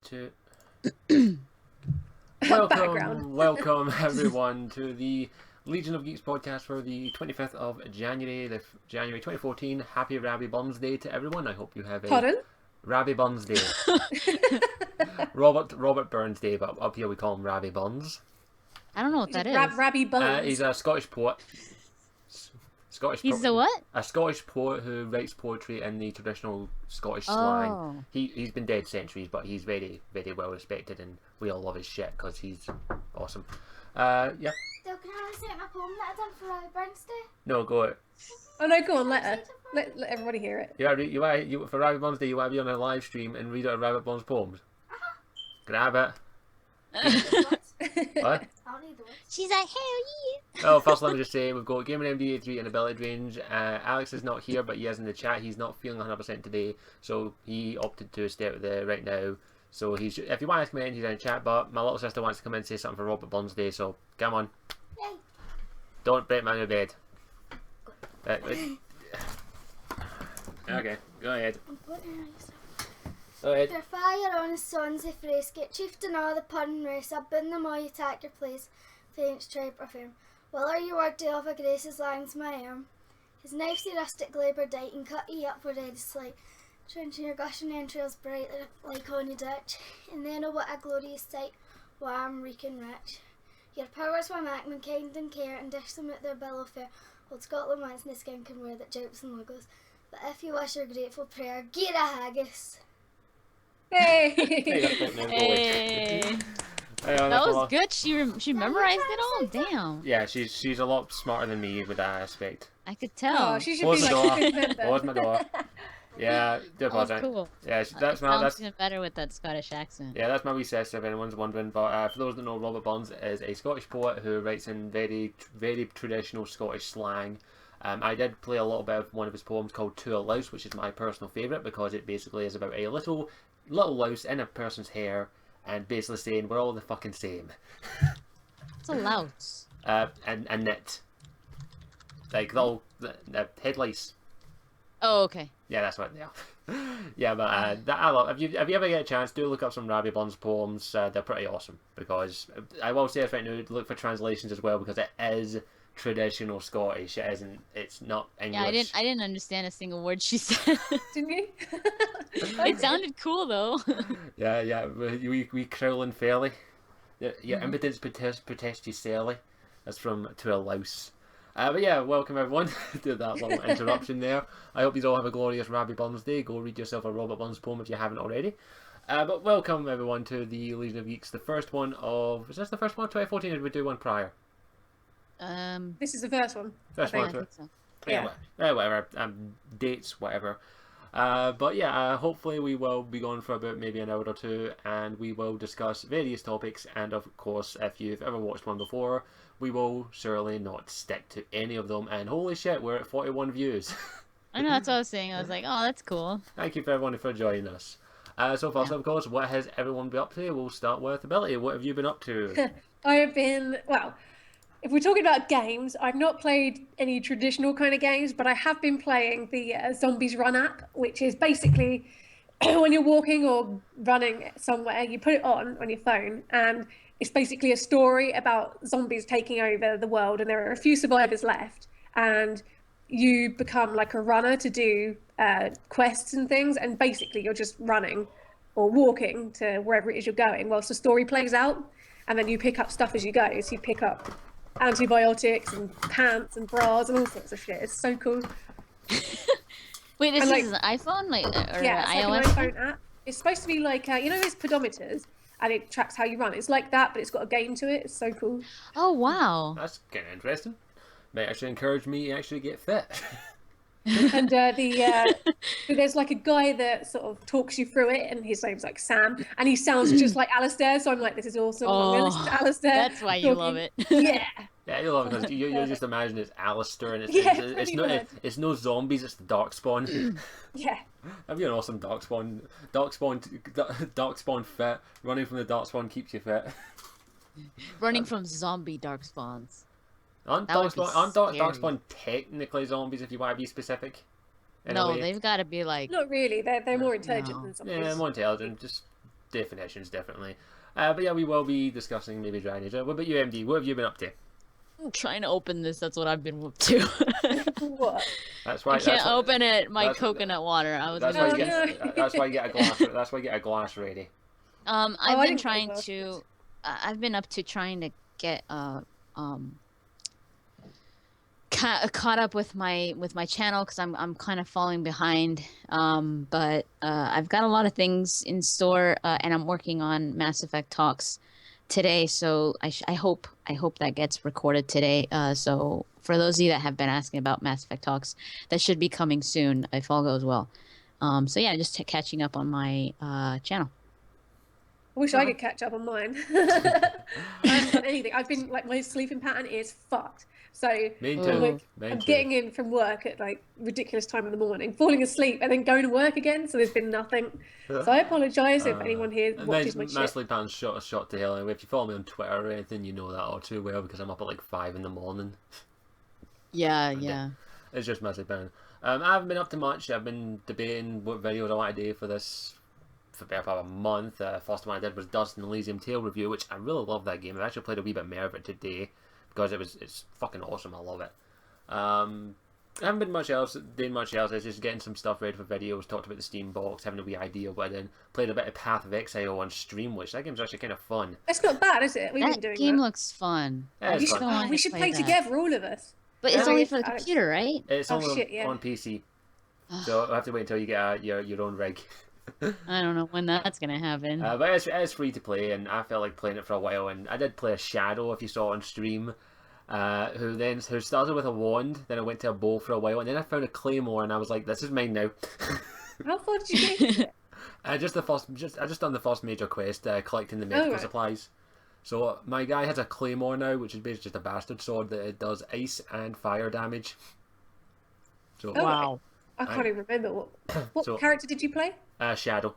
to welcome everyone to the Legion of Geeks podcast for the 25th of January, January 2014. Happy Rabbi Buns Day to everyone. I hope you have a Pardon? Rabbi Buns Day. Robert Burns Day, but up here we call him Rabbi Buns. I don't know what that is. Rabbi Buns. He's a Scottish poet. He's a what? A Scottish poet who writes poetry in the traditional Scottish slang. He's been dead centuries, but he's very, very well respected, and we all love his shit because he's awesome. Yeah. So can I recite my poem that I done for Burns Day? No, go it. Oh no, go on, let everybody hear it. You for Rabbit Buns Day, you want to be on a live stream and read out Rabbit Buns poems. Grab it. What? I'll need the words. She's like, hell yeah. Well, first let me just say we've got GamerMD83 and AbilityDrain. Alex is not here, but he is in the chat. He's not feeling 100% today, so he opted to stay out there right now. So if you want to come in, he's in the chat. But my little sister wants to come in and say something for Robert Buns Day, so come on. Yay. Don't break my new bed. Okay, go ahead. Go ahead. Your fire on his sons, if race, get chieftain all the pun race, up in them all you attack your place, faint tribe or firm. Well are you worthy of a grace as lines my arm. His knife's the rustic labour dight and cut ye up with red slight, trenching your gushing entrails bright like on your ditch, and then oh what a glorious sight, warm, reeking rich. Your powers were mak mankind and care, and dish them at their billow fair, old Scotland wants no skin can wear that jumps and logos, but if you wish your grateful prayer, get a haggis. Hey! Hey. That was good. She memorized it all. Damn. Yeah, she's a lot smarter than me with that aspect. I could tell. Oh, she should be like a good member. Close my door. Yeah, do That was apologize. cool. Yeah, that's even better with that Scottish accent. yeah, that's my wee sister if anyone's wondering. But for those that know, Robert Burns is a Scottish poet who writes in very traditional Scottish slang. I did play a little bit of one of his poems called To a Louse, which is my personal favourite because it basically is about a little louse in a person's hair and basically saying we're all the fucking same. It's a louse. And knit. Like the head lice. Oh, okay. Yeah, that's what they are. Yeah, but I love. If you ever get a chance, do look up some Rabbi Buns poems. They're pretty awesome because I will say this right now. Look for translations as well because it is traditional Scottish. It isn't. It's not English. Yeah, I didn't understand a single word she said. Didn't you? It sounded cool though. Yeah. We crowling fairly. Your impotence protest you silly. That's from To a Louse. But yeah, welcome everyone to that little interruption there. I hope you all have a glorious Rabbi Buns Day. Go read yourself a Robert Buns poem if you haven't already. But welcome everyone to the Legion of Geeks, the first one of... Is this the first one of 2014 or did we do one prior? This is the first one. First one. I think so. Yeah. Whatever. Dates, whatever. But yeah, hopefully we will be going for about maybe an hour or two and we will discuss various topics, and of course if you've ever watched one before, we will surely not stick to any of them, and holy shit, we're at 41 views. I know, that's what I was saying. I was like, oh, that's cool. Thank you for everyone for joining us. So first of course, what has everyone been up to? We'll start with Ability. What have you been up to? I have been, well, if we're talking about games, I've not played any traditional kind of games, but I have been playing the Zombies Run app, which is basically when you're walking or running somewhere, you put it on your phone, and it's basically a story about zombies taking over the world, and there are a few survivors left, and you become like a runner to do quests and things, and basically you're just running or walking to wherever it is you're going whilst the story plays out, and then you pick up stuff as you go. So you pick up antibiotics and pants and bras and all sorts of shit. It's so cool. Wait, this is an iPhone, or yeah, it's iOS? like an iPhone app. It's supposed to be like you know those pedometers, and it tracks how you run. It's like that, but it's got a game to it. It's so cool. Oh wow. That's kind of interesting. Might actually encourage me to actually get fit. And there's like a guy that sort of talks you through it, and his name's like Sam, and he sounds just like Alistair, so I'm like, this is awesome. I'm gonna listen to Alistair. That's why you love it. Yeah. Yeah, you love it because you just imagine it's Alistair, and it's no zombies, it's the Darkspawn. Yeah. That'd be an awesome Darkspawn fit. Running from the Darkspawn keeps you fit. Running from zombie darkspawns. Aren't Darkspawn technically zombies if you want to be specific? No, they've got to be like... Not really. They're more intelligent than zombies. Yeah, more intelligent. Just definitions, definitely. But yeah, we will be discussing maybe Dragon Age. What about you, MD? What have you been up to? I'm trying to open this. That's what I've been up to. What? That's why I can't open it. My coconut water. That's why you get. That's why you get a glass. That's why you get a glass ready. I've been trying to. I've been up to trying to get caught up with my channel because I'm kind of falling behind. But I've got a lot of things in store, and I'm working on Mass Effect talks today. So I hope that gets recorded today. So for those of you that have been asking about Mass Effect talks, that should be coming soon if all goes well. So yeah, just catching up on my channel. I wish I could catch up on mine. I haven't done anything. I've been like, my sleeping pattern is fucked. So Me too. I'm getting in from work at like ridiculous time in the morning, falling asleep, and then going to work again. So there's been nothing. So I apologise if anyone here watches my shit. My sleep pattern's shot to hell. Anyway, if you follow me on Twitter or anything, you know that all too well because I'm up at like 5 in the morning. Yeah. It's just my sleep pattern. I haven't been up to much. I've been debating what videos I want to do for this. For about a month. First one I did was Dust and Elysium Tale review, which I really love that game. I've actually played a wee bit more of it today because it's fucking awesome. I love it. I haven't been doing much else. I was just getting some stuff ready for videos, talked about the Steam box, having a wee idea of what I did. Played a bit of Path of Exile on stream, which that game's actually kind of fun. It's not bad, is it? We've been doing that game that. looks fun. Yeah, we should play together, all of us. But it's only for the computer, right? It's only on PC. So I'll have to wait until you get your own rig. I don't know when that's gonna happen. But it's free to play, and I felt like playing it for a while. And I did play a Shadow, if you saw on stream, who started with a wand, then I went to a bow for a while, and then I found a claymore, and I was like, "This is mine now." How far did you get? I just done the first major quest, collecting the medical supplies. So my guy has a claymore now, which is basically just a bastard sword that it does ice and fire damage. So wow. I can't even remember what character did you play? Shadow.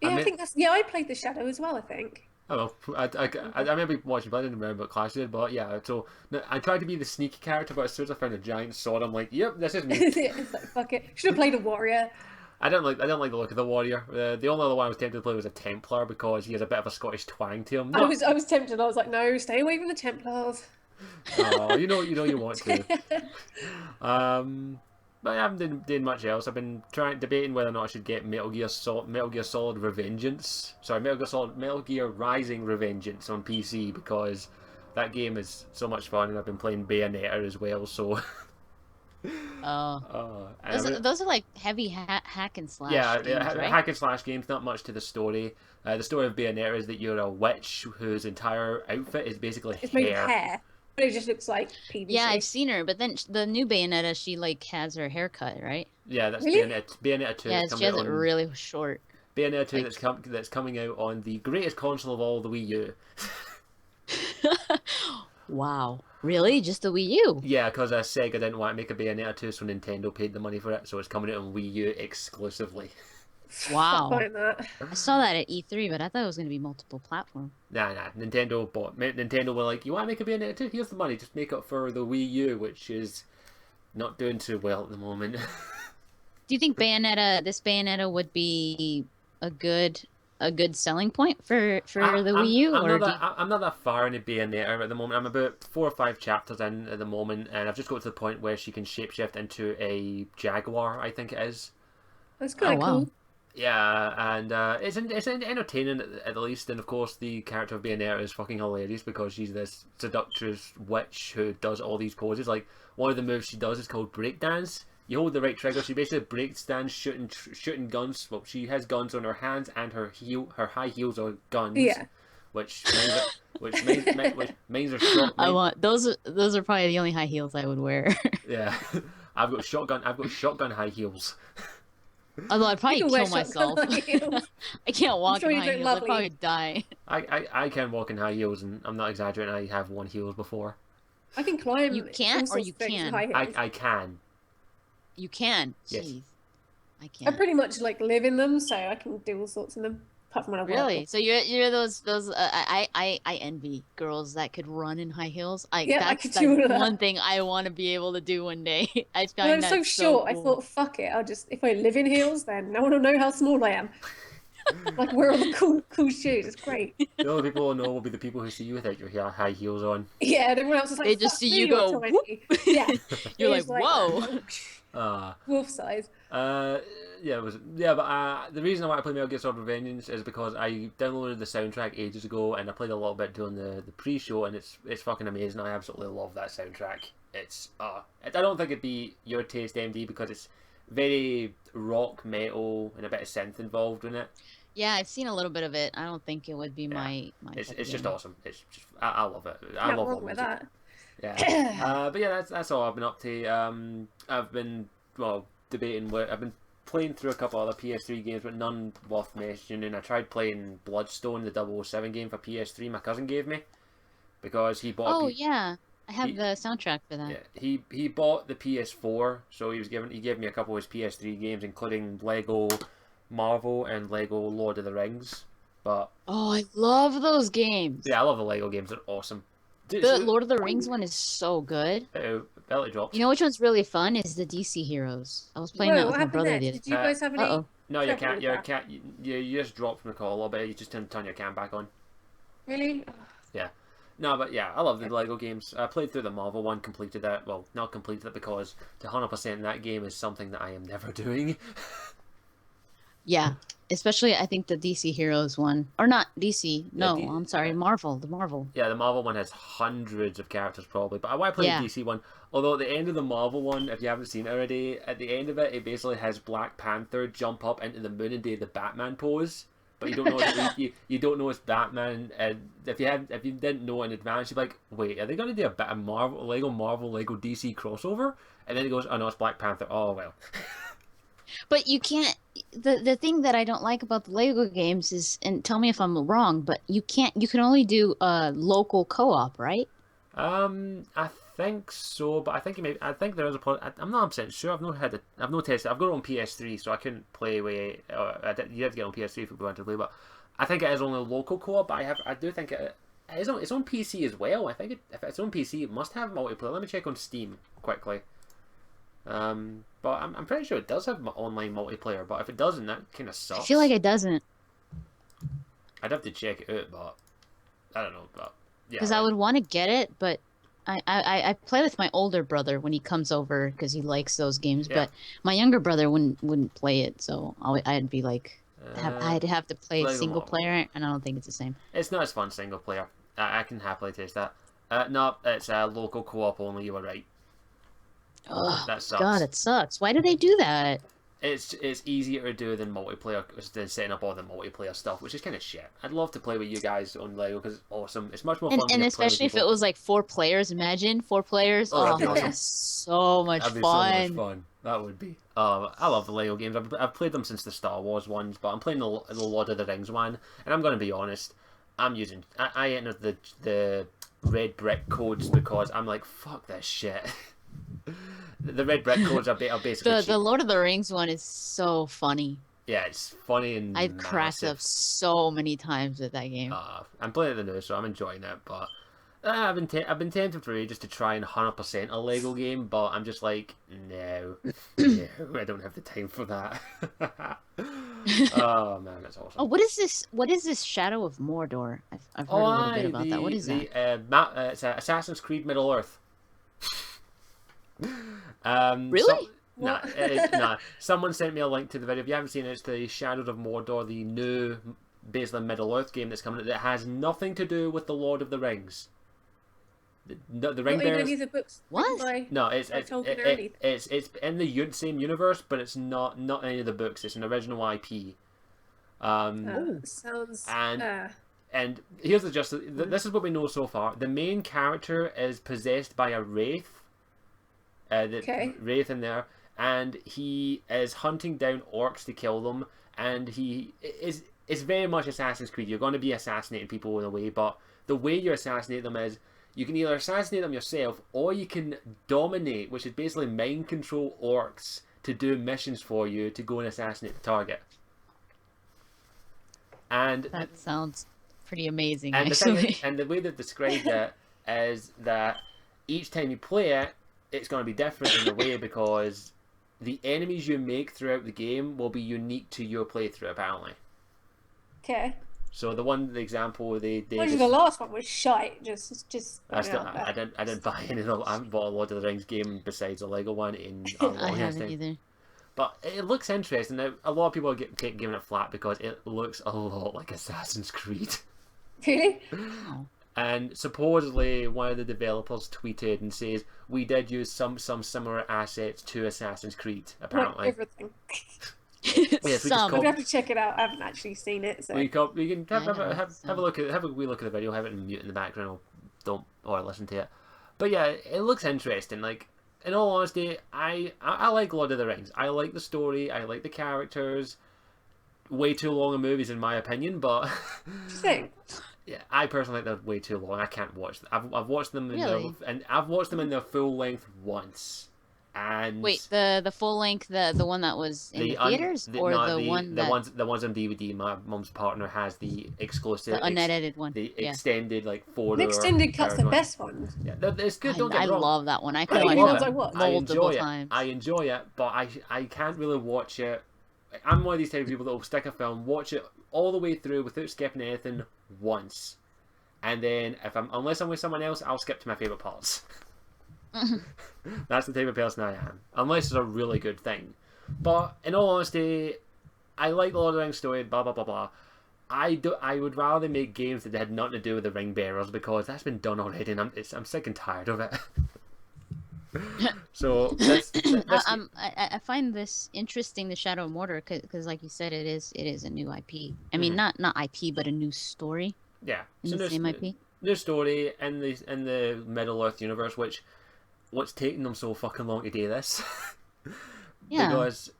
Yeah, I think I played the Shadow as well, I think. Oh, I remember watching, but I didn't remember what class did. But yeah, so I tried to be the sneaky character, but as soon as I found a giant sword, I'm like, "Yep, this is me." It's like, fuck it. Should have played a warrior. I don't like the look of the warrior. The only other one I was tempted to play was a Templar because he has a bit of a Scottish twang to him. I was tempted. I was like, no, stay away from the Templars. Oh, you know you want to. But I haven't been doing much else. I've been debating whether or not I should get Metal Gear Solid Revengeance. Sorry, Metal Gear Rising Revengeance on PC because that game is so much fun, and I've been playing Bayonetta as well. So. Those are like heavy hack and slash. Yeah, games, right? Hack and slash games. Not much to the story. The story of Bayonetta is that you're a witch whose entire outfit is basically it's made of hair. But it just looks like PVC. Yeah, I've seen her, but then the new Bayonetta, she like has her hair cut, right? Yeah, that's really? Bayonetta 2. Yeah, she has it really short. Bayonetta 2 that's coming out on the greatest console of all, the Wii U. Wow, really? Just the Wii U? Yeah, because Sega didn't want to make a Bayonetta 2, so Nintendo paid the money for it, so it's coming out on Wii U exclusively. Wow. I saw that at E3, but I thought it was going to be multiple platform. Nah. Nintendo were like, you want to make a Bayonetta 2? Here's the money. Just make it for the Wii U, which is not doing too well at the moment. Do you think this Bayonetta would be a good selling point for the Wii U? I'm not that far into Bayonetta at the moment. I'm about 4 or 5 chapters in at the moment, and I've just got to the point where she can shapeshift into a jaguar, I think it is. That's kind of cool. Yeah, and it's entertaining at the least, and of course the character of Bayonetta is fucking hilarious because she's this seductress witch who does all these poses. Like, one of the moves she does is called breakdance. You hold the right trigger, she basically breakdance shooting guns. Well, she has guns on her hands, and her high heels are guns. Yeah. Which means are short. I want those are probably the only high heels I would wear. Yeah, I've got shotgun high heels. Although I'd probably kill myself. I can't walk in high heels. I'd probably die. I can walk in high heels, and I'm not exaggerating. I have worn heels before. I can climb. You can't, or you can. I can. You can. Yes. Jeez. I can't. I pretty much like live in them, so I can do all sorts in them. Apart from when I really? So you're those I envy girls that could run in high heels. That's like one thing I want to be able to do one day. I find I'm so short. Cool. I thought, fuck it. If I live in heels, then no one will know how small I am. Like wear all the cool shoes. It's great. The only people who know will be the people who see you without your high heels on. Yeah, and everyone else is like, They just "Fuck see me, you you're go, tiny." whoop. Yeah, You're it like, is whoa. wolf size. Yeah, but the reason I want to play Metal Gear Solid Revengeance is because I downloaded the soundtrack ages ago and I played a little bit during the pre-show, and it's fucking amazing. I absolutely love that soundtrack. It's I don't think it'd be your taste, MD, because it's very rock metal and a bit of synth involved in it. Yeah, I've seen a little bit of it. I don't think it would be my It's type of just game. awesome. It's just I love it. I Not love wrong all with music. that. Yeah. But yeah, that's all I've been up to. I've been debating what I've been playing through a couple other PS3 games, but none worth mentioning. I tried playing Bloodstone, the 007 game for PS3. My cousin gave me because he bought. Oh yeah, I have the soundtrack for that. Yeah, he bought the PS4, so he gave me a couple of his PS3 games, including Lego Marvel and Lego Lord of the Rings. But Oh, I love those games. yeah, I love the Lego games. They're awesome. The Lord of the Rings one is so good. Belly dropped. You know which one's really fun is the DC Heroes. I was playing that Whoa, with what my happened brother there? the Did you guys have any? Uh-oh. No, you trouble can't. with You that? can't. You just dropped from the call a little bit. You just turn your cam back on. Really? No, but yeah, I love the Lego games. I played through the Marvel one, completed that. Well, not completed it because to 100% that game is something that I am never doing. Yeah, especially I think the DC Heroes one. Or not DC. No, D- I'm sorry, Marvel. The Marvel. Yeah, the Marvel one has hundreds of characters probably, but I want to play Yeah. the DC one. Although at the end of the Marvel one, if you haven't seen it already, at the end of it, it basically has Black Panther jump up into the moon and do the Batman pose. But you don't know you don't know it's Batman, and if you didn't know in advance, you're like, wait, are they going to do a Marvel Lego DC crossover? And then it goes, oh no, it's Black Panther. Oh well. But you can't. The thing that I don't like about the Lego games is, and tell me if I'm wrong, but you can't. You can only do local co-op, right? I think so, but I think there is a. I'm not 100% sure. I've not tested. I've got it on PS3, so I couldn't play with. You have to get it on PS3 if you want to play, but I think it is only local co-op. But I do think it's on PC as well. I think if it's on PC, it must have multiplayer. Let me check on Steam quickly. But I'm pretty sure it does have online multiplayer. But if it doesn't, that kind of sucks. I feel like it doesn't. I'd have to check it out, but I don't know. But yeah, Because I would want to get it, but I play with my older brother when he comes over because he likes those games. Yeah. But my younger brother wouldn't play it, so I'd be like, I'd have to play Lego single Marvel. player, and I don't think it's the same. It's not as fun single player. I can happily taste that. No, it's local co-op only. You were right. Oh, That sucks. God, it sucks. Why do they do that? It's easier to do than multiplayer, than setting up all the multiplayer stuff, which is kind of shit. I'd love to play with you guys on Lego because it's awesome. It's much more fun. And especially if it was like 4 players. Imagine 4 players. Oh, Oh, that'd be that'd be awesome. so much That'd be fun. so much fun. That would be. I love the Lego games. I've played them since the Star Wars ones, but I'm playing the Lord of the Rings one, and I'm going to be honest. I entered the red brick codes because I'm like, fuck this shit. The red brick codes are basically The cheap. Lord of the Rings one is so funny. Yeah, it's funny and I've cracked massive. up so many times with that game. I'm playing it now, so I'm enjoying it. But I've been tempted for ages to try and 100% a Lego game, but I'm just like, no, I don't have the time for that. Oh man, that's awesome. Oh, what is this? What is this Shadow of Mordor? I've heard a little bit about that. What is that? It's Assassin's Creed Middle Earth. Really? Nah. Someone sent me a link to the video. If you haven't seen it, it's the Shadows of Mordor, the new basically Middle Earth game that's coming out that has nothing to do with the Lord of the Rings. The Ring Not even Bearers. any of the books. What? written by- No, it's Tolkien or anything. it's in the same universe, but it's not any of the books. It's an original IP. Sounds. And here's the just. This is what we know so far. The main character is possessed by a wraith. Wraith in there, and he is hunting down orcs to kill them. And it's very much Assassin's Creed. You're going to be assassinating people in a way, but the way you assassinate them is you can either assassinate them yourself, or you can dominate, which is basically mind control orcs to do missions for you to go and assassinate the target. And That sounds pretty amazing, and the thing actually. is, and the way they've described it is that each time you play it, it's going to be different in a way because the enemies you make throughout the game will be unique to your playthrough, apparently. Okay. So the example they did. Actually, the last one was shite. Just. I didn't buy any of them. I haven't bought a Lord of the Rings game besides the Lego one in a long I time. haven't either. But it looks interesting. Now, a lot of people are giving it flat because it looks a lot like Assassin's Creed. Really? Oh. And supposedly one of the developers tweeted and says, we did use some similar assets to Assassin's Creed, Like apparently. everything. Yes, we just Some. I'd have to check it out. I haven't actually seen it, so. We can have Yeah, a look at have a wee look at the video, have it in mute in the background, or listen to it. But yeah, it looks interesting. Like, in all honesty, I like Lord of the Rings. I like the story. I like the characters. Way too long of movies, in my opinion, but Thing. yeah, I personally think they're way too long. I can't watch them. I've watched them Really? I've watched them in their full length once. And Wait, the full length, the one that was in the theaters, or no, the one that the ones on DVD. My mum's partner has the exclusive, the unedited one. the Yeah. extended like 4 The hour extended cut's the one. best one. Yeah, it's good. Don't I get me wrong. love that one. I I could Really? watch Ones I that watched. I multiple enjoy times. it. I enjoy it, but I can't really watch it. I'm one of these type of people that will stick a film, watch it all the way through without skipping anything once, and then unless I'm with someone else, I'll skip to my favorite parts. That's the type of person I am, unless it's a really good thing. But in all honesty, I like the Lord of the Rings story. Blah blah blah blah. I would rather make games that had nothing to do with the ring bearers because that's been done already, and I'm sick and tired of it. So I find this interesting, the Shadow of Mordor, because like you said, it is a new IP. I mean, not IP, but a new story yeah, in so the same IP. New story in the Middle Earth universe, which what's taking them so fucking long to do this? Yeah. Because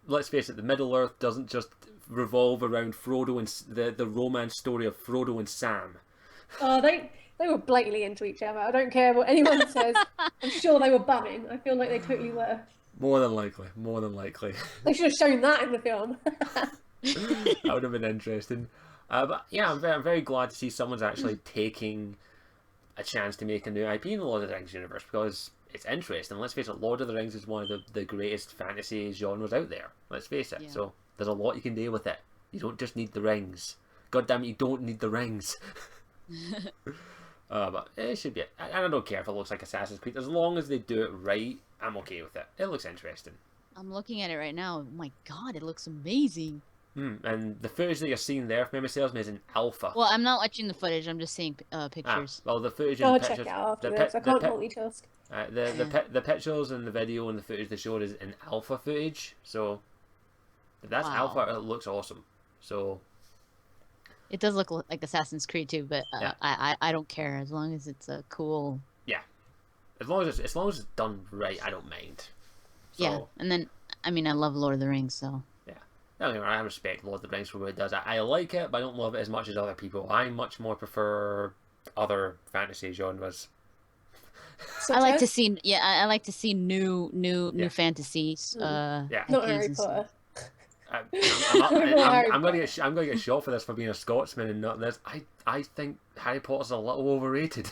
let's face it, the Middle Earth doesn't just revolve around Frodo and the romance story of Frodo and Sam. Oh, they were blatantly into each other. I don't care what anyone says. I'm sure they were bumming. I feel like they totally were. More than likely. They should have shown that in the film. That would have been interesting. But yeah, I'm very glad to see someone's actually taking a chance to make a new IP in the Lord of the Rings universe because it's interesting. Let's face it, Lord of the Rings is one of the greatest fantasy genres out there. Let's face it. Yeah. So there's a lot you can do with it. You don't just need the rings. God damn it, you don't need the rings. But it should be. And I don't care if it looks like Assassin's Creed. As long as they do it right, I'm okay with it. It looks interesting. I'm looking at it right now. Oh my god, it looks amazing. And the footage that you're seeing there, if memory serves me, is in alpha. Well, I'm not watching the footage. I'm just seeing pictures. Well, the footage I'll and check pictures. it out after the this. pi- I can't the pi- multitask. the pictures and the video and the footage they showed is in alpha footage. So if that's Wow. alpha, it looks awesome. So It does look like Assassin's Creed too, but Yeah. I don't care as long as it's a cool. as long as it's done right, I don't mind. So, Yeah, and then I mean I love Lord of the Rings, so I respect Lord of the Rings for what it does. I like it, but I don't love it as much as other people. I much more prefer other fantasy genres. I like to see I like to see new Yeah. fantasies. Yeah. Not IPs Harry and stuff. Potter. I'm gonna get shot for this for being a Scotsman and not this. I think Harry Potter's a little overrated.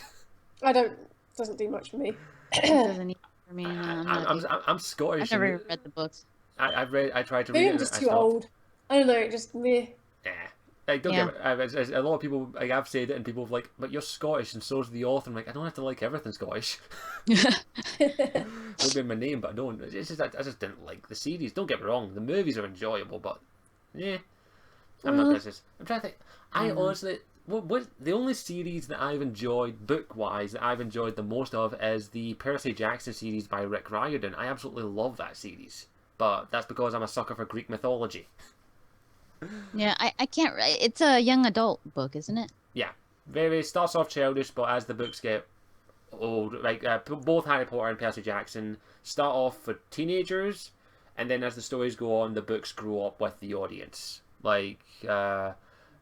Doesn't do much for me. It doesn't need for me. No, I'm Scottish. I've never and read the books. I tried to read Maybe it. I'm and just I too stopped. old. I don't know, it just me. Yeah. Like, don't Yeah. get me, as a lot of people, like, I've said it, and people have like, but you're Scottish, and so's the author. I'm like, I don't have to like everything Scottish. It'll be my name, but I don't. It's just I just didn't like the series. Don't get me wrong, the movies are enjoyable, but yeah, I'm not business. I'm trying to think. I honestly, what the only series that I've enjoyed book wise that I've enjoyed the most of is the Percy Jackson series by Rick Riordan. I absolutely love that series, but that's because I'm a sucker for Greek mythology. Yeah, I can't. It's a young adult book, isn't it? Yeah, very starts off childish, but as the books get old, like both Harry Potter and Percy Jackson start off for teenagers, and then as the stories go on, the books grow up with the audience. Like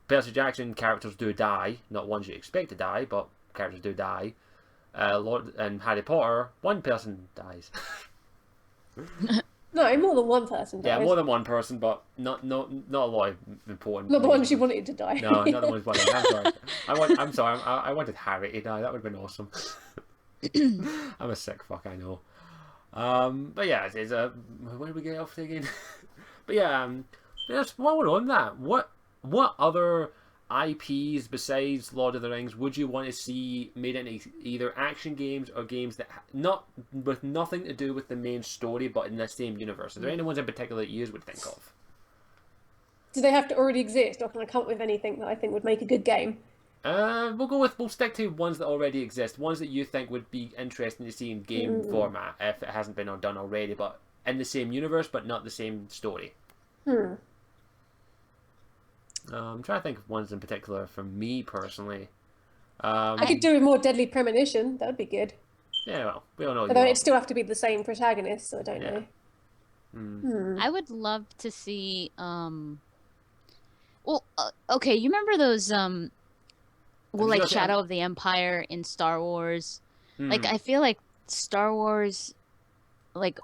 Percy Jackson, characters do die, not ones you expect to die, but characters do die. And Harry Potter, one person dies. No, more than one person dies. Yeah, more than one person, but not a lot of important. Not the ones. ones you wanted to die. No, not the ones wanted. I'm sorry. I wanted Harry to die. That would have been awesome. I'm a sick fuck, I know. But yeah, where do we get off to again? But yeah, just while we're on that, what what other IPs besides Lord of the Rings would you want to see made into either action games or games that not with nothing to do with the main story but in the same universe? Are there any ones in particular that you would think of? Do they have to already exist, or can I come up with anything that I think would make a good game? We'll stick to ones that already exist, ones that you think would be interesting to see in game format if it hasn't been done already, but in the same universe but not the same story. I'm trying to think of ones in particular for me personally. I could do a more Deadly Premonition. That would be good. Yeah, well, we all know. Although it'd still have to be the same protagonist, so I don't know. I would love to see. Okay, you remember those like Shadow of the Empire in Star Wars? Like I feel like Star Wars, like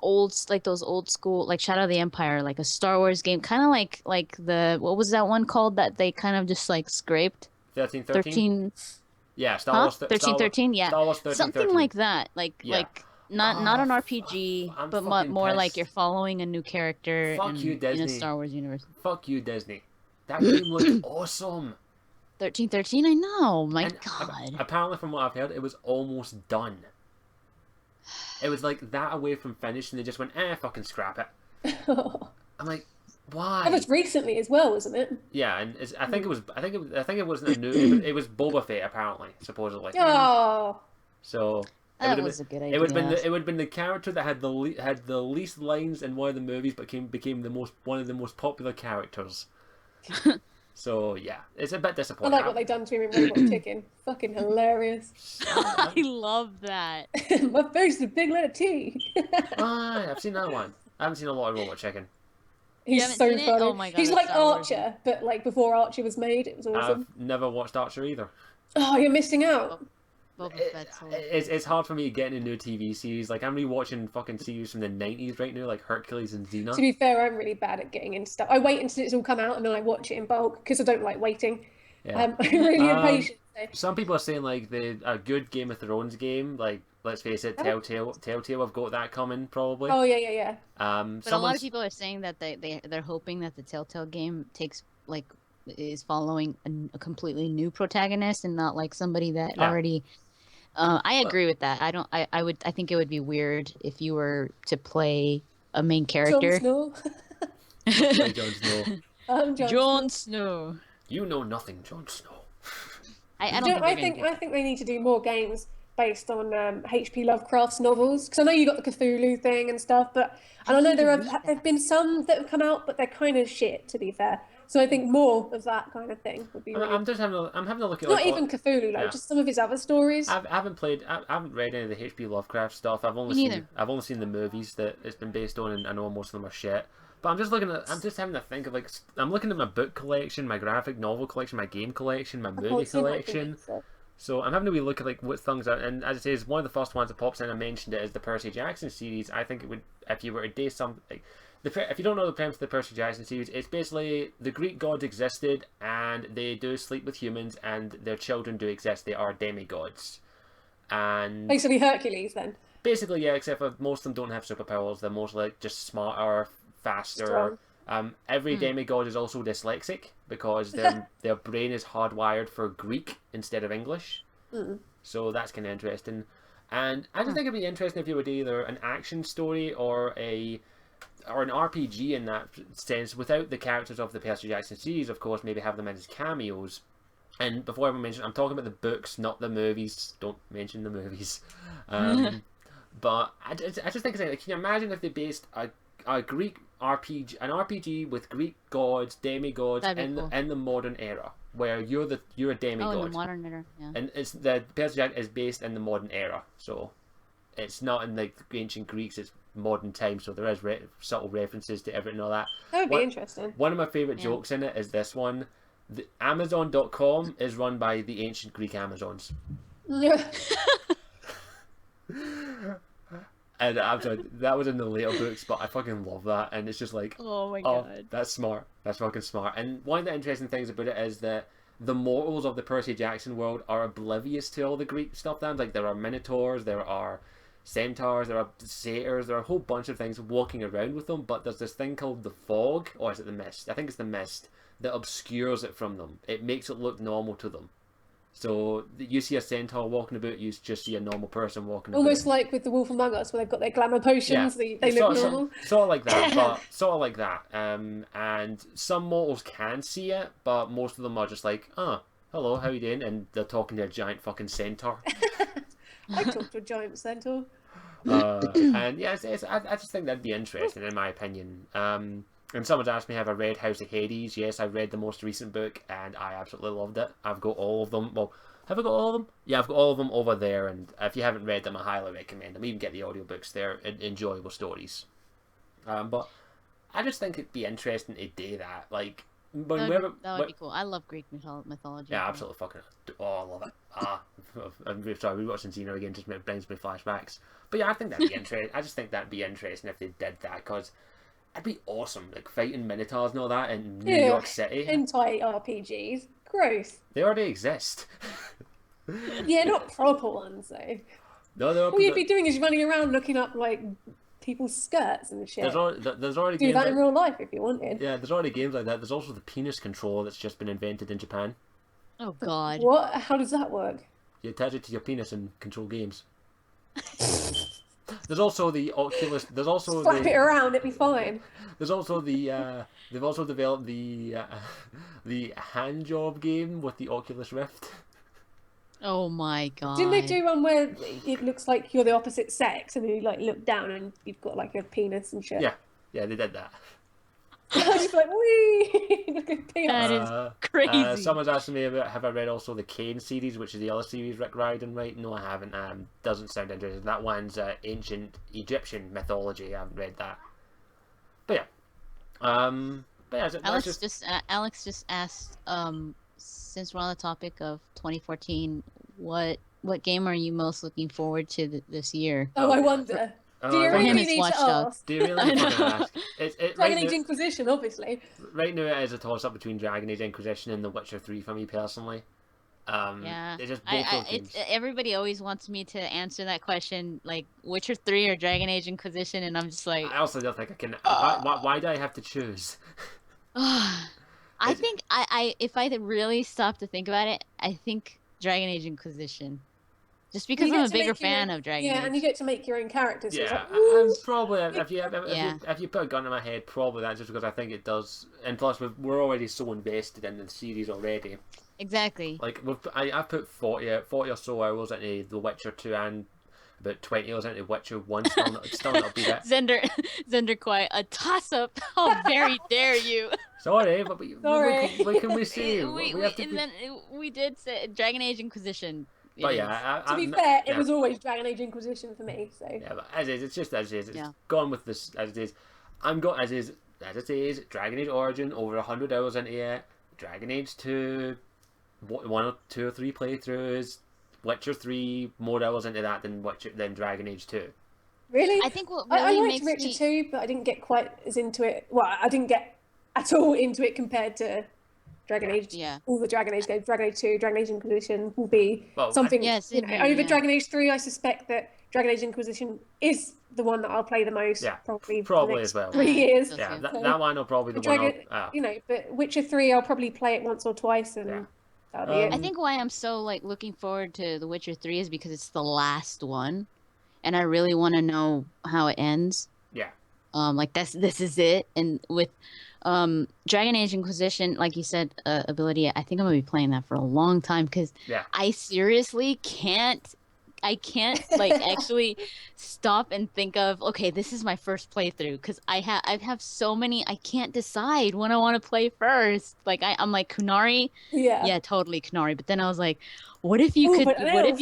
those old school, like Shadow of the Empire, like a Star Wars game, kind of like the, what was that one called that they kind of just like scraped? 13. Yeah, Star Wars 1313, yeah. Star Wars 13, something 13. like that, like not an RPG, but more pissed. like you're following a new character in a Star Wars universe. Fuck you, Disney. That game looked awesome. 1313, I know. My God. Apparently, from what I've heard, it was almost done. It was like that away from finished, and they just went, fucking scrap it. I'm like, why? That was recently as well, wasn't it? Yeah, and I think it wasn't a new. It was Boba Fett, apparently, supposedly. Oh. So that was a good idea. It would have been the character that had the least lines in one of the movies, but became one of the most popular characters. So yeah, it's a bit disappointing. I like what they done to him in Robot Chicken. Fucking hilarious. I love that. My face is a big letter T. I've seen that one. I haven't seen a lot of Robot Chicken. He's so funny. Oh my God, he's like so Archer, but like before Archer was made. It was awesome. I've never watched Archer either. Oh, you're missing out. It's hard for me to get into a new TV series. Like, I'm rewatching fucking series from the 90s right now, like Hercules and Xena. To be fair, I'm really bad at getting into stuff. I wait until it's all come out and then I watch it in bulk because I don't like waiting. Yeah. I'm really impatient. So. Some people are saying like a good Game of Thrones game, like, let's face it, Telltale have got that coming probably. Oh yeah. But a lot of people are saying that they're hoping that the Telltale game is following a completely new protagonist and not like somebody that already. I agree with that. I think it would be weird if you were to play a main character. Jon Snow. Jon Snow. I'm Jon Snow. You know nothing, Jon Snow. I think they need to do more games based on H.P. Lovecraft's novels, because I know you got the Cthulhu thing and stuff, and I know there've been some that have come out, but they're kind of shit, to be fair. So I think more of that kind of thing would be. I'm having a look at. Not even Cthulhu, just some of his other stories. I haven't read any of the H.P. Lovecraft stuff. I've only seen the movies that it's been based on, and I know most of them are shit. But I'm just having to think of I'm looking at my book collection, my graphic novel collection, my game collection, my movie collection. So I'm having to look at what things are, and as I say, is one of the first ones that pops in. I mentioned it is the Percy Jackson series. I think it would, if you were to do something. If you don't know the premise of the Percy Jackson series, it's basically the Greek gods existed and they do sleep with humans and their children do exist. They are demigods. And basically Hercules then. Basically, yeah, except for most of them don't have superpowers. They're mostly just smarter, faster. Every demigod is also dyslexic because their brain is hardwired for Greek instead of English. So that's kind of interesting. And I just think it'd be interesting if you would do either an action story or an RPG in that sense, without the characters of the Percy Jackson series, of course, maybe have them as cameos. And before I even mention, I'm talking about the books, not the movies. Don't mention the movies. But I just think, can you imagine if they based a Greek RPG, an RPG with Greek gods, demigods in the modern era, where you're a demigod. Oh, in the modern era, yeah. And it's the Percy Jackson is based in the modern era, so it's not in the ancient Greeks. It's modern times, so there is subtle references to everything and all that. That would be interesting. One of my favourite jokes in it is this one. The Amazon.com is run by the ancient Greek Amazons. And I'm sorry, that was in the later books, but I fucking love that, and it's just like, oh my god, that's smart. That's fucking smart. And one of the interesting things about it is that the mortals of the Percy Jackson world are oblivious to all the Greek stuff. Like, there are minotaurs, there are centaurs, there are satyrs, there are a whole bunch of things walking around with them, but there's this thing called the fog, or is it the mist? I think it's the mist, that obscures it from them. It makes it look normal to them. So you see a centaur walking about, you just see a normal person walking about. Almost like with the Wolf Among Us, where they've got their glamour potions, they look normal. Sort of like that, but sort of like that. And some mortals can see it, but most of them are just like, oh, hello, how you doing? And they're talking to a giant fucking centaur. I talked to a giant centaur. And yeah, I just think that'd be interesting, in my opinion. And someone's asked me, have I read House of Hades? Yes, I read the most recent book, and I absolutely loved it. I've got all of them. Well, have I got all of them? Yeah, I've got all of them over there, and if you haven't read them, I highly recommend them. Even get the audiobooks. They're enjoyable stories. But I just think it'd be interesting to do that. Like, that would be cool. I love Greek mythology. Yeah, absolutely fucking. Oh, I love it. I'm sorry, rewatching Xena again just brings me flashbacks. But yeah, I think that'd be interesting. I just think that'd be interesting if they did that, because it'd be awesome, like fighting minotaurs and all that in New York City. Hentai RPGs, gross. They already exist. Yeah, not proper ones though. No, All you'd be doing is running around looking up like people's skirts and shit. There's already do games that in real life if you wanted. Yeah, there's already games like that. There's also the penis controller that's just been invented in Japan. Oh God. What? How does that work? You attach it to your penis and control games. There's also the Oculus. There's also slap it around, it'd be fine. There's also the they've also developed the hand job game with the Oculus Rift. Oh my God. Didn't they do one where it looks like you're the opposite sex and you like look down and you've got like a penis and shit? Yeah, they did that. I was just like, wee, look at penis. That is crazy. Someone's asking me about, have I read also the Kane series, which is the other series Rick Riordan, right? No, I haven't. Doesn't sound interesting. That one's ancient Egyptian mythology. I haven't read that. But yeah. Alex just asked, since we're on the topic of 2014, what game are you most looking forward to this year? Oh, I wonder. Do you really need to ask? Do you really need to ask? Dragon Age Inquisition, obviously. Right now it is a toss-up between Dragon Age Inquisition and The Witcher 3 for me personally. Yeah. They're just both games. Everybody always wants me to answer that question, like Witcher 3 or Dragon Age Inquisition, and I'm just like... I also don't think I can... Why do I have to choose? I think if I really stop to think about it, I think Dragon Age Inquisition. Just because I'm a bigger fan of Dragon Age. Yeah, and you get to make your own characters. So Yeah, like, and probably if you put a gun in my head, probably that's just because I think it does. And plus, we're already so invested in the series already. Exactly. Like I've put 40 or so hours into The Witcher 2 and about 20 hours into Witcher 1. Still not be that. Zender quiet. A toss up. How very dare you? Sorry, but what can we say? We did say Dragon Age Inquisition. But yeah, to be fair, it was always Dragon Age Inquisition for me. So yeah, but as is, it's just as is. It's gone with this as it is. I'm going as it is. Dragon Age Origin over 100 hours into it. Dragon Age 2, 1 or 2 or 3 playthroughs. Witcher 3, more hours into that than Dragon Age 2. Really? I think what really I makes liked Witcher 2, but I didn't get quite as into it. Well, I didn't get at all into it compared to Dragon Age. Yeah. All the Dragon Age games. Dragon Age 2, Dragon Age Inquisition will be something. Over Dragon Age 3, I suspect that Dragon Age Inquisition is the one that I'll play the most. Yeah, probably as well. 3 years. Yeah, that one will probably the one. But Witcher 3, I'll probably play it once or twice, and that'll be it. I think why I'm so looking forward to The Witcher 3 is because it's the last one, and I really want to know how it ends. Yeah. This is it, and with Dragon Age Inquisition, like you said, ability, I think I'm gonna be playing that for a long time because I seriously can't actually stop and think of, okay, this is my first playthrough because I have so many, I can't decide when I want to play first. Like I'm like Kunari, yeah, totally Kunari. But then I was like, what if you could romance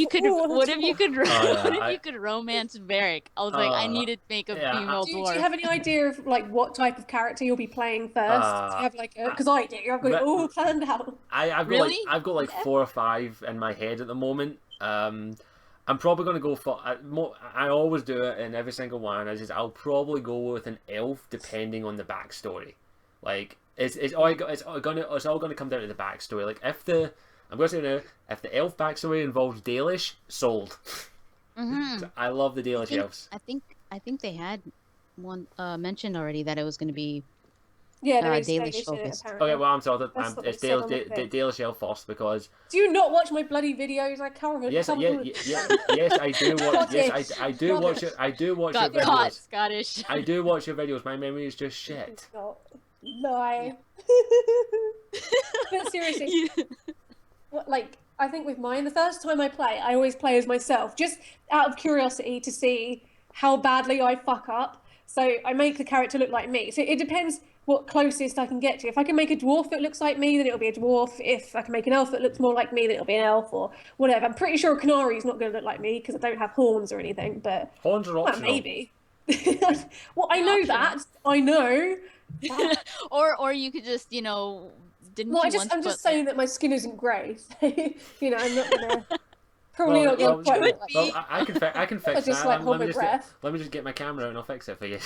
Varric? I was like, I need to make a female dwarf. Do you have any idea of like what type of character you'll be playing first? Do you have like because I do. I've got it all planned out. I've got like 4 or 5 in my head at the moment. I'm probably going to go for... I always do it in every single one. I'll probably go with an elf depending on the backstory. Like, it's all going to come down to the backstory. Like, I'm going to say now, if the elf backstory involves Dalish, sold. Mm-hmm. I love the Dalish elves. I think they had one mentioned already that it was going to be Yeah, there is Daily Dalish in it, focused. apparently. Okay, well, I'm sorry. That's what It's they said on the thing. Daily Shelf first because Do you not watch my bloody videos? I can't remember. yes, yes, I do watch. Yes, I do watch it. I do watch your Got caught, videos. Scottish. I do watch your videos. My memory is just shit. Not lie. But seriously, like I think with mine, the first time I play, I always play as myself, just out of curiosity to see how badly I fuck up. So I make the character look like me. So it depends what closest I can get to. If I can make a dwarf that looks like me, then it'll be a dwarf. If I can make an elf that looks more like me, then it'll be an elf or whatever. I'm pretty sure a canary is not going to look like me because I don't have horns or anything. But Horns are well, optional. maybe. Well, I know that. I know. or you could just, didn't Well, you I'm just saying that my skin isn't grey. So, I'm not gonna. Probably Well, not gonna quite look like well, I can fix I just that. like hold my let breath. me just get my camera out and I'll fix it for you.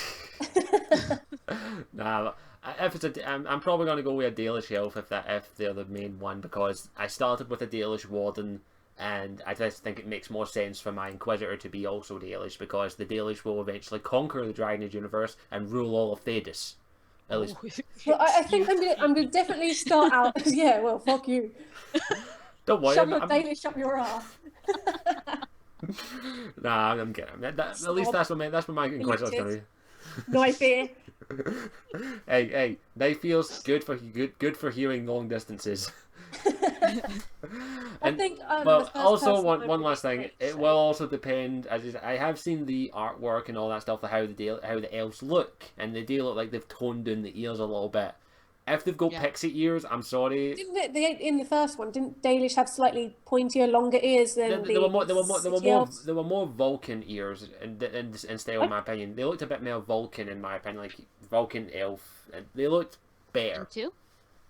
Nah, if it's I'm probably gonna go with a Dalish elf if they're the main one because I started with a Dalish warden. And I just think it makes more sense for my Inquisitor to be also Dalish because the Dalish will eventually conquer the Dragon Age universe and rule all of Thedas. At least. Well, I think I'm gonna definitely start out. Yeah, well, fuck you. Don't worry. Shove your Dalish up your ass. Nah, I'm kidding. At least that's what my Inquisitor's gonna be. Knife here. Hey, knife feels good for healing long distances. I think. Well, also one last thing. It will also depend. I have seen the artwork and all that stuff, how the elves look, and they do look like they've toned down the ears a little bit. If they've got pixie ears, I'm sorry. Didn't they in the first one? Didn't Dalish have slightly pointier, longer ears than They were elves? more Vulcan ears in style, in my opinion. They looked a bit more Vulcan, in my opinion, like Vulcan elf. And they looked better.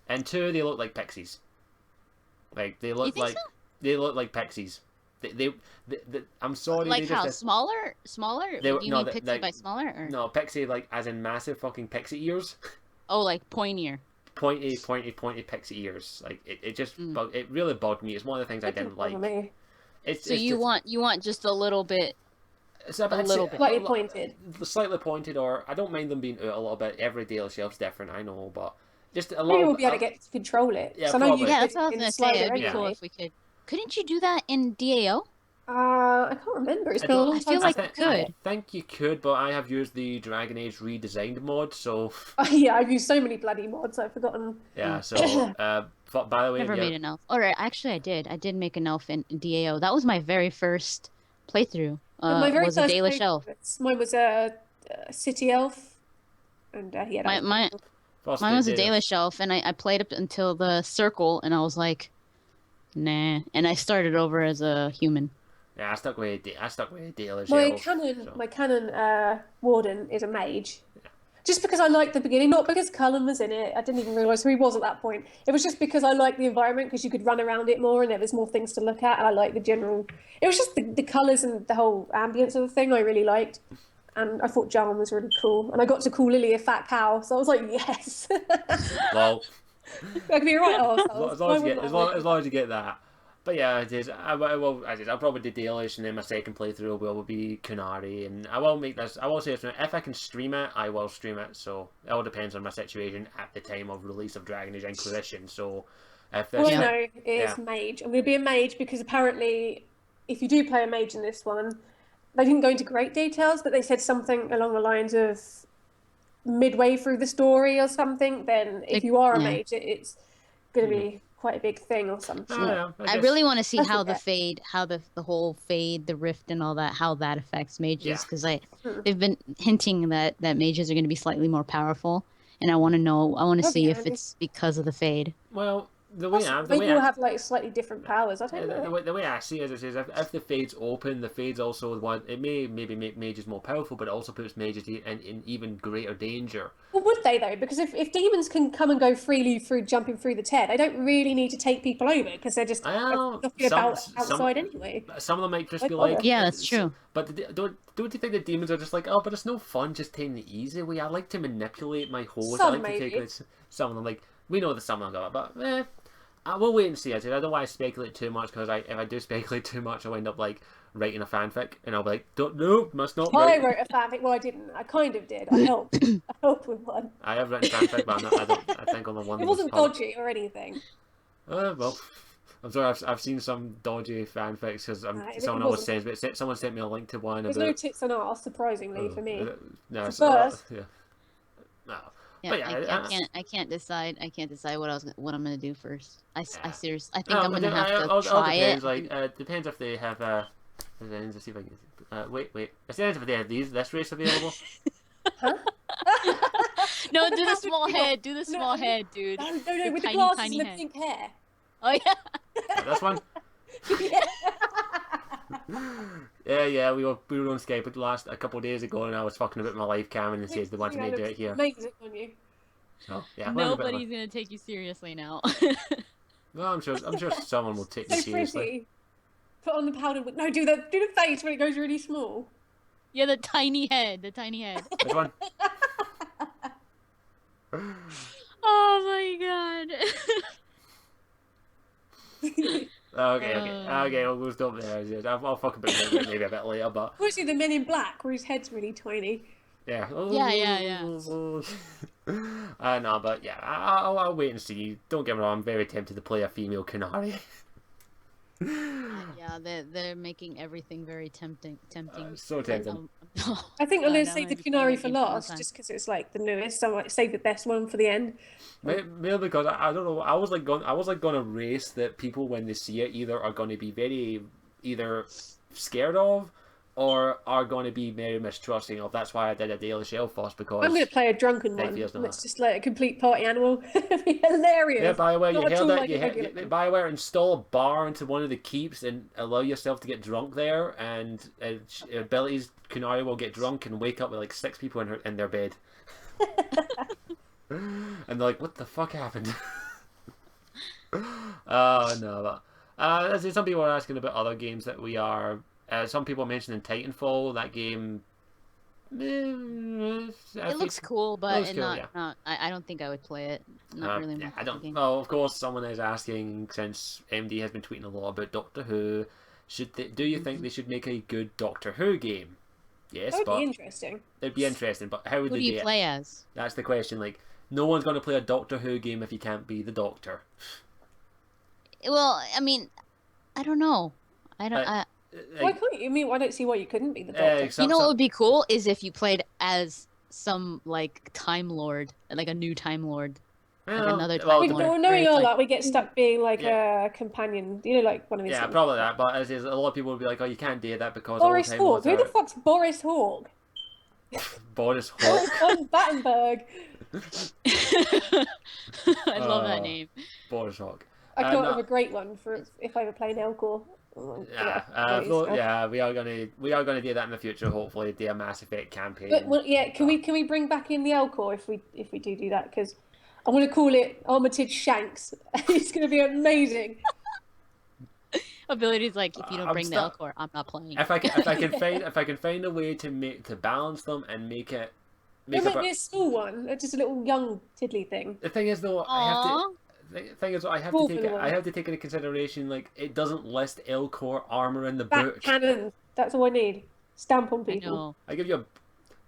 And two, they looked like pixies. Like they look like they look like pixies. They I'm sorry. Like they how just, smaller? Do you mean pixie like, by smaller? Or? No, pixie like as in massive fucking pixie ears. Oh, like pointier. Pointy pixie ears. Like it just it really bugged me. It's one of the things I didn't like. So you want just a little bit. It's a little bit slightly pointed. Slightly pointed, or I don't mind them being out a little bit. Every Dale shelf's different, I know, but just a little. Maybe we'll be able to get to control it. Yeah, So I know you that's what I was gonna say. It'd be anyway. cool if we could. Couldn't you do that in DAO? I can't remember. It's been a long I feel time. like you could. I think you could, but I have used the Dragon Age redesigned mod, so. Yeah, I've used so many bloody mods. I've forgotten. Yeah. So, by the way, Never made an elf. All right, actually, I did. I did make an elf in DAO. That was my very first playthrough. My very was a first Dalish elf. Mine was a city elf, and yeah, Mine was a Dalish elf, and I played up until the circle, and I was like, nah, and I started over as a human. Yeah, I stuck with Dalish elf. My canon warden is a mage. Just because I liked the beginning, not because Cullen was in it. I didn't even realise who he was at that point. It was just because I liked the environment, because you could run around it more and there was more things to look at, and I liked the general. It was just the colours and the whole ambience of the thing I really liked, and I thought Jan was really cool, and I got to call Lily a fat cow, so I was like, yes. Well, I can be right. as long as you get that. But yeah, it is. I'll probably do Dalish, and then my second playthrough will be Kunari, and I will make this. I will say this: if I can stream it, I will stream it. So it all depends on my situation at the time of release of Dragon Age Inquisition. So if there's all I know is mage. I'm going to be a mage because apparently, if you do play a mage in this one, they didn't go into great details, but they said something along the lines of midway through the story or something. Then if you are a mage, it's going to be quite a big thing or something. I really want to see how the fade, how the whole fade, the rift, and all that, how that affects mages, because they've been hinting that mages are going to be slightly more powerful, and I want to know. I want to see if it's because of the fade. Well, the way maybe we'll have like slightly different powers. I don't know. The way I see it is if the fade's open, the fade's also the one. It may maybe make mages more powerful, but it also puts mages in even greater danger. Well, would they though? Because if demons can come and go freely through jumping through the tear, they don't really need to take people over because they're just knocking about outside anyway. Some of them might just be like, yeah, that's true. But don't you think the demons are just like, oh, but it's no fun just taking the easy way. I like to manipulate my host. I like to take it. Some of them, like, we know that some of them got it, but I will wait and see. I don't want to speculate too much because if I do speculate too much, I'll end up like writing a fanfic, and I'll be like, don't no, must not I write. wrote a fanfic. Well, I didn't. I kind of did. I helped. I helped with one. I have written fanfic, but I think only one It was wasn't published. dodgy or anything. Well, I'm sorry, I've seen some dodgy fanfics because it someone always wasn't. says, but someone sent me a link to one There's about. no tits and arse, surprisingly, for me. No, So first. yeah. No. Yeah, But yeah, I can't decide. I can't decide what I'm gonna do first. I seriously, I think No, I'm but gonna have to all try depends, it. Like, depends if they have let's see if I can. Wait. It depends if they have this race available. Huh? No, do the small head. Do the small head, dude. No, The with the tiny, glasses tiny and the head. pink hair. Oh yeah. This one. Yeah. We were on Skype a couple of days ago, and I was fucking about my live cam, and it says they wanted me to do it here. Amazing on you. So yeah, Nobody's gonna take you seriously now. Well, I'm sure someone will take me So seriously. pretty. Put on the powdered wig. No, do the face when it goes really small. Yeah, the tiny head. The tiny head. This one. Oh my god. Okay. We'll stop there. I'll fuck about it maybe a bit later, but Obviously, the Men in Black, where his head's really tiny. yeah. Yeah. No, but yeah, I'll wait and see. Don't get me wrong, I'm very tempted to play a female Canary. Yeah, they're making everything very tempting. So tempting. I think I'm going to now save the I'm Canary playing for it all the last, time. just because it's like the newest. So I might save the best one for the end. Maybe because I don't know. I was like going to race that people when they see it either are going to be very either scared of or are going to be very mistrusting of. That's why I did a daily shelf first because I'm going to play a drunken Hey, one. feels That's not. just like a complete party animal. It'd be hilarious. yeah. Bioware, you Not at heard all that? like You a heard, regular one. Bioware install a bar into one of the keeps and allow yourself to get drunk there, and abilities Canary will get drunk and wake up with like 6 people in their bed. And they're like, what the fuck happened? Oh no, but some people are asking about other games that we are. Some people mentioning Titanfall. That game. It looks cool, but looks cool, not. I don't think I would play it. Not really. Yeah, my I don't. game. Well, of course, someone is asking since MD has been tweeting a lot about Doctor Who. Do you think they should make a good Doctor Who game? Yes, That would but be interesting. it'd be interesting. But how would Who they do do you it? play as? That's the question. Like, no one's going to play a Doctor Who game if you can't be the Doctor. Well, I mean, I don't know. I don't. Why couldn't you? I mean, I don't see why you couldn't be the Doctor. You know what would be cool is if you played as some like Time Lord, like a new Time Lord, like another Time Lord. Well, knowing all like, that, we get stuck being like a companion. You know, like one of his. Yeah, probably that. But as is, a lot of people would be like, "Oh, you can't do that because Boris all Hawke. the Who the fuck's Boris Hawke? Boris Boris Hawke. von Battenberg. I love that name. Boris Hawke. I thought no. of a great one for if I ever play Elcor. Yeah, we are gonna do that in the future. Hopefully, do a Mass Effect campaign. But well, yeah, can we bring back in the Elcor if we do that? Because I want to call it Armitage Shanks. It's going to be amazing. Ability's like, if you don't bring the stuck. Elcor, I'm not playing. If I can find a way to balance them and make it. There might be a small one, just a little young tiddly thing. The thing is, though, the thing is, I have to take into consideration, like, it doesn't list Elcor armor in the Back book. cannon. That's all I need. Stamp on I people. know. I give you a.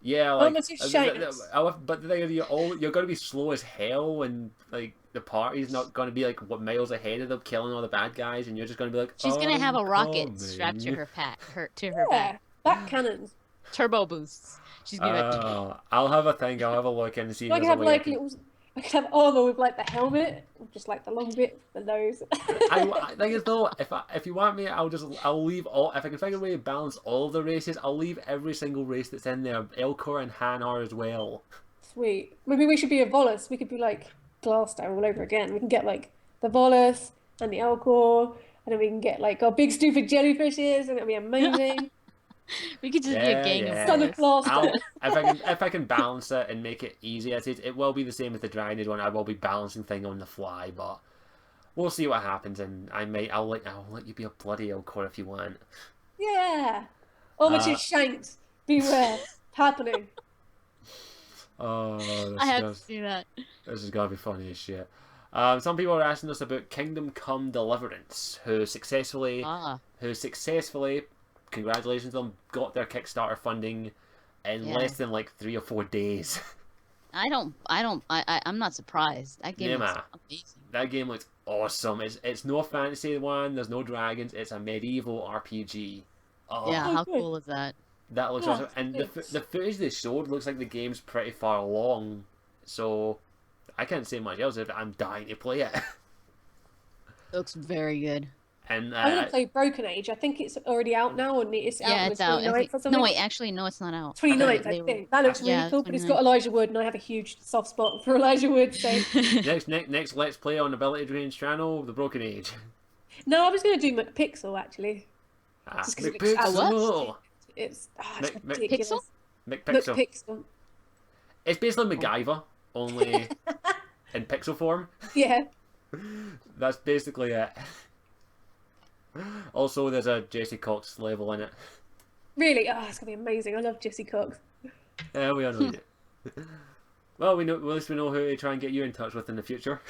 Yeah, like. Armitage Shanks. But the thing is, you're going to be slow as hell, and, like, the party's not going to be, like, what miles ahead of them, killing all the bad guys, and you're just going to be like, She's gonna have a rocket coming. strapped to her Yeah, back. back cannons. Turbo boosts. She's gonna be like, I'll have a think. I'll have a look and see. I if could there's a have way like I can- little. I could have armor with like the helmet, just like the long bit, the nose. I think is though, if you want me, I'll leave all. If I can find a way to balance all of the races, I'll leave every single race that's in there, Elcor and Hanar as well. Sweet. Maybe we should be a Volus. We could be like Glassdown all over again. We can get like the Volus and the Elcor, and then we can get like our big stupid jellyfishes, and it'll be amazing. we could just be a gang of Son of brothers. Glassdown. If I can balance it and make it easy, it will be the same as the Dragonid one. I will be balancing thing on the fly, but we'll see what happens. And I'll let you be a bloody Elcor if you want. Yeah. Armitage Shanks. Beware. Happening. Oh, I had to see that. This is gonna be funny as shit. Some people are asking us about Kingdom Come Deliverance, who successfully congratulations on them. Got their Kickstarter funding in less than like 3 or 4 days. I'm not surprised. That game looks amazing. That game looks awesome. It's no fantasy one. There's no dragons. It's a medieval RPG. Oh, Yeah, how cool is that? That looks awesome. And the footage they showed looks like the game's pretty far along. So I can't say much else. I'm dying to play it. It looks very good. And I want to play Broken Age. I think it's already out now, and it's out on the 29th or something. No, wait, actually, no, it's not out. 29th, I think. That looks really cool, but it's got Elijah Wood, and I have a huge soft spot for Elijah Wood. So next, let's play on AbilityDrain's channel, The Broken Age. No, I was going to do McPixel actually. McPixel. It's McPixel. McPixel. It's basically MacGyver, only in pixel form. Yeah. That's basically it. Also, there's a Jesse Cox level in it. Really? Oh, it's gonna be amazing. I love Jesse Cox. Yeah, we all know it. Well, at least we know who to try and get you in touch with in the future.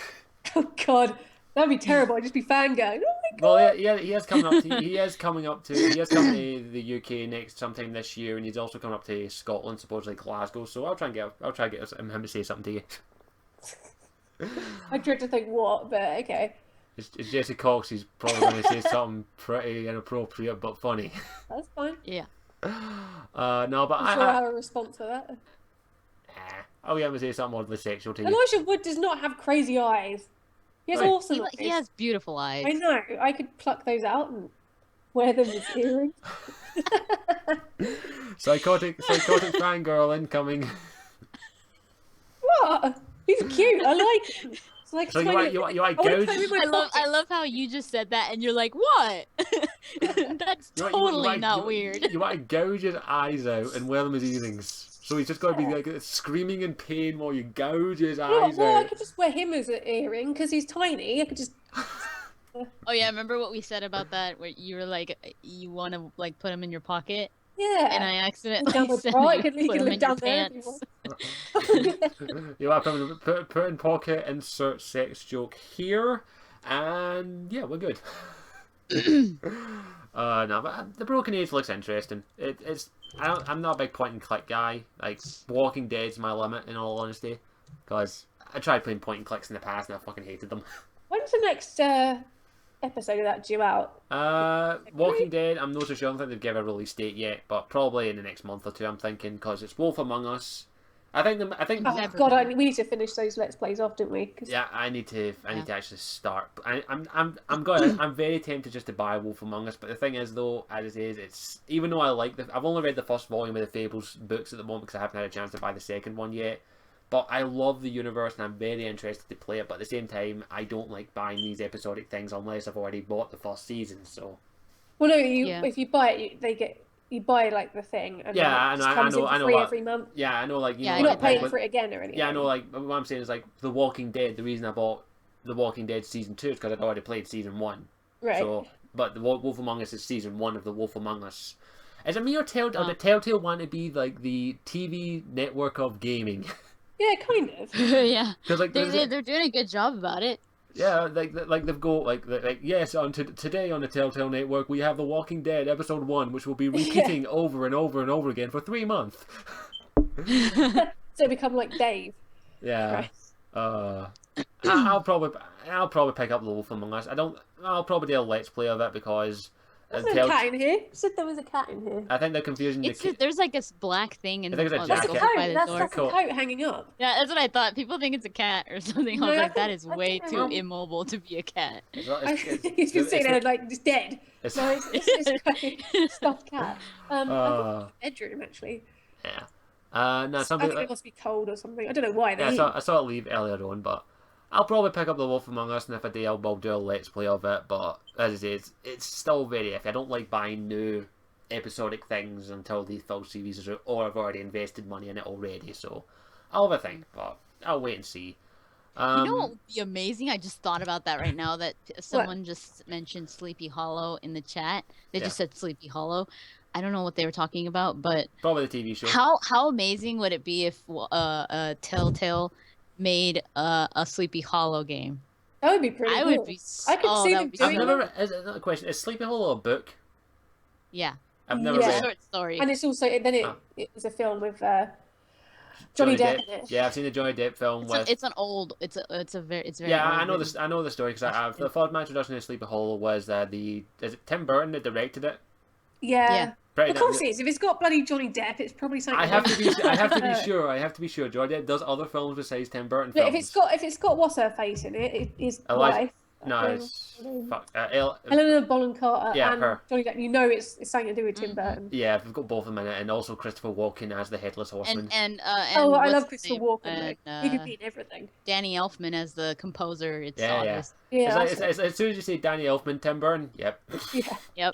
Oh God, that'd be terrible. I'd just be fangirling. Oh my God. Well, yeah, he is coming up to the UK sometime this year, and he's also coming up to Scotland, supposedly Glasgow. So I'll try and get him to say something to you. I dread to think what, but okay. It's Jesse Cox. He's probably going to say something pretty inappropriate but funny. That's fine. Yeah. No, but I'm sure I have a response for that. I'll get him to say something oddly sexual to you. Elijah Wood does not have crazy eyes. He has awesome eyes. He has beautiful eyes. I know. I could pluck those out and wear them as earrings. Psychotic fangirl incoming. What? He's cute. I like him. It's like so you like gouge? I love how you just said that and you're like, what? That's totally not weird. You want to gouge his eyes out and wear them as earrings. So he's just got to be like screaming in pain while you gouge his eyes out. I could just wear him as an earring because he's tiny. I could just. Oh yeah, remember what we said about that? Where you were like, you want to like put him in your pocket. Yeah. And I accidentally said you could look down there. You want to put in pocket, insert sex joke here, and yeah, we're good. No, but the Broken Age looks interesting. I'm not a big point and click guy. Like Walking Dead's my limit, in all honesty, because I tried playing point and clicks in the past and I fucking hated them. When's the next episode of that due out? Walking Dead, I'm not so sure. I don't think they've given a release date yet, but probably in the next month or two. I'm thinking because it's Wolf Among Us. I think. Oh God, we need to finish those Let's Plays off, don't we? Yeah, I need to actually start. I'm very tempted just to buy Wolf Among Us, but the thing is though, as it is, it's even though I've only read the first volume of the Fables books at the moment because I haven't had a chance to buy the second one yet. But I love the universe and I'm very interested to play it. But at the same time, I don't like buying these episodic things unless I've already bought the first season. So. Well, no, if you buy it, you buy like the thing. And yeah, it comes in free every month. Yeah, I know. Like you're not paying for it again or anything. Yeah, I know. Like what I'm saying is like The Walking Dead. The reason I bought The Walking Dead season 2 is because I'd already played season 1. Right. So, but the Wolf Among Us is season 1 of The Wolf Among Us. Is it me or the Telltale want to be like the TV network of gaming? Yeah, kind of. Yeah, because like they're doing a good job about it. Yeah, like they've got like yes, today on the Telltale Network we have The Walking Dead episode 1, which will be repeating over and over and over again for 3 months. So become like Dave. Yeah. Right. I'll probably pick up The Wolf Among Us. I'll probably do a Let's Play of it because. There's a cat in here. You said there was a cat in here. I think they're confusing there's like this black thing in the jacket. That's a coat hanging up. Yeah, that's what I thought. People think it's a cat or something. I was like, that is way too immobile to be a cat. He's just sitting there like just dead. No, it's a stuffed cat. I thought it was bedroom actually. Yeah. No, I think it must be cold or something. I don't know why. I saw it leave earlier on, but. I'll probably pick up The Wolf Among Us, and if I do, I'll do a Let's Play of it, but as I say, it's still very iffy. I don't like buying new episodic things until the full series are out, or I've already invested money in it already, so I'll have a think, but I'll wait and see. You know what would be amazing? I just thought about that right now, that someone just mentioned Sleepy Hollow in the chat. They just said Sleepy Hollow. I don't know what they were talking about, but... Probably the TV show. How amazing would it be if Telltale made a Sleepy Hollow game? That would be pretty cool. I could see them doing Is it not a question? Is Sleepy Hollow a book? Yeah. I've never Yeah. It's a read. short story. And it's also it was a film with Johnny Depp in it. Yeah, I've seen the Johnny Depp film with. It's very Yeah, old, I know really. this. I know the story because the thought my introduction to Sleepy Hollow was is it Tim Burton that directed it? Yeah. Pretty Of course it is. If it's got bloody Johnny Depp, it's probably something. I have to be. I have to be sure. I have to be sure. Johnny Depp does other films besides Tim Burton But films. if it's got what's her face in it, it is Eliza- wife. No, it's fuck. Helena Bonham Carter Yeah, and her. Johnny Depp. You know it's something to do with Tim Burton. Yeah, we've got both of them in it, and also Christopher Walken as the Headless Horseman. And Oh, I what's love his Christopher name? Walken. And, He could be in everything. Danny Elfman as the composer. It's Yeah, obvious. Yeah. It's as soon as you say Danny Elfman, Tim Burton, yep. Yeah. Yep.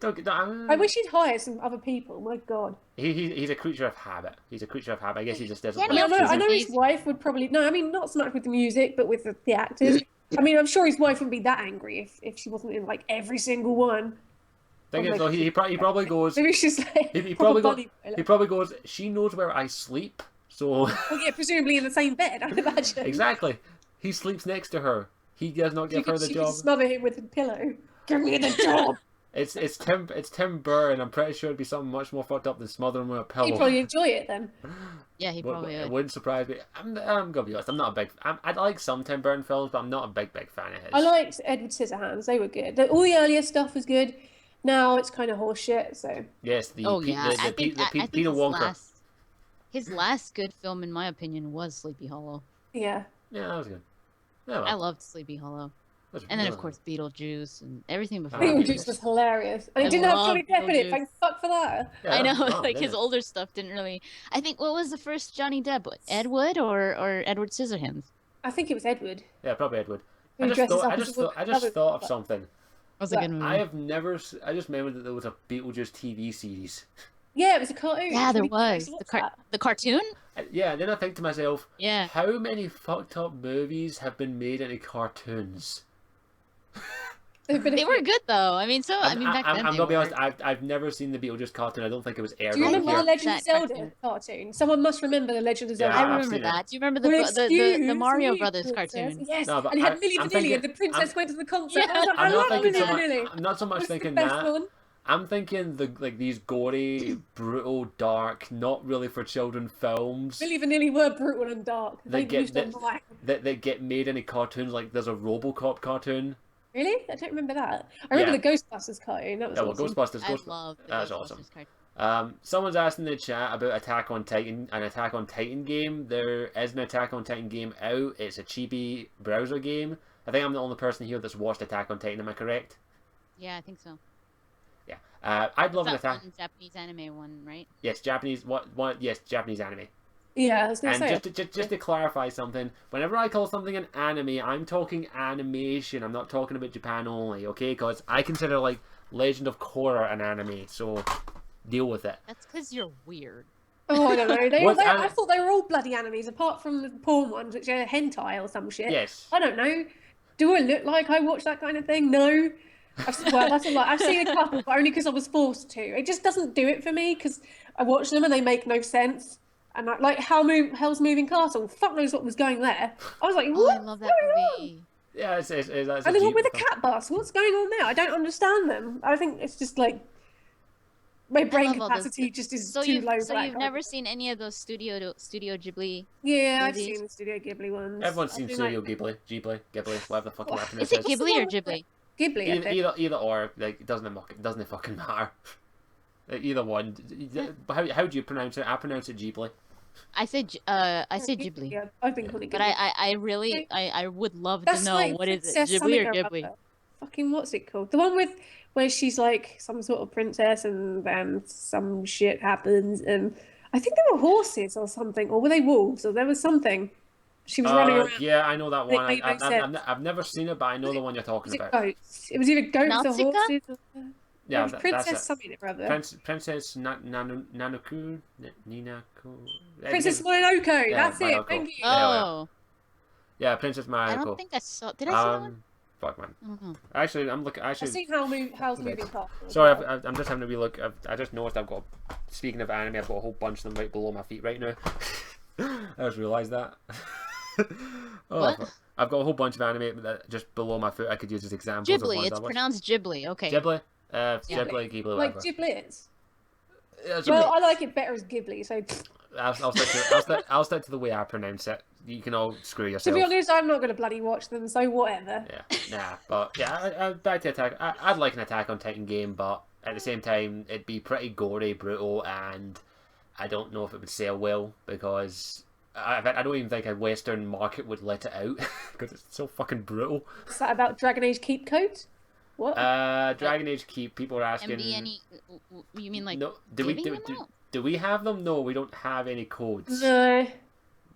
I wish he'd hire some other people. My God. He's a creature of habit. He's a creature of habit. I guess he just doesn't. Danny I like know, I know He's- his wife would probably no. I mean, not so much with the music, but with the actors. I mean, I'm sure his wife wouldn't be that angry if she wasn't in like every single one. Thing is, though, he probably goes. Maybe she's like He probably proper goes. bunny. He probably goes. She knows where I sleep, so Well, yeah, presumably in the same bed. I'd imagine. exactly. He sleeps next to her. He does not give her the She job. could smother him with a pillow. Give me the job. It's Tim Burton. I'm pretty sure it'd be something much more fucked up than smothering him with a pillow. He'd probably enjoy it then. Yeah, he probably It would. wouldn't surprise me. I'm gonna be honest. I'm not a big. I like some Tim Burton films, but I'm not a big fan of his. I liked Edward Scissorhands. They were good. All the earlier stuff was good. Now it's kind of horseshit. So Yes, the Oh yeah, I think Peter Wonka. his last good film, in my opinion, was Sleepy Hollow. yeah. Yeah, that was good. Yeah, I loved Sleepy Hollow, and then of course Beetlejuice and everything before. Beetlejuice. Beetlejuice was hilarious, and I it didn't have love Johnny Depp in it. Beetlejuice. Thank fuck for that. I know, Oh, like his yeah. older stuff didn't really. I think what was the first Johnny Depp? Ed Wood or Edward Scissorhands? I think it was Edward. Yeah, probably Edward. Who I just dresses thought. up I as just a thought. I woman. just thought of something. Was a good movie. I have never. I just remembered that there was a Beetlejuice TV series. Yeah, it was a cartoon. Yeah, there We was used to watch that. the cartoon. Yeah, and then I think to myself, Yeah, how many fucked up movies have been made into cartoons? They've been a they were few- good though. I mean, back then I'm they gonna be were. honest. I've never seen the Beetlejuice cartoon. I don't think it was aired Do you over remember the here. Legend of That Zelda cartoon. cartoon? Someone must remember the Legend of Yeah, Zelda. I I've remember seen it. that. Do you remember Well, the excuse Mario me, Brothers princess. cartoon? Yes, No, but and it had I'm Milli Vanilli, thinking- and the princess went to the concert. Yeah. I was like, I'm I not love thinking so Milli much. Vanilli. I'm not so much What's the thinking best that. one? I'm thinking these gory, brutal, dark, not really for children films Milli Vanilli were brutal and dark. They They get used to whack. that get made into cartoons. Like there's a RoboCop cartoon. Really? I don't remember that. I remember Yeah. the Ghostbusters cartoon. That was Yeah, well, awesome. Ghostbusters. I love the That's Ghostbusters awesome. cartoon. Someone's asked in the chat about Attack on Titan, an Attack on Titan game. There is an Attack on Titan game out. It's a chibi browser game. I think I'm the only person here that's watched Attack on Titan. Am I correct? Yeah, I think so. Yeah. I'd love an That Attack. one Japanese anime one, right? Yes, Japanese. What? Yes, Japanese anime. Yeah, I was going to And say. just to clarify something, whenever I call something an anime, I'm talking animation. I'm not talking about Japan only, okay? Because I consider like Legend of Korra an anime, so deal with it. That's because you're weird. Oh, I don't know. What I thought they were all bloody animes, apart from the porn ones, which are hentai or some shit. Yes. I don't know. Do I look like I watch that kind of thing? No. Well, that's a lot. I've seen a couple, but only because I was forced to. It just doesn't do it for me because I watch them and they make no sense. And like Hell's Moving Castle, fuck knows what was going there. I was like, Oh, what? I love that movie. Yeah, that's And a then what Jeep with the film. cat bus? What's going on there? I don't understand them. I think it's just like my brain love all those- capacity just is So too you've low. so for that you've kind never of- seen any of those Studio Ghibli? Yeah, I've movies? seen the Studio Ghibli ones. Everyone's I've seen seen, Studio like, Ghibli, whatever the fuck you have to Is it What's the Ghibli or one with Ghibli? Ghibli, I think. Either or, like, it doesn't fucking matter. Either one. How do you pronounce it? I pronounce it Ghibli. I say Ghibli. Yeah, I've been calling it But Ghibli. I really I would love That's to know like what is it, Princess Ghibli or something or Ghibli? other. Fucking what's it called? The one with where she's like some sort of princess and then some shit happens and I think they were horses or something, or were they wolves, or there was something. She was running around. Yeah, I know that It one. made no sense. I've never seen it, but I know the one you're talking Was it about. goats? It was either goats or Nausicaa? horses. Or... Yeah, it was that's Princess it. something or other. Princess Nanaku? Ninako? Princess Mononoke. Yeah, That's it. Mononoke. Thank you. Oh, Yeah, Princess I Mayako. don't think I saw. Did I see that one? Fuck man. I don't know. Actually, I'm looking. I've Actually, seen Howl's Moving Castle. sorry, I'm just having a wee look. I just noticed I've got. Speaking of anime, I've got a whole bunch of them right below my feet right now. I just realised that. What? I've got a whole bunch of anime that just below my foot I could use as examples. Of Ghibli. ones It's I watched. pronounced Ghibli. Okay. Ghibli. Yeah. Ghibli, Ghibli, Like whatever. giblets. Yeah, Well, I like it better as Ghibli. So I'll stick to the way I pronounce it. You can all screw to yourself. be honest, I'm not going to bloody watch them. So whatever. Yeah, nah, but yeah, back to Attack. I'd like an Attack on Titan game, but at the same time, it'd be pretty gory, brutal, and I don't know if it would sell well because I don't even think a Western market would let it out because it's so fucking brutal. Is that about Dragon Age keep codes? What? Dragon Age Keep. People are asking. MBNE, you mean like No, giving them out? do we have them? No, we don't have any codes. No,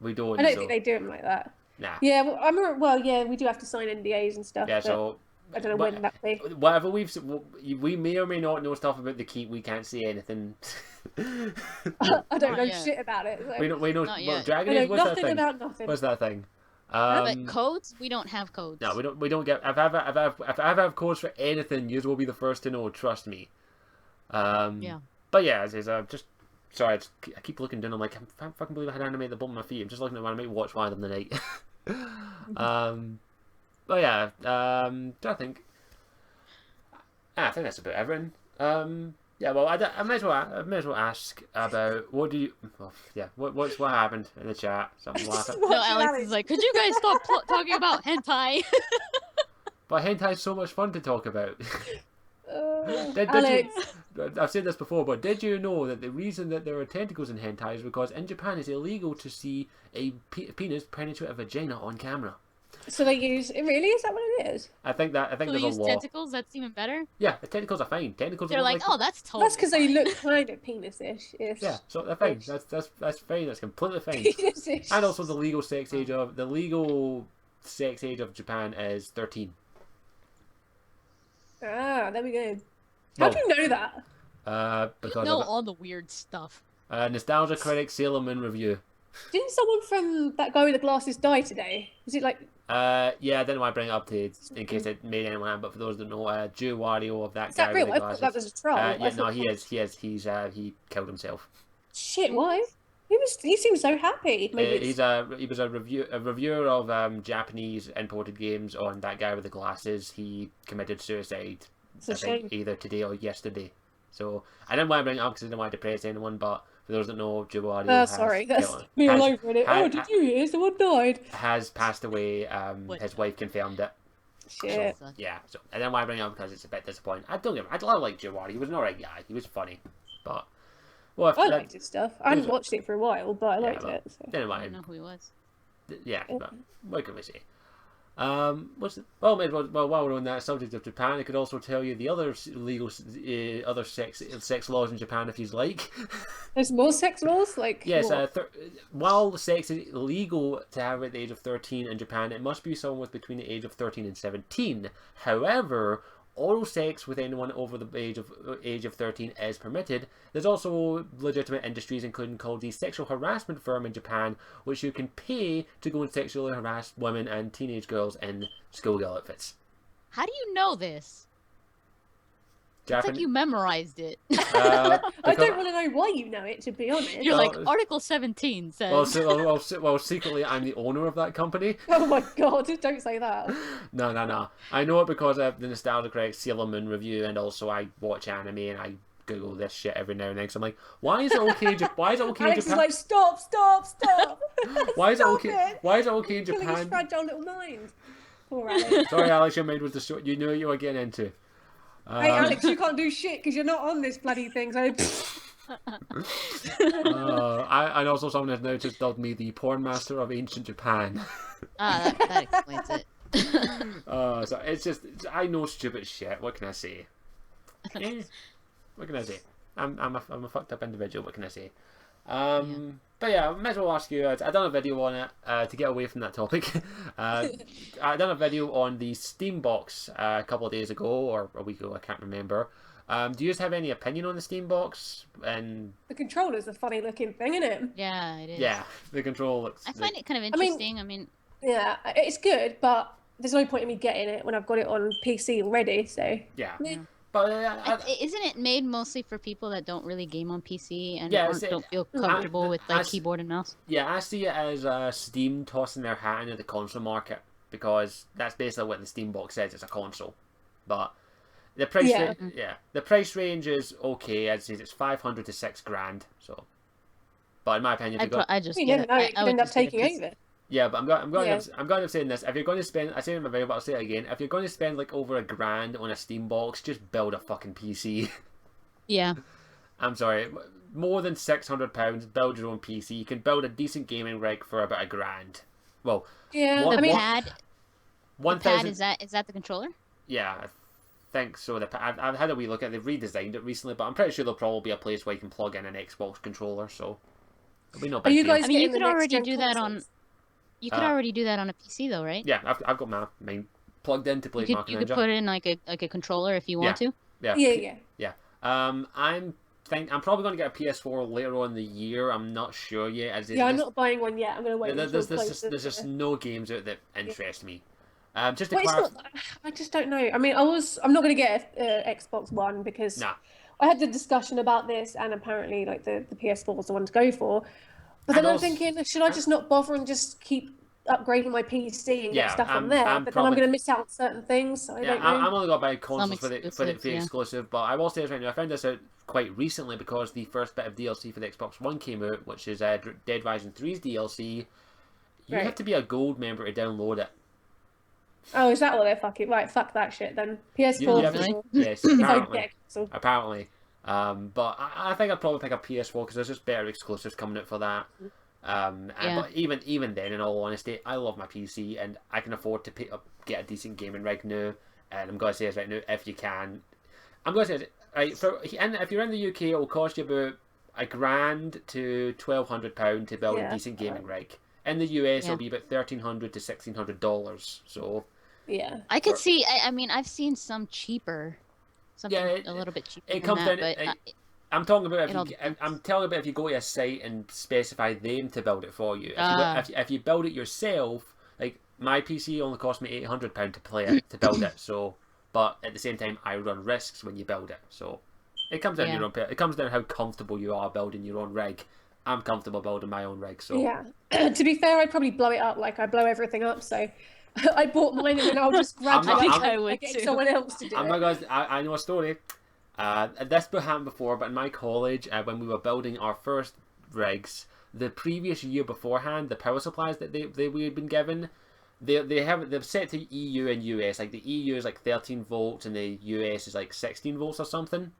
We don't. I don't so, think they do them like that. Nah. Yeah, well, yeah, we do have to sign NDAs and stuff. Yeah, but so I don't know when that be. whatever we may or may not know stuff about the Keep. We can't say anything. I don't Not know yet. shit about it. So. We know Not well, yet. Dragon I Age. know What's that nothing thing? about nothing. What's that thing? But codes? We don't have codes. No, we don't get. If I ever have codes for anything, you will be the first to know. Trust me. Yeah. But yeah, as just sorry, I keep looking down. I'm like, I can't fucking believe I had anime at the bottom of my feet. I'm just looking at anime watch one of them tonight. But yeah, I think that's about everything. Yeah, well, I may as well ask about what what happened in the chat. Something laughing. No, Alex is like, could you guys stop talking about hentai? But hentai is so much fun to talk about. Alex. I've said this before, but did you know that the reason that there are tentacles in hentai is because in Japan it's illegal to see a penis penetrate a vagina on camera? So they use really? Is that what it is? I think So there's they a use law. tentacles? That's even better? Yeah, the tentacles are fine. Tentacles They're are like, oh, that's totally That's because they fine. look kind of penis-ish. yeah, so they're fine. That's fine. That's completely fine. Penis-ish. And also the legal sex age of Japan is 13. Ah, there we go. How do you know that? Because know of all the weird stuff. Nostalgia Critic Sailor Moon review. Didn't someone from that guy with the glasses die today? Was it like? Yeah, I didn't want to bring it up to in case it made anyone happy, but for those that know, Wario of that Is guy that real? with I the thought glasses. that was a troll. I Yeah, no, thought- he is. He killed himself. Shit, why? He seemed so happy. Maybe He was a reviewer of Japanese imported games on that guy with the glasses. He committed suicide. it's a I think shame. either today or yesterday. So I didn't want to bring it up because I didn't want to depress anyone, but for those that know, Wario Sorry, that's me all over it. Oh, did you hear? Someone died. has passed away. What? His wife confirmed it. Shit. Sucks. Yeah, so I didn't want to bring it up because it's a bit disappointing. I like Wario. He was an alright guy. He was funny, but well, if I that, liked his stuff. I hadn't watched it for a while, but I liked but- it. So. didn't I mind. don't know who he was. Yeah, but what can we say? While we're on that subject of Japan, I could also tell you the other legal other sex laws in Japan if you'd like. There's more sex laws, like Yes, what? while sex is illegal to have at the age of 13 in Japan, it must be someone with between the age of 13 and 17. However, oral sex with anyone over the age of 13 is permitted. There's also legitimate industries, including called the sexual harassment firm in Japan, which you can pay to go and sexually harass women and teenage girls in schoolgirl outfits. How do you know this? It's like you memorized it. I don't want to know why you know it, to be honest. You're like, Article 17 says. Well, secretly, I'm the owner of that company. Oh my god, don't say that. No. I know it because of the Nostalgia Critic Sailor Moon review, and also I watch anime and I Google this shit every now and then. So I'm like, why is it okay? Why is it okay in Alex is Japan? like, stop. Why is it Stop okay? it. Why is it okay in Killing his Japan? fragile little mind. Poor Alex. Sorry, Alex, your mind was distorted. You knew what you were getting into. Hey, Alex, you can't do shit because you're not on this bloody thing. So, and also someone has now just dubbed me the porn master of ancient Japan. That explains it. So it's just I know stupid shit. What can I say? What can I say? I'm a fucked up individual. What can I say? But yeah, I might as well ask you. I done a video on it to get away from that topic. I done a video on the Steam box a couple of days ago or a week ago. I can't remember. Do you guys have any opinion on the Steam box? And the controller's a funny looking thing, isn't it? Yeah, it is. yeah, the control looks. I find it kind of interesting. I mean, Yeah, it's good, but there's no point in me getting it when I've got it on PC already. So Yeah, yeah. but isn't it made mostly for people that don't really game on PC and Yeah, don't feel comfortable with like I- keyboard and mouse? yeah, I see it as Steam tossing their hat into the console market because that's basically what the Steam box says. It's a console, but The price, Yeah. the price range is okay. I'd say it's 500 to $6,000. So, but in my opinion, if you got, I just You get never it. know, it I could would end up just get a taking PC. over. yeah, but I'm going Yeah. I'm going to say this. If you're going to spend, I say it in my video, but I'll say it again. If you're going to spend like over $1,000 on a Steam box, just build a fucking PC. Yeah. I'm sorry, more than £600, build your own PC. You can build a decent gaming rig for about $1,000. Well, Yeah, What- The I mean, pad. The 1,000. pad is that the controller? Yeah, I think so. I've had a wee look at it. They've redesigned it recently, but I'm pretty sure there'll probably be a place where you can plug in an Xbox controller. So it'll be no Are big you deal. guys I mean, you getting the could already next-gen do that on. consoles? You could already do that on a PC though, right? Yeah, I've got mine plugged in to play You Mark could Ninja. put in like a controller if you want to. Yeah. Yeah. I'm probably going to get a PS4 later on in the year. I'm not sure yet. Yeah, I'm not buying one yet. I'm going to wait until There's closer. just no games out that interest me. Just to Well, it's clarify, not, I just don't know. I mean, I'm not going to get a Xbox One because nah. I had the discussion about this, and apparently, like the PS4 was the one to go for. But And then I'm also- thinking, should I just not bother and just keep upgrading my PC and Yeah, get stuff I'm on there? probably- But then I'm going to miss out on certain things. So I Yeah, don't know. I'm only going to buy consoles for the exclusives, yeah. exclusive, but I will say this right now. I found this out quite recently because the first bit of DLC for the Xbox One came out, which is Dead Rising 3's DLC. You Right. have to be a gold member to download it. Oh, is that what they're fucking? Right, fuck that shit then. PS4 You for have to- sure. Yes, If I apparently. get a console. Apparently. But I think I'd probably pick a PS4 because there's just better exclusives coming out for that. Yeah. But even then, in all honesty, I love my PC and I can afford to get a decent gaming rig now. And I'm going to say this right now, if you can. I'm going to say this, right, and if you're in the UK, it will cost you about £1,000 to £1,200 to build a Yeah. decent gaming rig. In the US, Yeah. it'll be about $1,300 to $1,600. So Yeah. I could see. I mean, I've seen some cheaper. Something Yeah, a little bit cheaper it than comes that, down. but I'm talking about It all depends. I'm telling about if you go to a site and specify them to build it for you. If you build it yourself, like my PC only cost me £800 to play it to build it. So, but at the same time, I run risks when you build it. So, it comes down to Yeah. your own. It comes down to how comfortable you are building your own rig. I'm comfortable building my own rig. So Yeah. To be fair, I'd probably blow it up like I blow everything up. So I bought mine and then I'll just grab I'm not- it I'm- I and would get too. someone else to do I'm it. not gonna. I know a story. This happened before, but in my college, when we were building our first rigs, the previous year beforehand, the power supplies that we had been given, they've set to EU and US. Like the EU is like 13 volts, and the US is like 16 volts or something,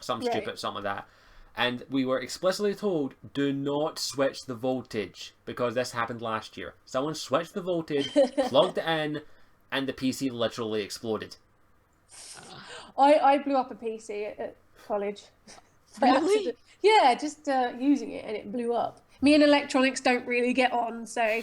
Right. stupid, something like that. And we were explicitly told, do not switch the voltage, because this happened last year. Someone switched the voltage, plugged it in, and the PC literally exploded. I blew up a PC at college. By Really? accident. Yeah, just using it and it blew up. Me and electronics don't really get on, so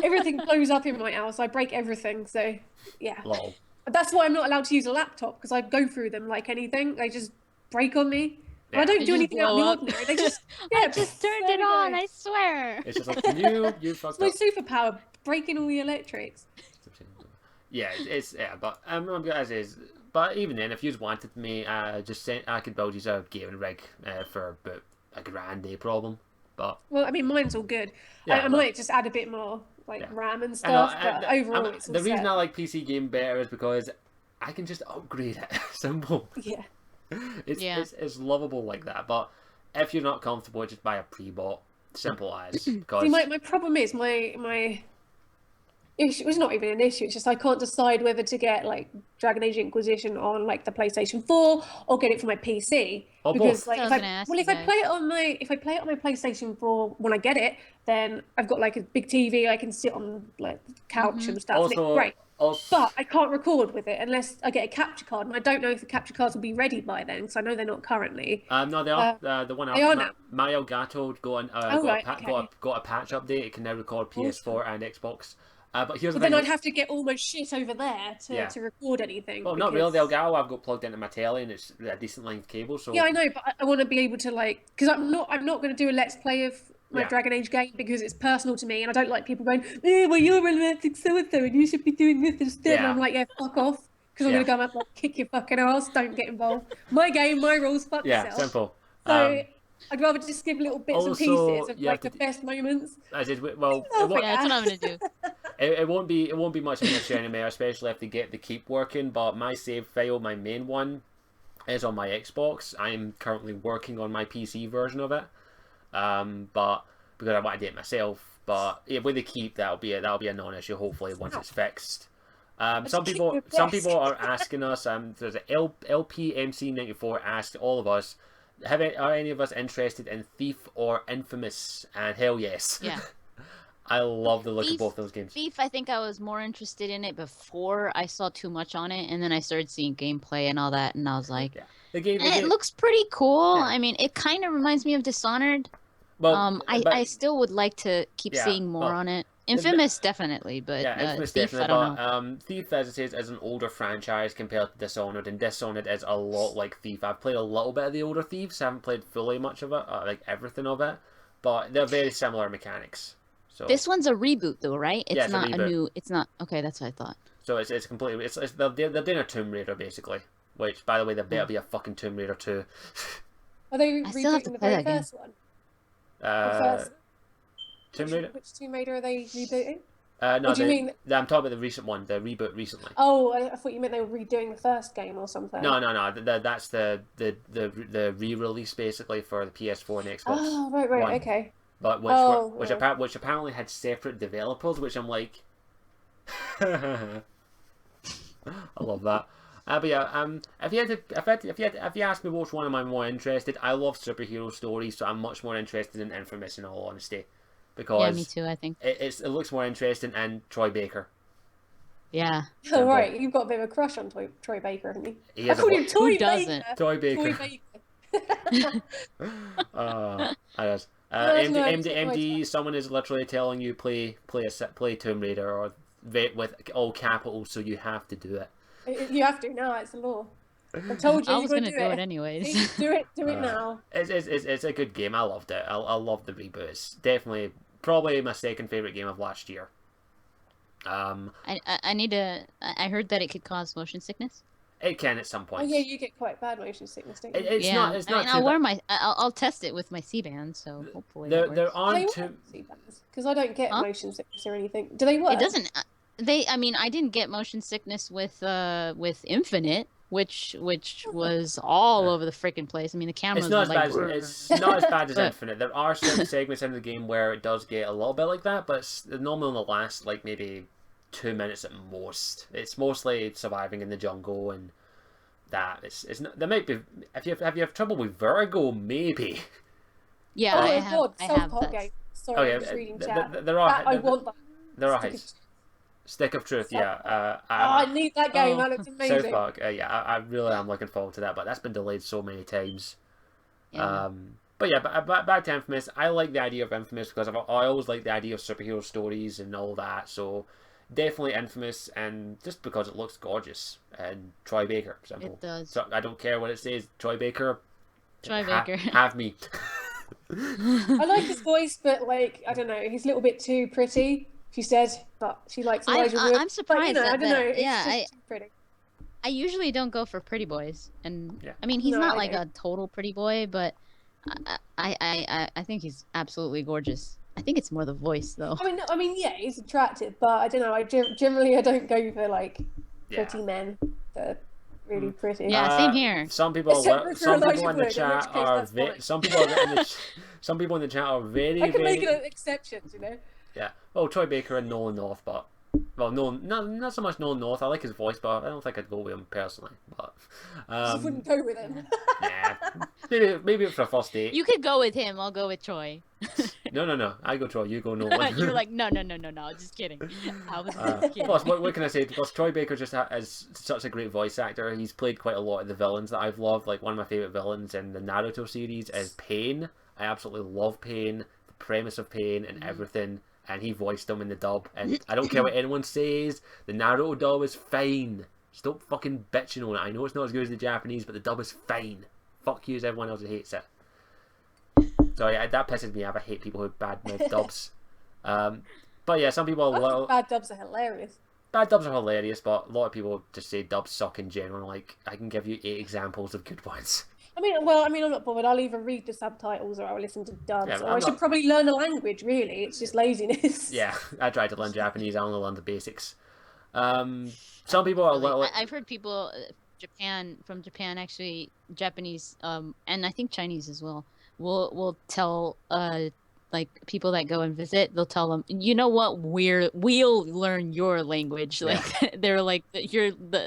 everything blows up in my house. I break everything, so yeah. Lol. But that's why I'm not allowed to use a laptop because I go through them like anything. They just break on me. And I Yeah. don't They do just anything out of blow the up. ordinary. They just I just turned there it we go. on. I swear. It's just like you fucked It's my up. superpower, breaking all the electrics. Yeah, but as is. But even then, if you wanted me, just say I could build you a gaming rig for about £1,000, no problem. But Well, I mean, mine's all good. Yeah, I well- might just add a bit more like Yeah. RAM and I know, stuff, but overall, it's all the reason set. I like PC game better is because I can just upgrade it. Simple. Yeah. Yeah. It's lovable like that. But if you're not comfortable, just buy a pre-bought. Simple as. Because See, my problem is my issue. It's not even an issue. It's just I can't decide whether to get like Dragon Age Inquisition on like the PlayStation 4 or get it for my PC. Or Because both. like I was if gonna ask well, you if I that. play it on my PlayStation 4 when I get it, then I've got like a big TV. I can sit on like the couch and stuff. and it's also, great. also, But I can't record with it unless I get a capture card, and I don't know if the capture cards will be ready by then, because I know they're not currently. no, they are. The one they are after now. My Elgato got right, got a patch update. It can now record PS4 and Xbox. But here's But the then thing. I'd have to get all my shit over there Yeah. to record anything. Well, not really. The because- Elgato I've got plugged into my telly, and it's a decent length cable. So Yeah, I know, but I want to be able to like, because I'm not going to do a let's play of my Yeah. Dragon Age game because it's personal to me, and I don't like people going, well, you're romantic so and so, and you should be doing this instead. And Yeah. I'm like, yeah, fuck off, because I'm Yeah. going to go up like kick your fucking ass. Don't get involved. My game, my rules. Fuck yeah, yourself. simple. So I'd rather just give little bits and also, pieces of you have like the to- best moments. As is, well, Oh, what, Yeah, that's what I'm gonna do. it won't be much of an issue anymore, especially if they get the keep working. But my save file, my main one, is on my Xbox. I am currently working on my PC version of it, but because I want to do it myself. But yeah, with the keep, that'll be a non-issue. Hopefully, once it's fixed. Some people are asking us. There's an LPMC94 asked all of us, are any of us interested in Thief or Infamous? And hell yes. Yeah. I love the look of both those games. Thief, I think I was more interested in it before I saw too much on it, and then I started seeing gameplay and all that, and I was like, yeah. It looks pretty cool. Yeah. I mean, it kind of reminds me of Dishonored. Well, I still would like to keep seeing more on it. Infamous, definitely, but Infamous Thief, definitely. I don't know. Thief, as it says, is an older franchise compared to Dishonored, and Dishonored is a lot like Thief. I've played a little bit of the older Thieves. I haven't played fully much of it, like everything of it, but they're very similar mechanics. So This one's a reboot, though, right? It's it's a not reboot. new. It's not okay. That's what I thought. So it's completely they're doing a Tomb Raider basically. Which, by the way, there better be a fucking Tomb Raider 2. Are they I still have to rebooting the play very that game. first one? Tomb Raider? Which Tomb Raider are they rebooting? No, What do you mean? I'm talking about the recent one, the reboot recently. Oh, I thought you meant they were redoing the first game or something. No. That's the re-release basically for the PS4 and Xbox. Oh, right, One. okay. But which apparently had separate developers, which I'm like, I love that. But yeah, if you ask me which one am I more interested, I love superhero stories, so I'm much more interested in Infamous in all honesty, because Yeah, me too. I think. it looks more interesting, and Troy Baker. Yeah. Oh, right, you've got a bit of a crush on Troy Baker, haven't you? He I has a called what? him Toy Who doesn't? Baker. Troy Baker. Toy Baker. I guess. That's MD, nice, MD, that's MD, nice. someone is literally telling you play Tomb Raider or with all capitals, so you have to do it. You have to now. It's the law. I told you. I you was gotta gonna do do it. it anyways. See, do it now. It's a good game. I loved it. I love the reboot. It's definitely probably my second favorite game of last year. I need to. I heard that it could cause motion sickness. It can at some Oh point. yeah, you get quite bad motion sickness, don't you? It's yeah. not. It's I not. mean, too I'll bad. wear my. I'll test it with my C-band, so hopefully that works. There aren't two. Because I don't get Huh? motion sickness or anything. Do they work? It doesn't. I mean, I didn't get motion sickness with Infinite, which was all over the freaking place. I mean, the cameras It's not as were bad. like. It's not as bad as But- Infinite. There are certain segments in the game where it does get a little bit like that, but it's normally in the last like maybe 2 minutes at most. It's mostly surviving in the jungle and that. It's not. There might be if you have trouble with vertigo, maybe. Yeah, Oh I my have. god, I South have Park that. game. Sorry, Oh I'm yeah, just reading chat. there are. I want that. There are Stick heights. Stick of Truth, yeah. Oh, I need that game. Oh. That looks amazing. South Park, yeah. I really am looking forward to that, but that's been delayed so many times. Yeah. But yeah, back to Infamous. I like the idea of Infamous because I always like the idea of superhero stories and all that. So definitely Infamous, and just because it looks gorgeous and Troy Baker, simple. It does. So I don't care what it says. Troy Baker. Troy Baker. Have me. I like his voice, but like I don't know, he's a little bit too pretty. She said, but she likes Elijah Wood. I'm surprised But, you know, that, I don't know. It's yeah, just too pretty. I usually don't go for pretty boys, and Yeah. I mean he's No, not I like don't. a total pretty boy, but I think he's absolutely gorgeous. I think it's more the voice though. I mean, yeah, he's attractive, but I don't know. Generally I don't go for like Yeah. pretty men that are really pretty. Yeah, same here. Some people, Except for some people Elijah in the Wood, in chat which case are that's fine. some people in the chat are very, I can make very. it exceptions, you know. Yeah. Well, Troy Baker and Nolan North, but not so much Nolan North. I like his voice, but I don't think I'd go with him personally. But I wouldn't go with him. nah, maybe for a first date. You could go with him. I'll go with Troy. No. I go Troy. You go Nolan. You were like, no. Just kidding. I was just kidding. Plus, what can I say? Because Troy Baker just is such a great voice actor. He's played quite a lot of the villains that I've loved. Like one of my favorite villains in the Naruto series is Pain. I absolutely love Pain, the premise of Pain, and everything. And he voiced him in the dub. And I don't care what anyone says. The Naruto dub is fine. Stop fucking bitching on it. I know it's not as good as the Japanese, but the dub is fine. Fuck you as everyone else who hates it. So yeah, that pisses me off. I hate people who badmouth dubs. But yeah, some people are I little... think bad dubs are hilarious. Bad dubs are hilarious, but a lot of people just say dubs suck in general. Like, I can give you 8 examples of good ones. I mean, I'm not bothered. I'll either read the subtitles or I'll listen to dubs. Yeah, or I should probably learn a language. Really, it's just laziness. Yeah, I tried to learn Japanese. I only learned the basics. Some people are a little. I've heard people from Japan actually, Japanese, and I think Chinese as well, will tell like people that go and visit, they'll tell them, you know what, we'll learn your language. Like they're like,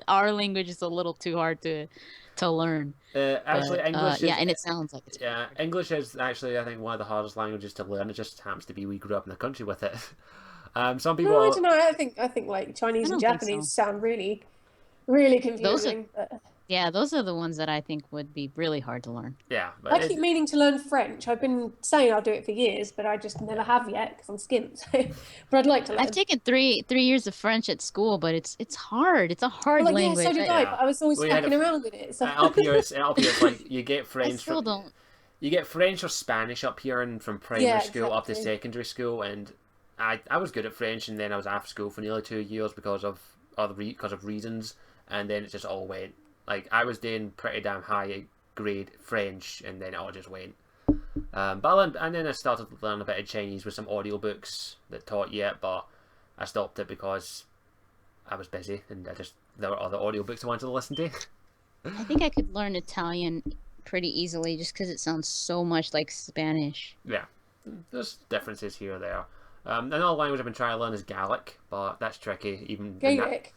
our language is a little too hard to learn. Actually, But, English. yeah, and it sounds like it's English is actually, I think, one of the hardest languages to learn. It just happens to be we grew up in the country with it. Some people. No, I don't know. I think like Chinese and Japanese sound really, really confusing. Those are the ones that I think would be really hard to learn. Yeah, but I keep meaning to learn French. I've been saying I'll do it for years, but I just never have yet because I'm skint. But I'd like to learn. I've taken three years of French at school, but it's hard. It's a hard language. Yeah, so did I. But I was always fucking around with it. So. Up here, it's like you get French. I still don't. You get French or Spanish up here, and from primary school up to secondary school, and I was good at French, and then I was after school for nearly 2 years because of reasons, and then it just all went. Like, I was doing pretty damn high grade French, and then it all just went. But and then I started to learn a bit of Chinese with some audiobooks that taught you it, but I stopped it because I was busy, and there were other audiobooks I wanted to listen to. I think I could learn Italian pretty easily just because it sounds so much like Spanish. Yeah, there's differences here or there. Another language I've been trying to learn is Gaelic, but that's tricky. Even Gaelic.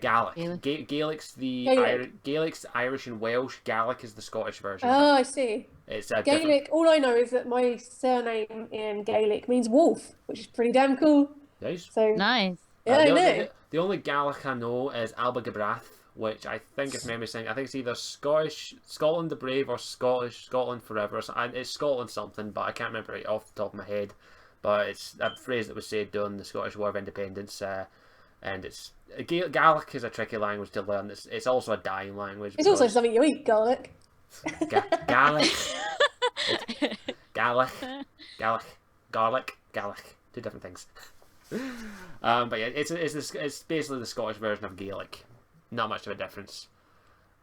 Gaelic. Gaelic's Gaelic's Irish and Welsh. Gaelic is the Scottish version. Oh, I see. It's Gaelic. All I know is that my surname in Gaelic means wolf, which is pretty damn cool. Nice. So nice. Yeah, I know. The only Gaelic I know is Alba Gabrath, which I think, if memory saying, I think it's either Scotland the Brave or Scotland Forever. It's Scotland something, but I can't remember it off the top of my head. But it's a phrase that was said during the Scottish War of Independence. And it's Gaelic is a tricky language to learn. It's also a dying language. It's also something you eat, garlic. Gaelic. Garlic. 2 different things. But yeah, it's basically the Scottish version of Gaelic. Not much of a difference.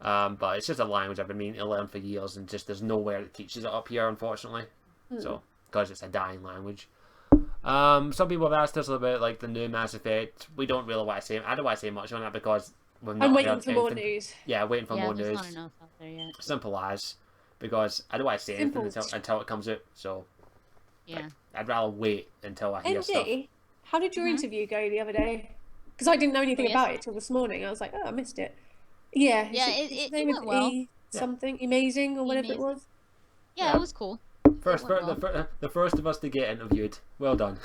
But it's just a language I've been meaning to learn for years, and just there's nowhere that teaches it up here, unfortunately. So, because it's a dying language. Some people have asked us about like the new Mass Effect. We don't really want to say. I don't want to say much on that because I'm waiting for more news. Yeah, waiting for more news. Not enough out there yet. Simple as, because I don't want to say anything until it comes out. So yeah, I'd rather wait until I hear stuff. How did your interview go the other day? Because I didn't know anything about it till this morning. I was like, oh, I missed it. Yeah, it went well. Something amazing or whatever it was. Yeah, it was cool. The first of us to get interviewed. Well done.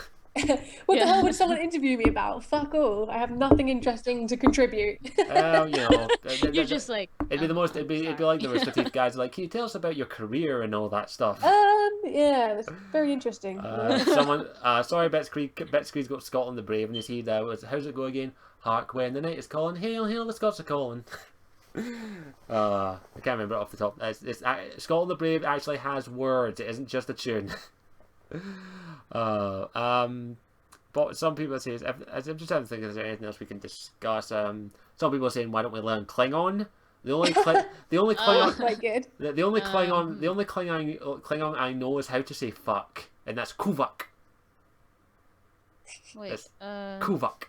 What the hell would someone interview me about? Fuck all. I have nothing interesting to contribute. You're just like. It'd be like the Rooster Teeth guys. Like, can you tell us about your career and all that stuff? Yeah, that's very interesting. Sorry, Betskreed's got Scotland the Brave, and he said, how's it go again? Hark when the night is calling, hail, hail, the Scots are calling. I can't remember it off the top. Scotland the Brave actually has words. It isn't just a tune. But some people say, I'm just trying to think if there's anything else we can discuss. Some people are saying, why don't we learn Klingon? The only Klingon, the only Klingon I know is how to say fuck, and that's kuvak. Wait, that's kuvak.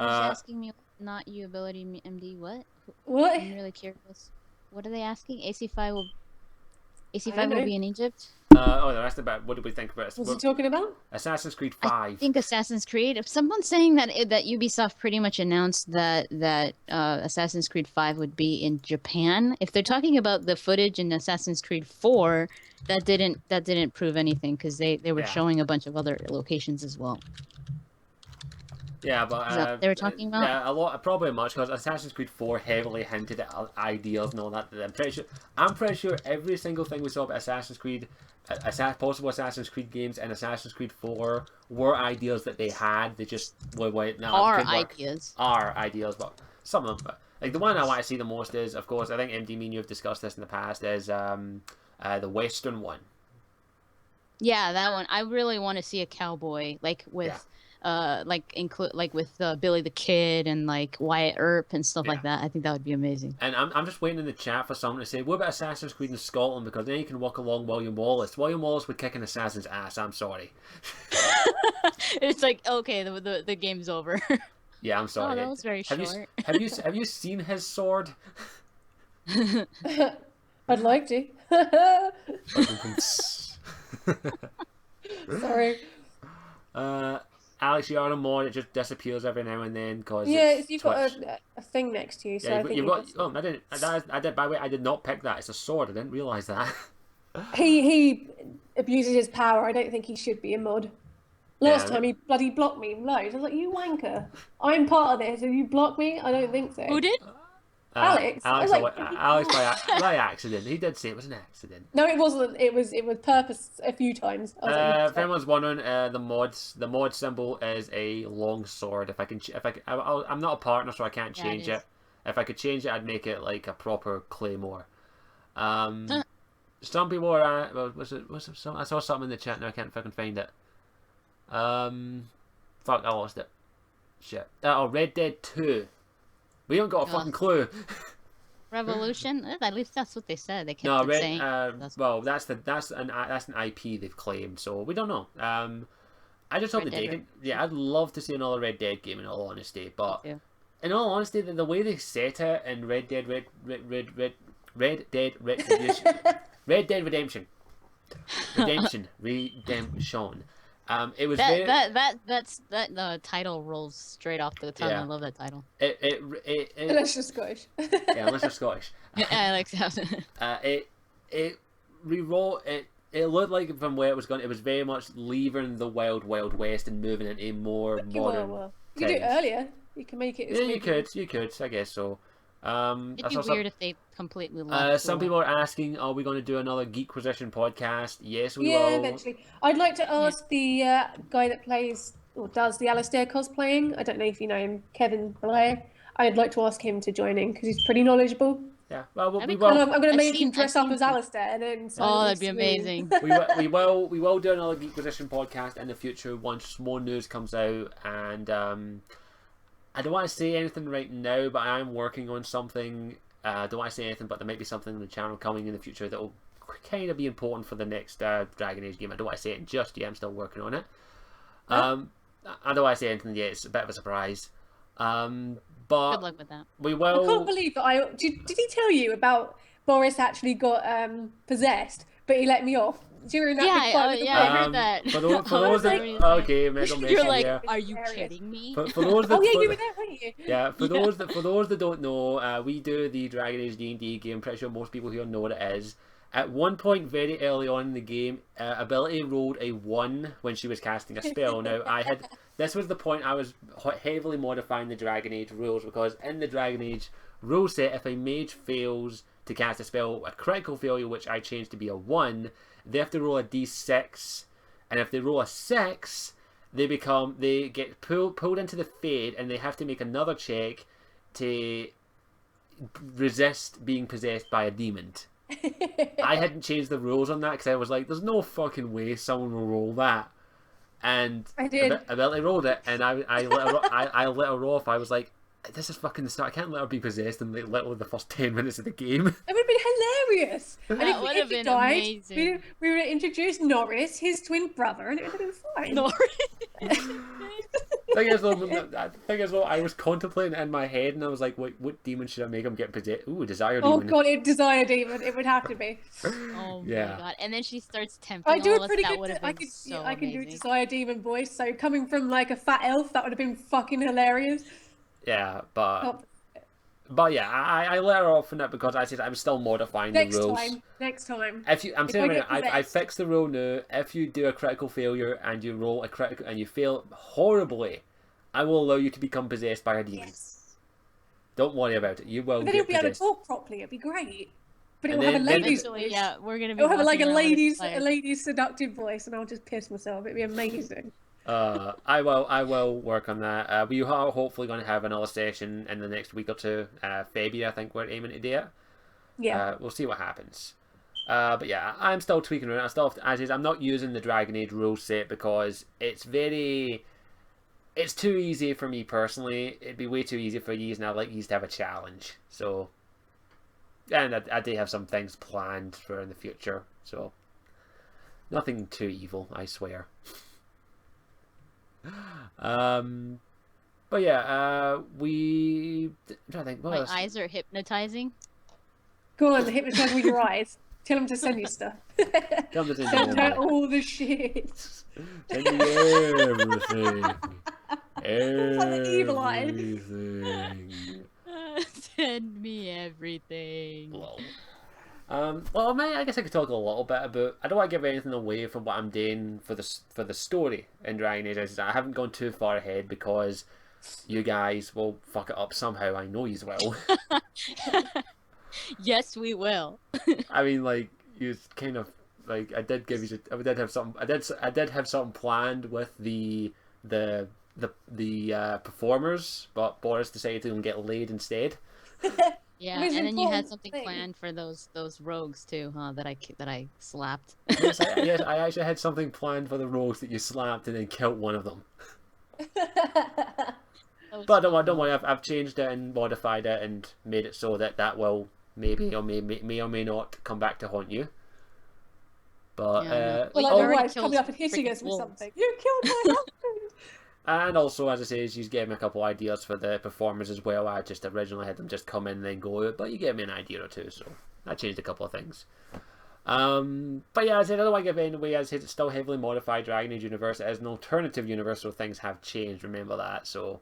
asking me, not you, Ability MD. What? I'm really curious. What are they asking? AC5 will be in Egypt. They're asking about what did we think about. What's he talking about? Assassin's Creed 5. I think Assassin's Creed. If someone's saying that Ubisoft pretty much announced that Assassin's Creed 5 would be in Japan. If they're talking about the footage in Assassin's Creed 4, that didn't prove anything because they were showing a bunch of other locations as well. Yeah, but they were talking about. Yeah, a lot, probably much, because Assassin's Creed 4 heavily hinted at ideas and all that. I'm pretty sure every single thing we saw about Assassin's Creed, possible Assassin's Creed games, and Assassin's Creed 4 were ideas that they had. They just ideas, but some of them. Like the one I want to see the most is, of course, I think MD, me and you have discussed this in the past, is the Western one. Yeah, that one. I really want to see a cowboy, like with like include like with Billy the Kid and like Wyatt Earp and stuff like that. I think that would be amazing. And I'm just waiting in the chat for someone to say, what about Assassin's Creed in Scotland? Because then you can walk along William Wallace. William Wallace would kick an assassin's ass. I'm sorry. It's like, okay, the game's over. Yeah, I'm sorry. Oh, that was very short. Have you seen his sword? I'd like to. Sorry. Alex, you're on a mod. It just disappears every now and then because you've got a thing next to you. So yeah, I think you've got. Oh, I didn't. I did. By the way, I did not pick that. It's a sword. I didn't realize that. He abuses his power. I don't think he should be a mod. Last time he bloody blocked me loads. I was like, you wanker. I'm part of this. If you block me, I don't think so. Who did? Alex. Alex, like, Alex by accident. He did say it was an accident. No, it wasn't. It was purpose a few times. I was like, If anyone's wondering, the mod symbol is a long sword. I'm not a partner, so I can't change it. If I could change it, I'd make it like a proper claymore. Some people are. I saw something in the chat now. I can't fucking find it. Fuck, I lost it. Shit. Oh, Red Dead 2. We don't got a fucking clue. Revolution? At least that's what they said. They kept saying. Well, that's an IP they've claimed, so we don't know. I just hope they take it. Yeah, I'd love to see another Red Dead game in all honesty, but in all honesty, the way they set it in Red Dead Redemption. It was the title rolls straight off the tongue. Yeah. I love that title. unless you're Scottish. Yeah, unless you're Scottish. Yeah, I like that. It looked like from where it was going, it was very much leaving the wild west and moving into more modern. You could do it earlier. You can make it. Yeah, you could. I guess so. It'd be weird if they completely left. Some people are asking, are we going to do another Geekquisition podcast? Yes, we will. Yeah, eventually. I'd like to ask the guy that plays or does the Alistair cosplaying. I don't know if you know him, Kevin Blair. I'd like to ask him to join in because he's pretty knowledgeable. Yeah, well, we will. I'm going to make him dress up as Alistair and then. Oh, that'd be amazing. we will do another Geekquisition podcast in the future once more news comes out, and I don't want to say anything right now, but I am working on something. I don't want to say anything, but there might be something on the channel coming in the future that will kind of be important for the next Dragon Age game. I don't want to say it just yet. I'm still working on it. I don't want to say anything yet. It's a bit of a surprise. But good luck with that. We will. I can't believe that did he tell you about Boris actually got possessed, but he let me off during that? I heard that. For those that you're like, are you kidding me? For those that, you were there, weren't you? Yeah, for those that don't know, we do the Dragon Age D&D game. I'm pretty sure most people here know what it is. At one point, very early on in the game, Ability rolled a 1 when she was casting a spell. Now, this was the point I was heavily modifying the Dragon Age rules, because in the Dragon Age rule set, if a mage fails to cast a spell, a critical failure, which I changed to be a 1, they have to roll a d6, and if they roll a 6, they get pulled into the Fade, and they have to make another check to resist being possessed by a demon. I hadn't changed the rules on that because I was like, there's no fucking way someone will roll that. And I did. Ability rolled it, and I let her off. I was like, this is fucking the start. I can't let her be possessed and let her the first 10 minutes of the game. It would have been hilarious. That would have been amazing. We would have introduced Norris, his twin brother, and it would have been fine. Norris. Thing is though, I was contemplating it in my head, and I was like, what demon should I make him get possessed? Ooh, Desire Demon. Oh god, Desire Demon. It would have to be. Oh my god. And then she starts tempting I do all a pretty us. good. I can do a Desire Demon voice. So coming from like a fat elf, that would have been fucking hilarious. Yeah, but yeah, I let her off on it because I said I'm still modifying the rules. Next time. I fixed the rule now. If you do a critical failure and you roll a critical and you fail horribly, I will allow you to become possessed by a demon. Yes. Don't worry about it. You will. Then get he'll be able to possessed. talk properly. It'd be great. But it And will have a then- lady's Eventually, voice. yeah, we're gonna be. It'll have like a walking around with lady's seductive voice, and I'll just piss myself. It'd be amazing. I will work on that. We are hopefully going to have another session in the next week or two. February, I think we're aiming to do it. Yeah. We'll see what happens. But yeah, I'm still tweaking around. I'm not using the Dragon Age rule set because it's very. it's too easy for me personally. It'd be way too easy for you, and I'd like you to have a challenge. So, and I do have some things planned for in the future. So, nothing too evil, I swear. But yeah, I'm trying to think. What My else? eyes are hypnotizing. Go on, hypnotise with your eyes. Tell them to send you stuff. Come to Send her all the shit. Send me everything. It's like the evil eye. Everything. Send me everything. Lol. Well, I guess I could talk a little bit about. I don't want to give anything away from what I'm doing for the story in Dragon Age. I haven't gone too far ahead because you guys will fuck it up somehow. I know you will. Yes, we will. I mean, like you kind of like I did give you. I did have something. I did have something planned with the performers, but Boris decided to get laid instead. Yeah, Most and then you had important something thing. planned for those rogues too, huh? That I slapped. Yes, I actually had something planned for the rogues that you slapped and then killed one of them. But don't worry, I've changed it and modified it and made it so that will maybe or may not come back to haunt you. But Yeah, Well, like you my already wife's coming killed up and hitting freaking us with wolves. something. You killed my husband! and also, as I say, she's gave me a couple ideas for the performers as well. I just originally had them just come in and then go out, but you gave me an idea or two, so I changed a couple of things. But yeah, as I said, I don't want to give any away. As I said, it's still heavily modified Dragon Age universe. It is an alternative universe, so things have changed. Remember that. So,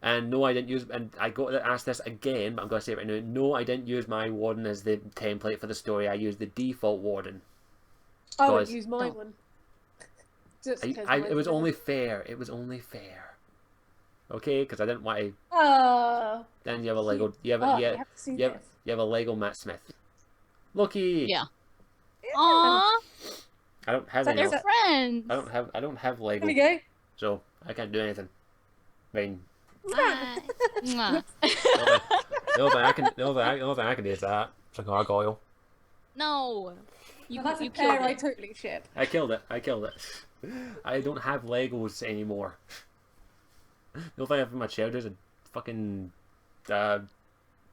and no, I didn't use. And I got to ask this again, but I'm going to say it right now. No, I didn't use my warden as the template for the story. I used the default warden. I would Guys, use my don't. one. Just 'cause It mine's was better. only fair. It was only fair. Okay, because I didn't want to. Oh. Then you have a Lego. You have a, Oh, you you have, have to see you have, this. you have a Lego Matt Smith. Looky. Yeah. Aww, I don't have So any. they're there's friends. I don't have Lego, There we go. so I can't do anything. I mean, Mwah. the only thing I can do is that. It's a gargoyle. No, you Well, that's you a pair killed I it. totally ship. I killed it. I don't have Legos anymore. The only thing I have in my shelter is a fucking Pikachu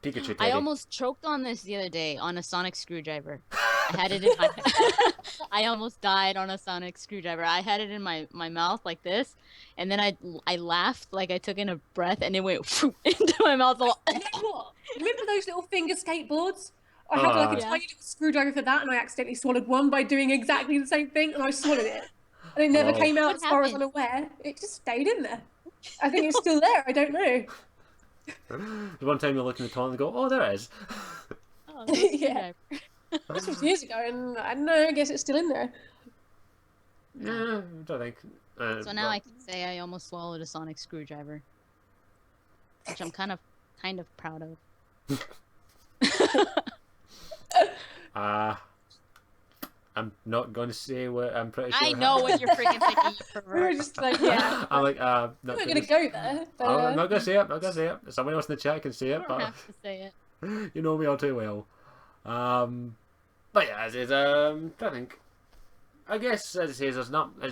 teddy. I almost choked on this the other day on a sonic screwdriver. I had it in my I almost died on a sonic screwdriver. I had it in my mouth like this, and then I laughed like I took in a breath, and it went into my mouth. All... You know what? Remember those little finger skateboards? I had like a Yeah. tiny little screwdriver for that, and I accidentally swallowed one by doing exactly the same thing, and I swallowed it. And it never Whoa. came out What as far as I'm happened? aware. It just stayed in there. I think it's still there. I don't know. One time you look in the toilet and go, "Oh, there it is." Oh, that's a Yeah. screwdriver. This was years ago, and I don't know. I guess it's still in there. Yeah, I don't think. So now I can say I almost swallowed a sonic screwdriver, which I'm kind of proud of. I'm not going to say what I'm pretty sure. I know what you're freaking thinking, you We were pervert. just like, yeah. I'm like, I'm not not gonna go there. But, I'm not gonna say it. I'm not gonna say it. Someone else in the chat can say You it, don't but have to say it. you know me all too well. But yeah, as is, I think. I guess as I say,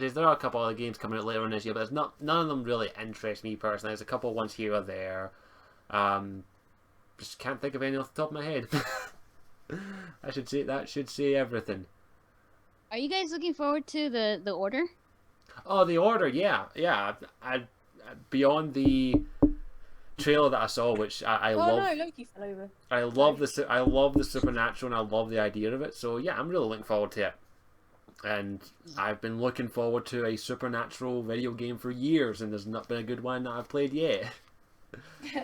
there are a couple other games coming out later in this year, but none of them really interest me personally. There's a couple of ones here or there. Just can't think of any off the top of my head. That should say everything. Are you guys looking forward to the order? Oh, the order, yeah. I beyond the trailer that I saw, which I oh love. no, Loki fell over. I love the supernatural, and I love the idea of it. So yeah, I'm really looking forward to it. And I've been looking forward to a supernatural video game for years, and there's not been a good one that I've played yet.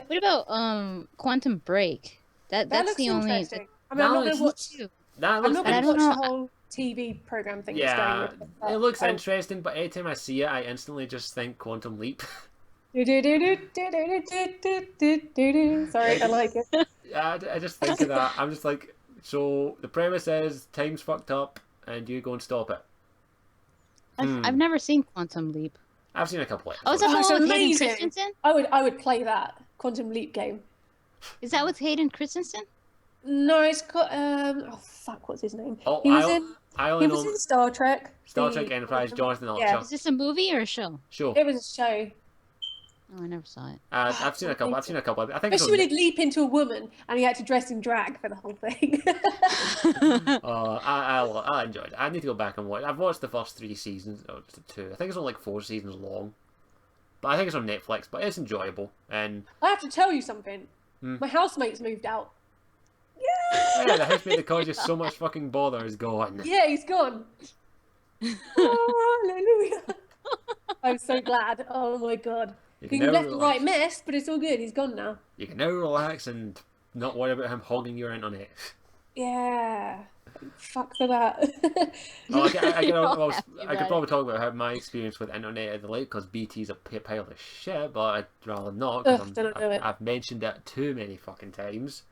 What about Quantum Break? That That's looks the only. interesting. I mean, I'm No, not it's gonna watch. That I'm looks not But I gonna don't watch know- the whole TV program thing yeah, that's going with it. it looks Oh. interesting, but anytime I see it, I instantly just think Quantum Leap. Sorry, I like it. I just think of that. I'm just like, so the premise is time's fucked up, and you go and stop it. I've never seen Quantum Leap. I've seen a couple of Oh, is that Oh, the it's one with Hayden amazing. Christensen? I would play that Quantum Leap game. Is that with Hayden Christensen? No, it's got oh fuck, what's his name? Oh, He was I only He was know in Star Trek. Star the- Trek Enterprise, Jonathan Yeah. Archer. Is this a movie or a show? Sure. It was a show. Oh, I never saw it. I've seen a couple. I've seen a couple. I think it's Especially on, when he'd leap into a woman and he had to dress in drag for the whole thing. I enjoyed it. I need to go back and watch. I've watched the first 3 seasons, or 2. I think it's only like 4 seasons long. But I think it's on Netflix. But it's enjoyable. And I have to tell you something. My housemate's moved out. oh yeah, the housemate that caused you so much fucking bother is gone. Yeah, he's gone. Hallelujah. I'm so glad. Oh my god. You He can now left the relax. right mess, but it's all good. He's gone now. You can now relax and not worry about him hogging your internet. Yeah. Fuck for that. Well, I could about probably talk about how my experience with internet is like, because BT's a pile of shit, but I'd rather not, because don't do it. I've mentioned it too many fucking times.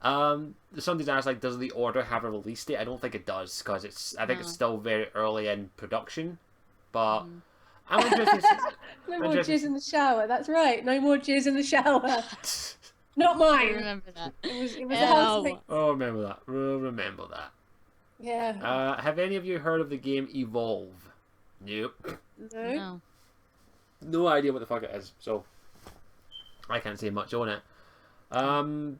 Somebody's asked, like, does the Order have a release date? I don't think it does, because I think it's still very early in production, but I'm interested. No more jizz in the shower. That's right. No more jizz in the shower. Not I mine. remember that. It was Ew. the housemate. Oh, remember that. Remember that. Yeah. Have any of you heard of the game Evolve? Nope. No. No. No idea what the fuck it is, so I can't say much on it. I'm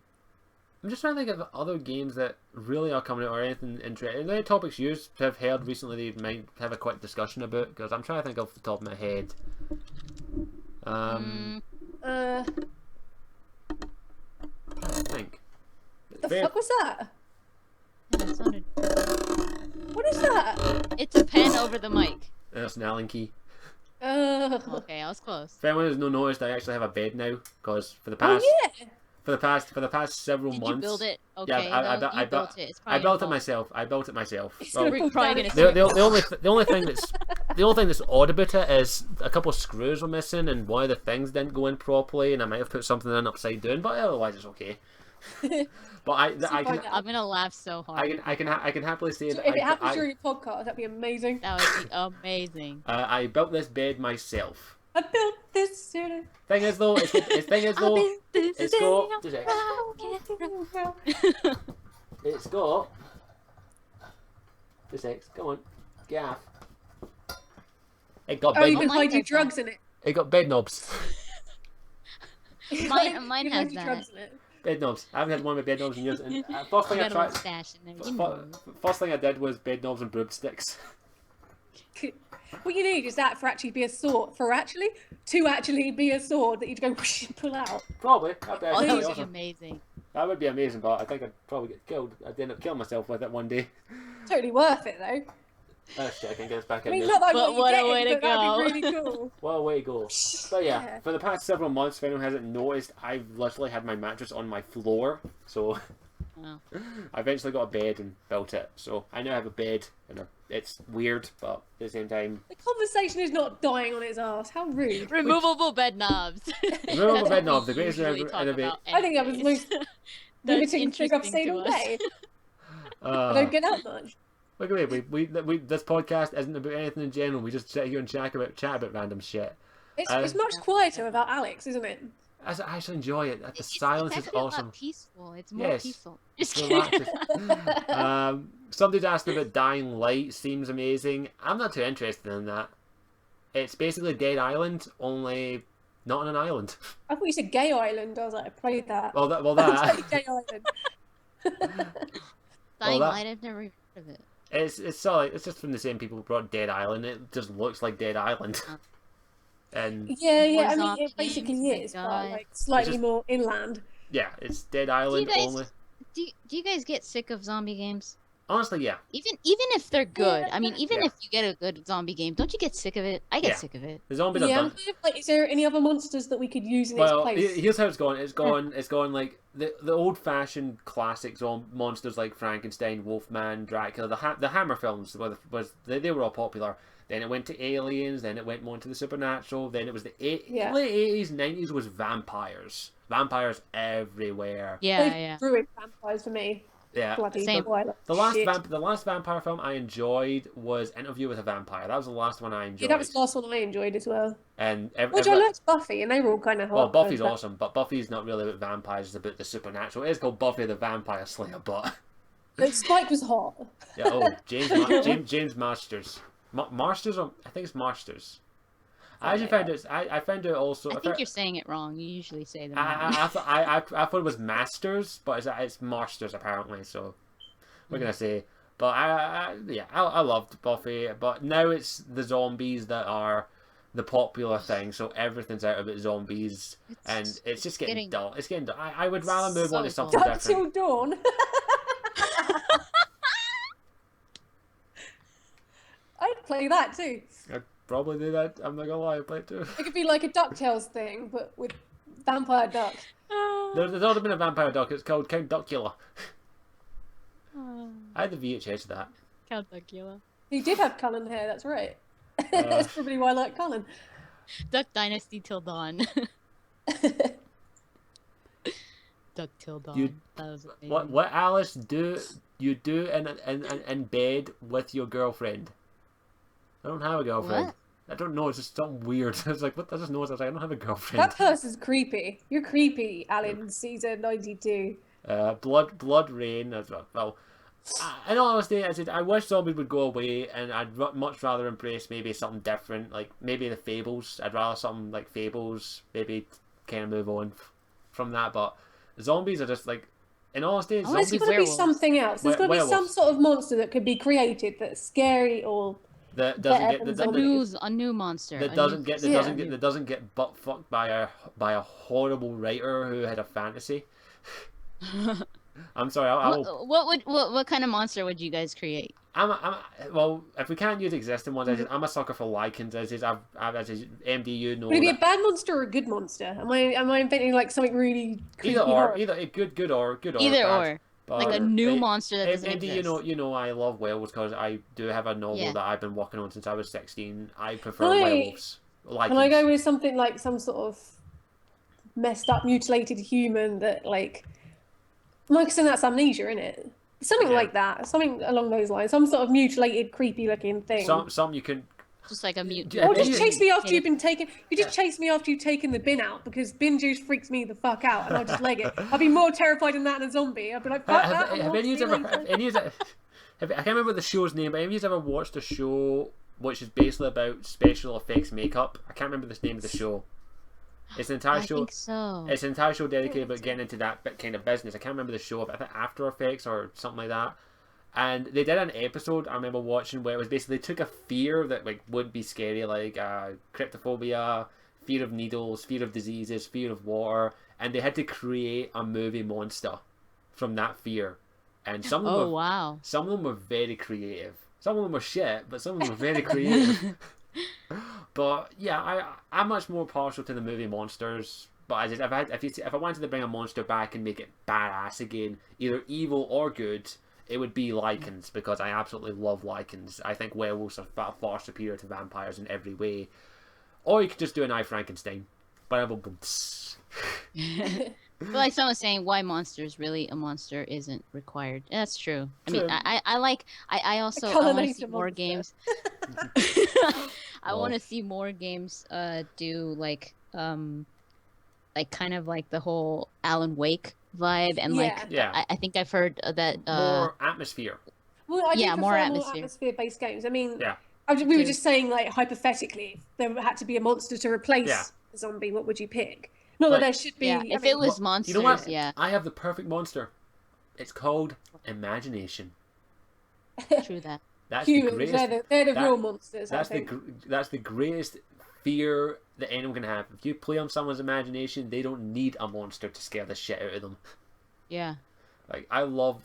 just trying to think of other games that really are coming out or anything interesting. Any topics you have heard recently that you might have a quick discussion about? Because I'm trying to think off the top of my head. I think. The fuck was that? Yeah, it sounded... What is that? It's a pen over the mic. That's an Allen key. Okay, I was close. If anyone has not noticed, I actually have a bed now. Because for the past yeah. for the past several Did months. you build it? Okay, Yeah, no, you built it. It's I probably built your it myself. I built it myself. It's Well, gonna We're probably gonna the only thing that's odd about it is a couple of screws were missing and one of the things didn't go in properly, and I might have put something in upside down, but otherwise it's okay. But I'm gonna laugh so hard. I can happily say that If it happens during your podcast, that'd be amazing. That would be amazing. I built this bed myself. I built this city. Thing is though, it's got it's got the sex. Come on, gaff. It got Oh, bed. you can mine hide your has drugs in it. It got bed knobs. Mine You has can hide your that. drugs in it. Bed knobs. I haven't had one with bed knobs in years. And first thing I Got a tried. little stash in there. You know. First thing I did was bed knobs and broomsticks. What you need is that to actually be a sword that you go whoosh and pull out. Probably. That'd be Oh, actually that would be awesome. amazing. That would be amazing, but I think I'd probably get killed. I'd end up killing myself with it one day. Totally worth it though. Oh shit, I can get us back I in mean, there. not that But what what a you're way getting, to but go. that'd be really cool. Well, way to go. But Yeah. for the past several months, if anyone hasn't noticed, I've literally had my mattress on my floor. So Wow. I eventually got a bed and built it. So I now have a bed, and it's weird, but at the same time, The conversation is not dying on its ass. How rude. Removable bed knobs. removable That's bed what knob, we the greatest usually talk innovation. about I think that was the anyways. most That's limiting thing I've interesting seen to all us. day. I don't get out much. Look at me, we this podcast isn't about anything in general. We just sit here and chat about random shit. It's much quieter without Alex, isn't it? I actually enjoy it. The It's silence is actually a awesome. lot peaceful. It's more Yes. peaceful. Just It's kidding. relaxing. Somebody's asked about Dying Light. Seems amazing. I'm not too interested in that. It's basically Dead Island, only not on an island. I thought you said Gay Island. I was like, I played that. Well, I that Gay Island. Dying that- Light, I've never heard of it. it's solid. It's just from the same people who brought Dead Island. It just looks like Dead Island. And Yeah, More I mean, zombie it basically games, is, my but God. like slightly just- more inland. yeah, it's Dead Island guys- only. Do you guys get sick of zombie games? Honestly, yeah. Even if they're good. I mean, even Yeah. if you get a good zombie game, don't you get sick of it? I get Yeah. sick of it. The zombies are Yeah, I'm done. kind of like, is there any other monsters that we could use in Well, its place? here's how it's going. It's going like the old-fashioned classic monsters like Frankenstein, Wolfman, Dracula. The Hammer films they were all popular. Then it went to aliens. Then it went more into the supernatural. Then it was the late 80s, 90s was vampires. Vampires everywhere. Yeah, They've yeah. ruined vampires for me. Yeah. Bloody Same. Twilight The last shit. the last vampire film I enjoyed was Interview with a Vampire. That was the last one I enjoyed. Yeah, that was the last one I enjoyed as well. And Which I liked Buffy, and they were all kind of hot. well, Buffy's but- awesome, but Buffy's not really about vampires. It's about the supernatural. It is called Buffy the Vampire Slayer, but But Spike was hot. yeah. Oh, James Masters. Masters? I think it's Masters. I actually found it. I found it also. I think you're saying it wrong. You usually say them. I thought it was Masters, but it's Masters apparently. So we're gonna say. But I loved Buffy. But now it's the zombies that are the popular thing. So everything's out about zombies, and it's just getting dull. It's getting dull. I would rather move on to something Duck different. Till Dawn. I'd play that too. I'd probably do that. I'm not gonna lie, I'd play it too. It could be like a DuckTales thing, but with vampire duck. There's already been a vampire duck. It's called Count Duckula. I had the VHS of that. Count Duckula. He did have Cullen hair, that's right. That's probably why I like Cullen. Duck Dynasty Till Dawn. Duck Till Dawn. That was amazing. What Alice do you do in bed with your girlfriend? I don't have a girlfriend. What? I don't know. It's just something weird. I was like, what? I just know. I was like, I don't have a girlfriend. That person's creepy. You're creepy, Alan, season 92. Blood Rain as well. In all honesty, I said I wish zombies would go away, and I'd much rather embrace maybe something different, like maybe the Fables. I'd rather something like Fables, maybe kind of move on from that. But zombies are just like, in all honesty, There's got to be something else. There's got to be some sort of monster that could be created that's scary or that doesn't get a new monster that doesn't get butt fucked by a horrible writer who had a fantasy. I'm sorry. What kind of monster would you guys create? Well, if we can't use existing ones, I'm a sucker for lichens. I've MD, you know. Would it be a bad monster or a good monster? Am I inventing like something really creepy? Either good or bad. But like a new monster that doesn't exist. you know, I love werewolves because I do have a novel that I've been working on since I was 16. I prefer werewolves. Can I go with something like some sort of messed up, mutilated human that like? Like, so that's amnesia, isn't it? Something like that. Something along those lines. Some sort of mutilated, creepy-looking thing. Some you can. Just like a mute. Or just chase me after you've been taken. You just chase me after you've taken the bin out because bin juice freaks me the fuck out, and I'll just leg it. I'll be more terrified than that than a zombie. I'll be like, fuck that. I can't remember the show's name, but have you ever watched a show which is basically about special effects makeup? I can't remember the name of the show. It's an entire show. I think so. It's an entire show dedicated about getting into that kind of business. I can't remember the show, but I think After Effects or something like that. And they did an episode I remember watching where it was basically they took a fear that like would be scary, like cryptophobia, fear of needles, fear of diseases, fear of water, and they had to create a movie monster from that fear. And some of them some of them were very creative. Some of them were shit, but some of them were very creative. But yeah, I'm much more partial to the movie monsters. But if I wanted to bring a monster back and make it badass again, either evil or good, it would be lichens, because I absolutely love lichens. I think werewolves are far superior to vampires in every way. Or you could just do an I Frankenstein. But like someone was saying, why monsters? Really, a monster isn't required. That's true. I mean, I also want to see more games. I want to see more games do like kind of like the whole Alan Wake vibe, and I think I've heard that more atmosphere. Well, I do more atmosphere-based games. I mean, we were just saying, like, hypothetically, there had to be a monster to replace a zombie. What would you pick? Not that there should be. If it was monsters, you know what? I have the perfect monster. It's called imagination. True that. That's humans. The greatest, they're the real monsters. That's the greatest fear that anyone can have. If you play on someone's imagination, they don't need a monster to scare the shit out of them. Yeah. Like I love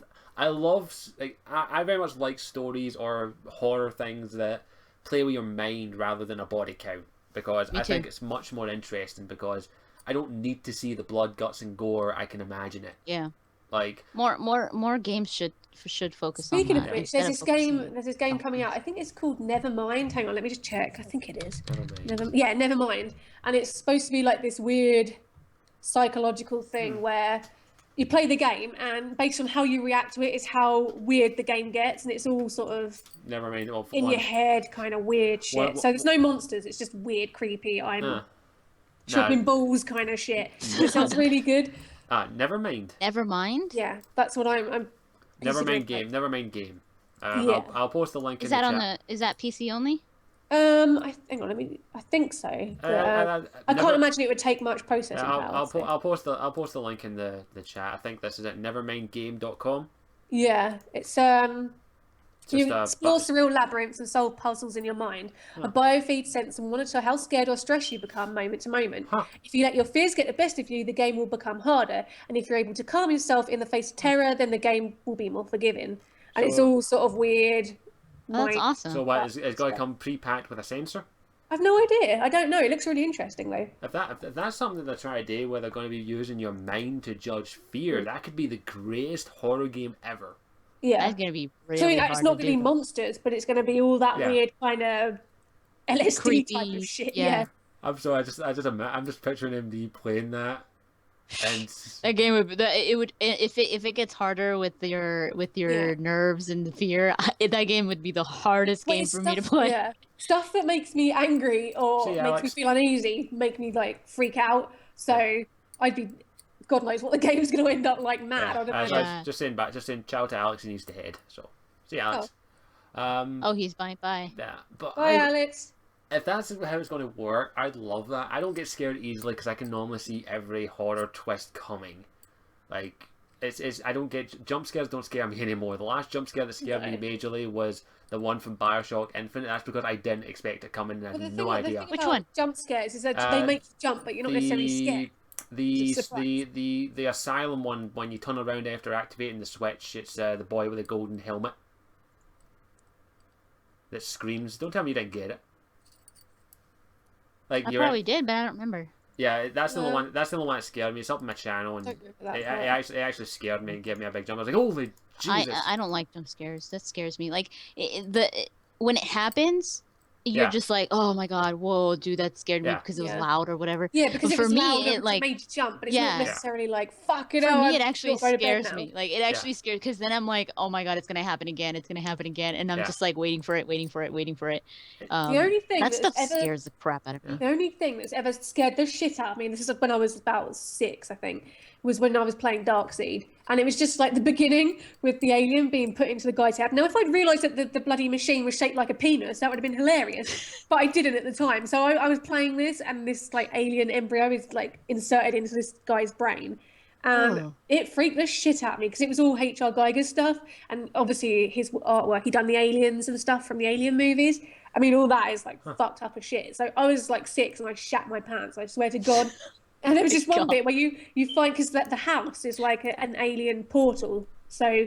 like I very much like stories or horror things that play with your mind rather than a body count, because I think it's much more interesting, because I don't need to see the blood, guts, and gore. I can imagine it. Yeah. Like more games should focus Speaking on that. Speaking of which, there's this game coming out. I think it's called Nevermind. Hang on, let me just check. I think it is. Nevermind. And it's supposed to be like this weird psychological thing where you play the game, and based on how you react to it is how weird the game gets, and it's all sort of in your head, kind of weird shit. So there's no monsters. It's just weird, creepy. Chopping balls kind of shit. It sounds really good. Nevermind. Nevermind? Yeah, that's what I'm Nevermind game. I'll post the link in the chat. Is that PC only? Hang on, I think so. But, I I can't imagine it would take much processing power. I'll post the link in the chat. I think this is at nevermindgame.com. Yeah, it's you explore surreal labyrinths and solve puzzles in your mind. A biofeed sense and monitor how scared or stressed you become moment to moment. If you let your fears get the best of you, the game will become harder. And if you're able to calm yourself in the face of terror, then the game will be more forgiving. And it's all sort of weird. That's awesome. So what, it's got to come pre-packed with a sensor? I've no idea. I don't know. It looks really interesting though. If that's something they're trying to do, where they're going to be using your mind to judge fear, that could be the greatest horror game ever. Yeah, that's gonna be really so hard it's not to going to be do. monsters, but it's going to be all that weird kind of LSD Creepy, type of shit. yeah. I'm just picturing MD playing that, and That game would if it gets harder with your nerves and the fear, that game would be the hardest game for me to play. Yeah, stuff that makes me angry or makes me feel uneasy make me like freak out. So I'd be, God knows what the game's going to end up like mad. I'd imagine. Just saying ciao to Alex, he needs to head. So see you, Alex. He's bye. Yeah, but bye, Alex. If that's how it's going to work, I'd love that. I don't get scared easily because I can normally see every horror twist coming. Like, I don't get... Jump scares don't scare me anymore. The last jump scare that scared me majorly was the one from Bioshock Infinite. That's because I didn't expect it coming and I had no idea. Which one? Jump scares is that they make you jump, but you're not necessarily scared. The asylum one, when you turn around after activating the switch, it's the boy with the golden helmet that screams. Don't tell me you didn't get it. Like, I probably did, but I don't remember. Yeah, that's the only one. That's the only one that scared me. It's up on my channel, and it actually scared me and gave me a big jump. I was like, "Holy Jesus!" I don't like jump scares. That scares me. Like when it happens, you're just like, "Oh my God, whoa, dude, that scared me because it was loud or whatever." Yeah, because for me, it like made you jump, but it's not necessarily like fuck it. For me, it actually scares me. Like it actually scares because then I'm like, "Oh my God, it's gonna happen again. It's gonna happen again," and I'm just like waiting for it. The only thing that stuff scares the crap out of me. The only thing that's ever scared the shit out of me, and this is when I was about 6, I think, was when I was playing Darkseid, and it was just like the beginning with the alien being put into the guy's head. Now, if I'd realised that the bloody machine was shaped like a penis, that would have been hilarious, but I didn't at the time. So I was playing this, and this like alien embryo is like inserted into this guy's brain, and it freaked the shit out of me because it was all H.R. Geiger stuff, and obviously his artwork, he done the aliens and stuff from the Alien movies. I mean, all that is like fucked up as shit. So I was like 6 and I shat my pants, I swear to God. And there was just one bit where you find, because the house is like an alien portal, so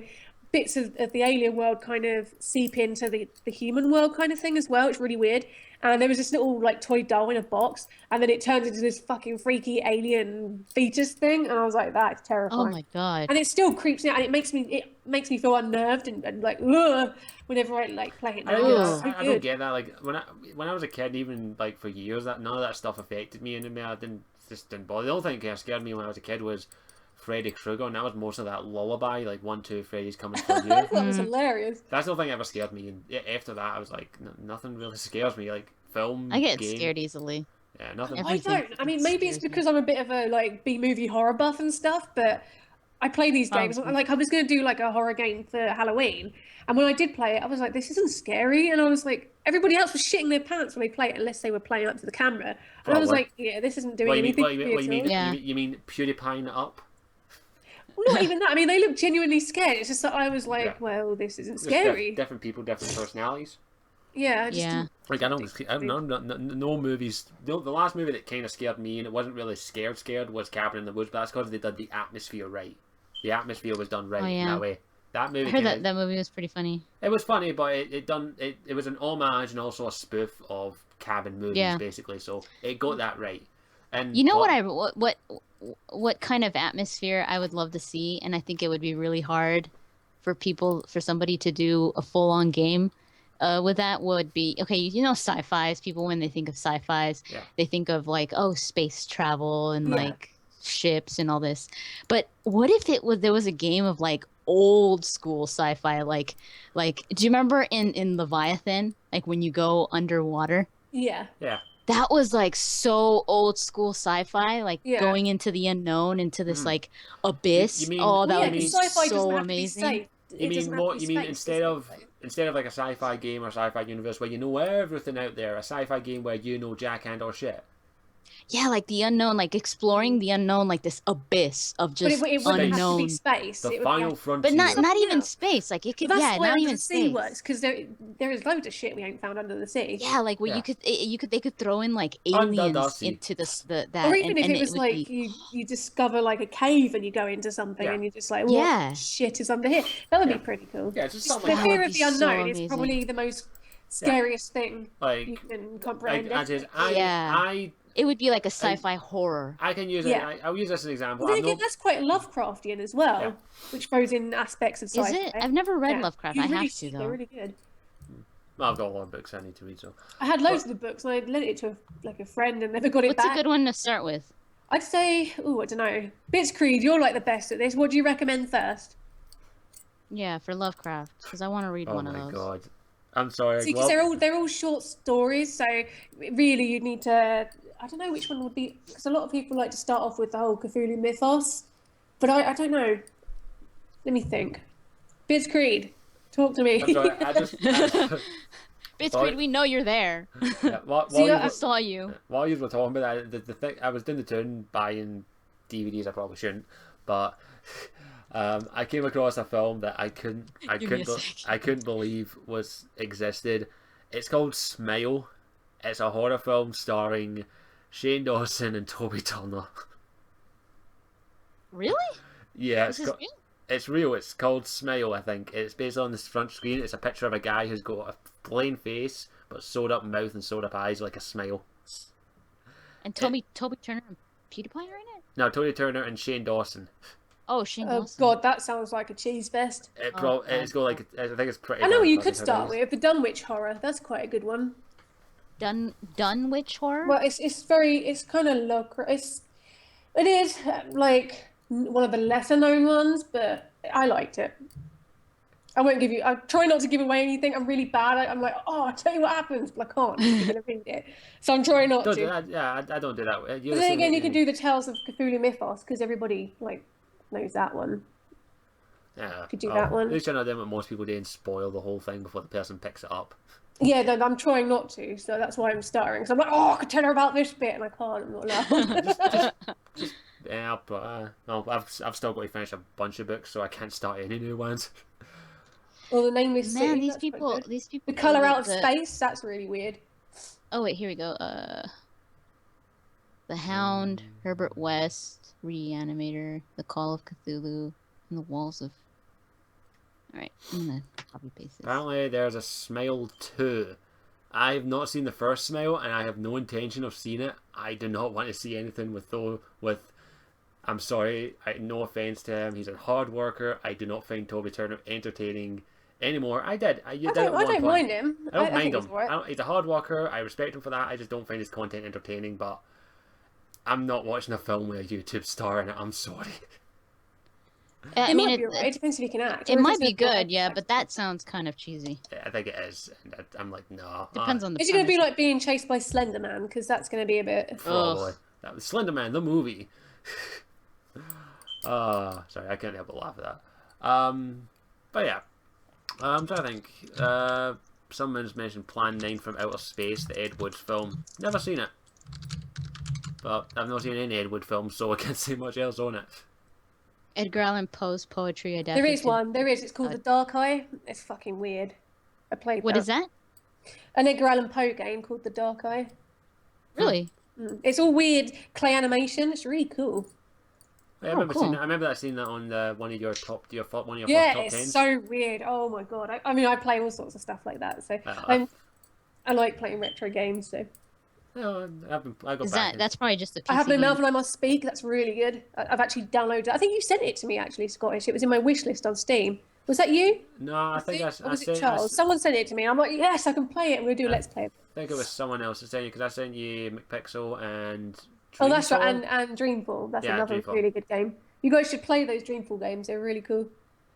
bits of the alien world kind of seep into the human world kind of thing as well. It's really weird. And there was this little like toy doll in a box, and then it turns into this fucking freaky alien fetus thing, and I was like, that's terrifying. Oh my God. And it still creeps me out, and it makes me feel unnerved and like ugh, whenever I like play it now. I don't get that. Like when I was a kid, even like for years, that none of that stuff affected me, and I just didn't bother. The only thing that scared me when I was a kid was Freddy Krueger, and that was most of that lullaby, like 1, 2, Freddy's coming for you. That was hilarious. That's the only thing that ever scared me, and after that I was like, nothing really scares me. Like film, I get game. scared easily. Yeah, nothing. I don't. I mean, maybe it's because I'm a bit of a like B-movie horror buff and stuff, but I play these games. Like I was going to do like a horror game for Halloween, and when I did play it, I was like, this isn't scary, and I was like, everybody else was shitting their pants when they play it, unless they were playing up to the camera, and I was like, yeah, this isn't doing anything. You mean PewDiePie up? Well, not even that. I mean, they look genuinely scared. It's just that I was like, well, this isn't scary. Different people, different personalities. Yeah. Like I don't know, no movies. The last movie that kind of scared me, and it wasn't really scared, was Cabin in the Woods, but that's because they did the atmosphere right. The atmosphere was done right in that way. That movie. I heard that movie was pretty funny. It was funny, but it was an homage and also a spoof of Cabin movies, basically. So it got that right. And you know what kind of atmosphere I would love to see, and I think it would be really hard for somebody to do a full-on game with that would be, okay, you know, sci-fis. People, when they think of sci-fis, they think of like, oh, space travel and like ships and all this. But what if there was a game of like old school sci-fi, like do you remember in Leviathan, like when you go underwater? Yeah. That was like so old school sci-fi, like going into the unknown, into this like abyss. That would be so amazing. You it mean doesn't have more? to be You mean space, instead does it? of instead of like a sci-fi game or sci-fi universe where you know everything out there, a sci-fi game where you know jack and or shit. Yeah, like the unknown, like exploring the unknown, like this abyss of But just it wouldn't have to be unknown. space. The It would final have. frontier. But not even Yeah. space. Like it But could, that's yeah, the way not under even the sea space. works, because there is loads of shit we ain't found under the sea. Yeah, like where Yeah. they could throw in like Under the aliens sea. into that, Or even if and it was would like be, you discover like a cave and you go into something Yeah. and you're just like, what Yeah. shit is under here? That would Yeah. be pretty cool. Yeah, just Just something the like that fear would of be the so unknown is amazing. probably the most scariest thing like you can like comprehend. Yeah. it would be like a sci-fi horror. I can use Yeah. it. I'll use this as an example. Well, then I'm again, not, that's quite Lovecraftian as well, Yeah. which throws in aspects of Is sci-fi. it? I've never read Yeah. Lovecraft. You I really have to should, though. They're really good. well, I've got a lot of books I need to read. So I had loads of the books and I lent it to a friend and never got it What's back. a good one to start with? I'd say, I don't know. Blitzkrieg, you're like the best at this. What do you recommend first? Yeah, for Lovecraft, because I want to read oh one of my those. god, I'm sorry. See, because they're all short stories, so really you need to. I don't know which one would be, because a lot of people like to start off with the whole Cthulhu mythos, but I don't know. Let me think. Blitzkrieg, talk to me. I'm sorry. I just Blitzkrieg, we know you're there. yeah, while See, you I were- saw you. while you were talking about that, the thing I was doing the turn buying DVDs. I probably shouldn't, but I came across a film that I Give me a sec. couldn't believe existed. It's called Smile. It's a horror film starring Shane Dawson and Toby Turner. Really? Yeah, This is real? it's real. It's called Smile, I think. It's based on this front screen. It's a picture of a guy who's got a plain face but sewed up mouth and sewed up eyes like a smile. And Toby Turner and PewDiePie are in it? No, Toby Turner and Shane Dawson. Oh, Shane Oh Dawson. God, that sounds like a cheese fest. It's got like I think it's pretty. I know what you damn could funny start sometimes. with, the Dunwich horror. That's quite a good one. Dunwich horror? Well, it's kind of it is like one of the lesser known ones, but I liked it. I try not to give away anything. I'm really bad. I'm like, I'll tell you what happens, but I can't. You're gonna read it, so I'm trying not Don't to. do that. Yeah, I don't do that. But then again, you can do the Tales of Cthulhu Mythos because everybody knows that one. Yeah, could do that one. At least you're not doing what most people do and spoil the whole thing before the person picks it up. Yeah, no, I'm trying not to, so that's why I'm stuttering. So I'm like, I could tell her about this bit, and I can't. I'm not allowed. Yeah, but I've still got to finish a bunch of books, so I can't start any new ones. Well, the Nameless Man, City. these that's quite people, good. these people. The Color like Out of Space. That's really weird. Oh wait, here we go. The Hound, Herbert West, Reanimator, The Call of Cthulhu, and The Walls of. All right, I'm gonna copy paste this. Apparently, there's a Smile 2. I've not seen the first Smile, and I have no intention of seeing it. I do not want to see anything with. I'm sorry, no offense to him. He's a hard worker. I do not find Toby Turner entertaining anymore. I did. I don't mind him. I don't mind think he's him. all right. He's a hard worker. I respect him for that. I just don't find his content entertaining. But I'm not watching a film with a YouTube star in it. I'm sorry. I It mean, might be alright. It depends if he can act. it or if might it's be a bad good, yeah, act. but that sounds kind of cheesy. I think it is. And I'm like, no. Depends on the. Is it going to be premise. like being chased by Slender Man? Because that's going to be a bit. Probably. That was Slender Man, the movie. Sorry, I can't help but laugh at that. But yeah. I'm trying to think. Someone's mentioned Plan 9 from Outer Space, the Ed Wood film. Never seen it. But I've not seen any Ed Wood films, so I can't say much else on it. Edgar Allan Poe's poetry adapted. There is to- one. There is. It's called The Dark Eye. It's fucking weird. I played What that. is that? An Edgar Allan Poe game called The Dark Eye. Really? It's all weird clay animation. It's really cool. I remember cool. seeing that. I remember that seeing that on one of your top Yeah, first top it's tens. so weird. Oh my god. I mean, I play all sorts of stuff like that. So I like playing retro games. So No, I go Is back. that's probably just a PC I have no game. mouth and I must speak. That's really good. I've actually downloaded it. I think you sent it to me actually, Scottish. It was in my wish list on Steam. Was that you? No, I think Or I was it sent. Charles? Someone sent it to me. I'm like, yes, I can play it. I'm going to do a Let's Play. I think it was someone else that sent you because I sent you McPixel and. Oh, that's right. Dreamfall. And Dreamfall. That's Yeah, another Dreamfall. really good game. You guys should play those Dreamfall games. They're really cool.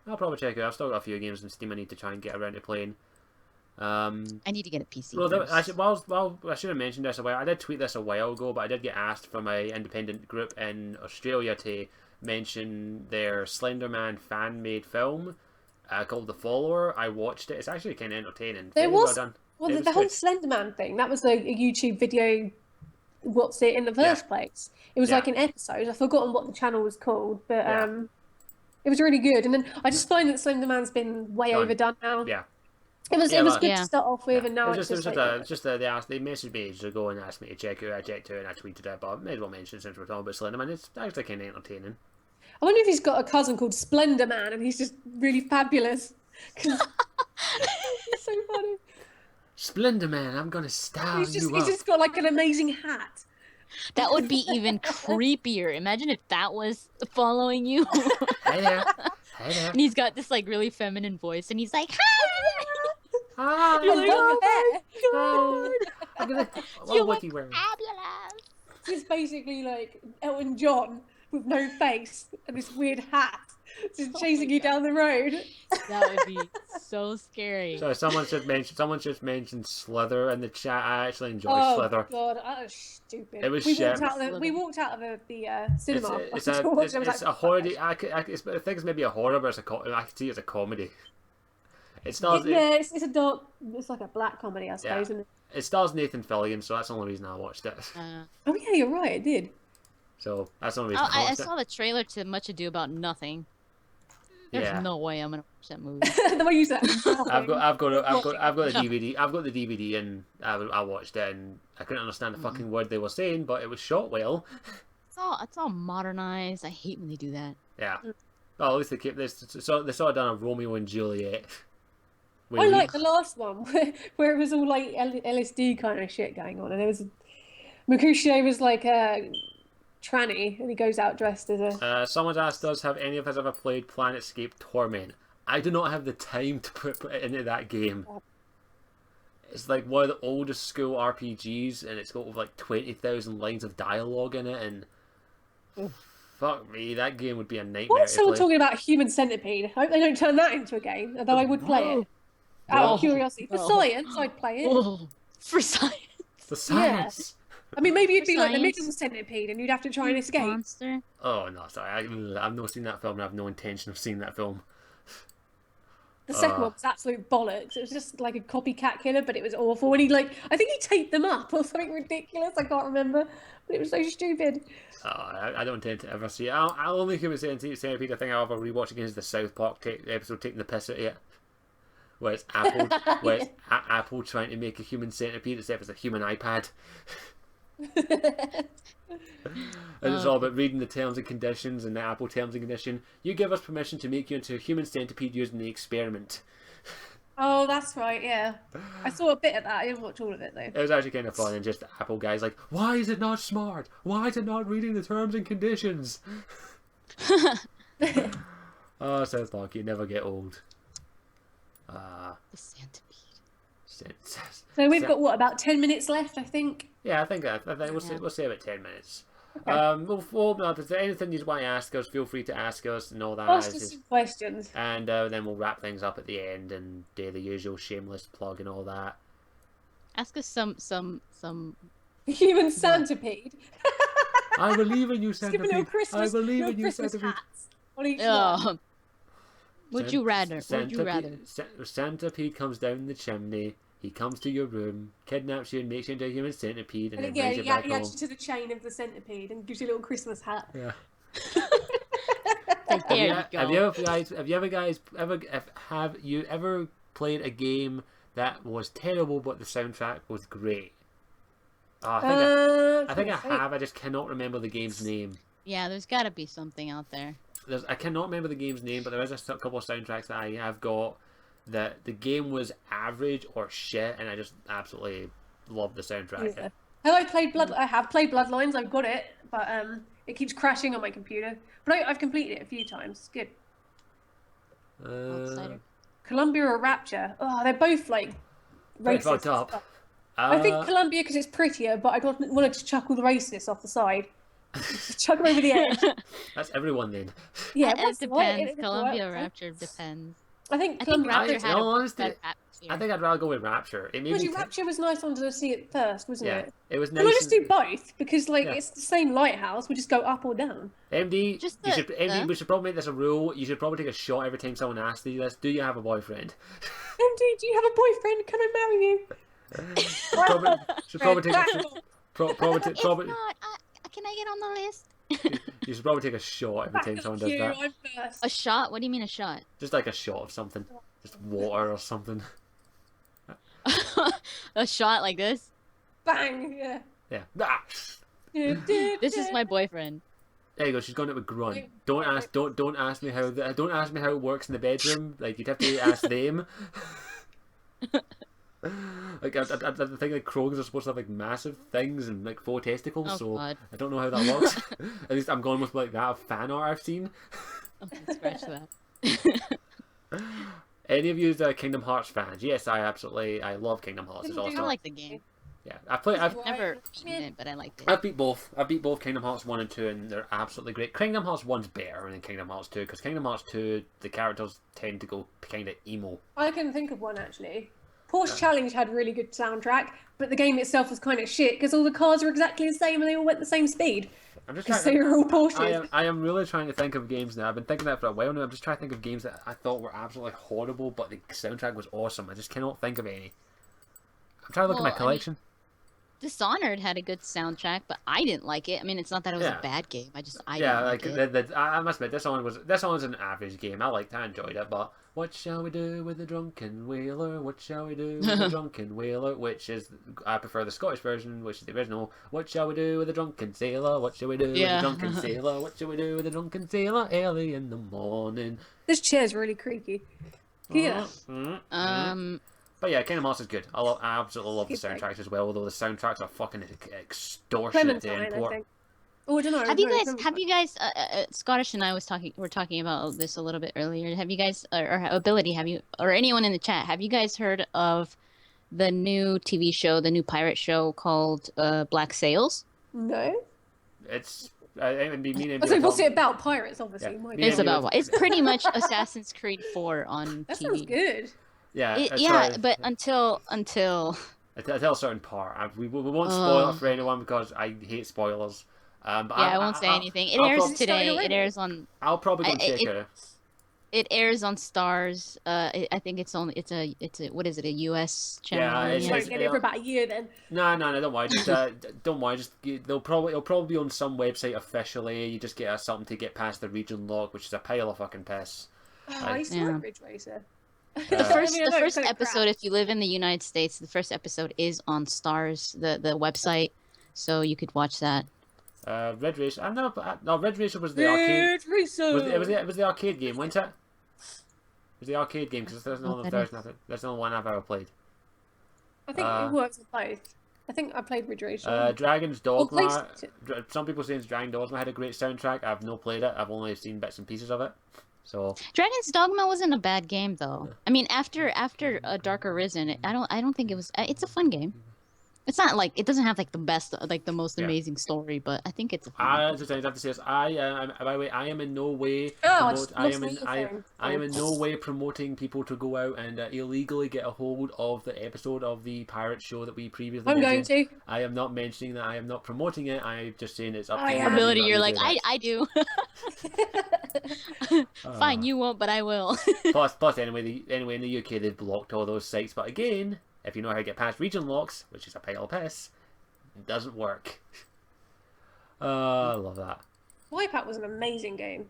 I'll probably check it out. I've still got a few games on Steam I need to try and get around to playing. I need to get a PC. Well, first. I should have mentioned this a while. I did tweet this a while ago, but I did get asked from my independent group in Australia to mention their Slenderman fan-made film. called The Follower. I watched it. It's actually kind of entertaining. There Very well was done. well, It the was whole good. Slender Man thing. That was a YouTube video. What's it in the first place? It was Yeah. like an episode. I've forgotten what the channel was called, but Yeah. it was really good. And then I just find that Slender Man's been way Done. overdone now. Yeah. It was Yeah, good well, to start off with, and now It it's was just just they messaged me ages ago and asked me to check it out. I checked it out and I tweeted it, but I may as well mention it since we're talking about Slenderman. It's actually kind of entertaining. I wonder if he's got a cousin called Splendor Man, and he's just really fabulous. It's so funny. Splendor Man, I'm gonna style He's you up. just got like an amazing hat. That would be even creepier. Imagine if that was following you. Hey there. Hey there. And he's got this like really feminine voice, and he's like, "Hi, Hi. You're like, oh Hi. I'm gonna. you're What are you wearing? fabulous." It's basically like Elton John with no face and this weird hat, just chasing you down the road. That would be so scary. So someone just mentioned Slither in the chat. I actually enjoy Slither. God, that was stupid. It was we shit. walked out of the cinema. It's after watching it. I was a like, horror. I think it's maybe a horror, but I can see it as a comedy. It stars. Yeah, it's a dark. It's like a black comedy, I suppose. Yeah. Isn't it? It stars Nathan Fillion, so that's the only reason I watched it. Oh yeah, you're right. It did. So that's the only reason I I watched saw the trailer to Much Ado About Nothing. it. There's Yeah. no way I'm gonna watch that movie. The way you said it. I've got the DVD. I've got the DVD, and I watched it, and I couldn't understand a fucking word they were saying, but it was shot well. It's all modernized. I hate when they do that. Yeah. Well, at least they kept this. So they sort of done a Romeo and Juliet. I like the last one where it was all like LSD kind of shit going on, and there was Mercutio was like a tranny, and he goes out dressed as a. Someone's asked us, have any of us ever played Planetscape Torment? I do not have the time to put it into that game. It's like one of the oldest school RPGs, and it's got like 20,000 lines of dialogue in it, and fuck me, that game would be a nightmare. Why is someone to play. talking about Human Centipede? I hope they don't turn that into a game, although I would play it. Out of curiosity. For science, I'd play it. Oh, for science. The science. I mean, maybe it'd be like the Science. Middle Centipede, and you'd have to try and escape. Monster. Oh no, sorry, I've not seen that film, and I have no intention of seeing that film. The second one was absolute bollocks. It was just like a copycat killer, but it was awful. And I think he taped them up or something ridiculous. I can't remember, but it was so stupid. I don't intend to ever see it. I'll only Human Centipede. I think I'll ever rewatch again is the South Park episode taking the piss out of it. Where it's Apple, Apple trying to make a human centipede, except it's a human iPad. And it's all about reading the terms and conditions and the Apple terms and condition. You give us permission to make you into a human centipede using the experiment. Oh, that's right, yeah. I saw a bit of that. I didn't watch all of it, though. It was actually kind of fun, and just the Apple guys like, why is it not smart? Why is it not reading the terms and conditions? Oh, South Park, you never get old. The centipede. So we've got, what, about 10 minutes left, I think? Yeah, I think we'll say about 10 minutes. Okay. If there's anything you want to ask us, feel free to ask us and all that. Ask us some questions. And then we'll wrap things up at the end and do the usual shameless plug and all that. Ask us some. Human centipede. I believe in you, Just give a little centipede. Christmas, I believe little in you, Christmas centipede. hats on each one. Oh. Would you rather? Would you rather? Centipede comes down the chimney. He comes to your room, kidnaps you, and makes you into a human centipede, and then brings you back he home. adds you to the chain of the centipede and gives you a little Christmas hat. Yeah. Like, there you go. Have you ever played a game that was terrible but the soundtrack was great? I think I have. I just cannot remember the game's name. Yeah, there's got to be something out there. I cannot remember the game's name, but there is a couple of soundtracks that I have got that the game was average or shit, and I just absolutely love the soundtrack. Yeah. I have played Bloodlines. I've got it, but it keeps crashing on my computer. But I've completed it a few times. It's good. Outsider. Columbia or Rapture? Oh, they're both like Pretty racist. fucked up. I think Columbia because it's prettier, but I wanted to chuck all the racists off the side. Chuck them over the edge. That's everyone then. Yeah, It that's depends. right. Columbia Rapture depends. I think I think Columbia. Rapture had in all a honesty, better Rapture. I think I'd rather go with Rapture. It made Actually, me Rapture was nice under the sea at first, wasn't yeah, it? it was Can I nice. just do both? Because like Yeah. it's the same lighthouse. We just go up or down. MD, Just you the- should MD. We should probably make this a rule. You should probably take a shot every time someone asks you this. Do you have a boyfriend? MD, do you have a boyfriend? Can I marry you? Should probably take Back a, off. If probably not, can I get on the list? you should probably take a shot every Back time someone off does you. that. I'm first. A shot? What do you mean a shot? Just like a shot of something, just water or something. A shot like this? Bang. Yeah. Yeah. Ah. This is my boyfriend. There you go. She's going out with grunt. Don't ask me how don't ask me how it works in the bedroom. Like you'd have to ask them. Like I think like crows are supposed to have like massive things and like 4 testicles, Oh, so God. I don't know how that works. At least I'm going with like that of fan art I've seen. Scratch that. Any of you Kingdom Hearts fans? Yes, I love Kingdom Hearts. It's Didn't do awesome. I like the game. Yeah, I've never beaten it, but I liked it. I've beat both Kingdom Hearts 1 and 2, and they're absolutely great. Kingdom Hearts 1's better than Kingdom Hearts 2, because Kingdom Hearts 2, the characters tend to go kind of emo. I can think of one actually. Porsche Challenge had really good soundtrack, but the game itself was kind of shit because all the cars were exactly the same and they all went the same speed. I'm just Because trying they were all Porsches. I am really trying to think of games now. I've been thinking that for a while now. I'm just trying to think of games that I thought were absolutely horrible, but the soundtrack was awesome. I just cannot think of any. I'm trying to look at my collection. Dishonored had a good soundtrack, but I didn't like it. I mean, it's not that it was a bad game. I didn't like it. I must admit, this one's an average game. I enjoyed it, but what shall we do with the drunken whaler? What shall we do with the drunken whaler? Which is, I prefer the Scottish version, which is the original. What shall we do with the drunken sailor? What shall we do with the drunken sailor? What shall we do with the drunken sailor? Early in the morning. This chair's really creaky. Yeah. But yeah, Kingdom Hearts is good. I absolutely love the soundtracks as well, although the soundtracks are fucking extortionate to Clementine, I import. think. Oh, I don't know. Have you guys Scottish and I were talking about this a little bit earlier. Have you guys or Ability, or anyone in the chat, have you guys heard of the new TV show, the new pirate show called Black Sails? No. It's I mean, what's it about? Pirates, obviously. Yeah. It's pretty much Assassin's Creed 4 on That TV. sounds good. Yeah, but until until a certain part. We won't spoil it for anyone because I hate spoilers. But I won't say anything. It airs today. It airs on. I'll probably go and check it. It airs on Stars. I think it's a what is it, a US channel? Yeah, You won't get it for about a year then. No, don't worry. Just don't worry. Just it'll probably be on some website officially. You just get something to get past the region lock, which is a pile of fucking piss. Oh, I used to like Ridge Racer. The first episode, if you live in the United States, the first episode is on Stars, the website, so you could watch that. Red Racer. Red Racer was the arcade. It was the arcade game, wasn't it? It was the arcade game because there's no other version of it. That's the only one I've ever played. I think it works with both. I think I played Ridge Racer. Dragon's Dogma. Some people say Dragon's Dogma had a great soundtrack. I've not played it. I've only seen bits and pieces of it. So Dragon's Dogma wasn't a bad game though. I mean, after Dark Arisen, I don't think it was. It's a fun game. It's not like it doesn't have like the best, like the most amazing story, but I think it's a fun game. I have to say this. By the way, I am in no way. I am in no way promoting people to go out and illegally get a hold of the episode of the pirate show that we previously mentioned. I am not mentioning that. I am not promoting it. I'm just saying it's up to you. Ability, you're like I do. Fine, you won't, but I will. plus, anyway, in the UK they've blocked all those sites. But again, if you know how to get past region locks, which is a pile of piss, it doesn't work. I love that. Wipeout was an amazing game.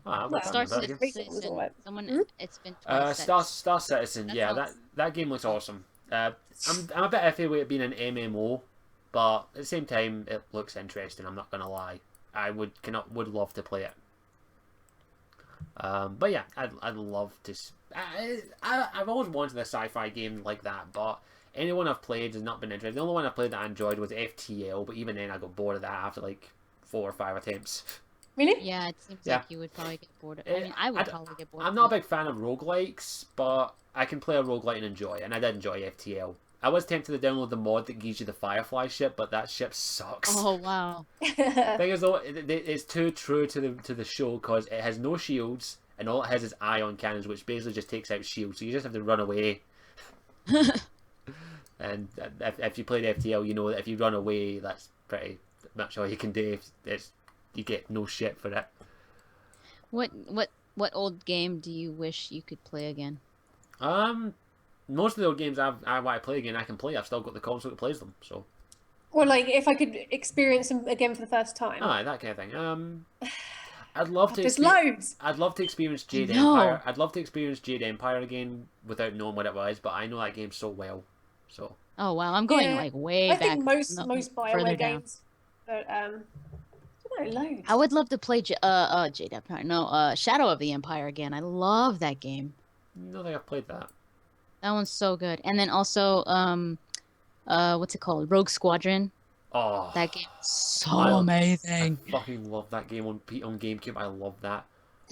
Star Citizen. It's been Star Citizen. Yeah, that game looks awesome. I'm a bit iffy with it being an MMO, but at the same time, it looks interesting. I'm not gonna lie. I would love to play it. But yeah, I'd love to. I've always wanted a sci-fi game like that, but anyone I've played has not been interested. The only one I played that I enjoyed was FTL, but even then I got bored of that after like 4 or 5 attempts. Really? Yeah, it seems like you would probably get bored. I mean, I would probably get bored. I'm not a big fan of roguelikes, but I can play a roguelike and enjoy it, and I did enjoy FTL. I was tempted to download the mod that gives you the Firefly ship, but that ship sucks. Oh wow! Thing is though, it's too true to the show because it has no shields and all it has is ion cannons, which basically just takes out shields. So you just have to run away. And if you played FTL, you know that if you run away, that's pretty much all you can do. You get no shit for it. What old game do you wish you could play again? Most of the old games I want to play again, I can play. I've still got the console that plays them. So. Or like if I could experience them again for the first time. Ah, that kind of thing. I'd love to. There's loads. I'd love to experience Jade No. Empire. I'd love to experience Jade Empire again without knowing what it was, but I know that game so well. So. Oh wow, I'm going Yeah, like way I back. think most further BioWare down. games, but I don't know, loads. I would love to play Jade Empire. No, Shadow of the Empire again. I love that game. No, think I've played that. That one's so good. And then also, what's it called? Rogue Squadron. Oh, That game is so I amazing. fucking love that game on GameCube. I love that.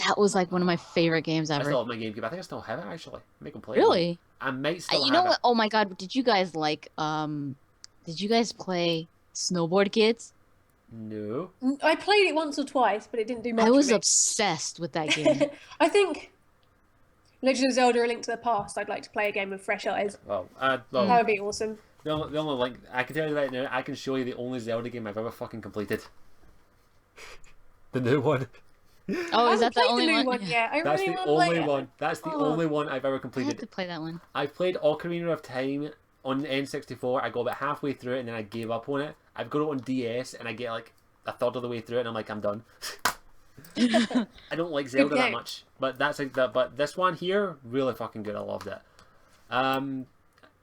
That was like one of my favorite games I ever. still have my GameCube. I think I still have it actually. Make them play. Really? I might still You know have what? Oh my god, did you guys like did you guys play Snowboard Kids? it. No. I played it once or twice, but it didn't do much I was for me. obsessed with that game. I think Legend of Zelda: A Link to the Past. I'd like to play a game with fresh eyes. Well, That would be awesome. the only link I can tell you right now, I can show you the only Zelda game I've ever fucking completed. The new one. Oh, is I that the haven't only played the new one? one yet. I That's really the want to play only it. one. That's the Oh. only one I've ever I have completed. to play that one. I've played Ocarina of Time on N64. I got about halfway through it and then I gave up on it. I've got it on DS and I get like a third of the way through it and I'm like, I'm done. I don't like Zelda that game. much, but that's like that. But this one here, really fucking good. I loved it.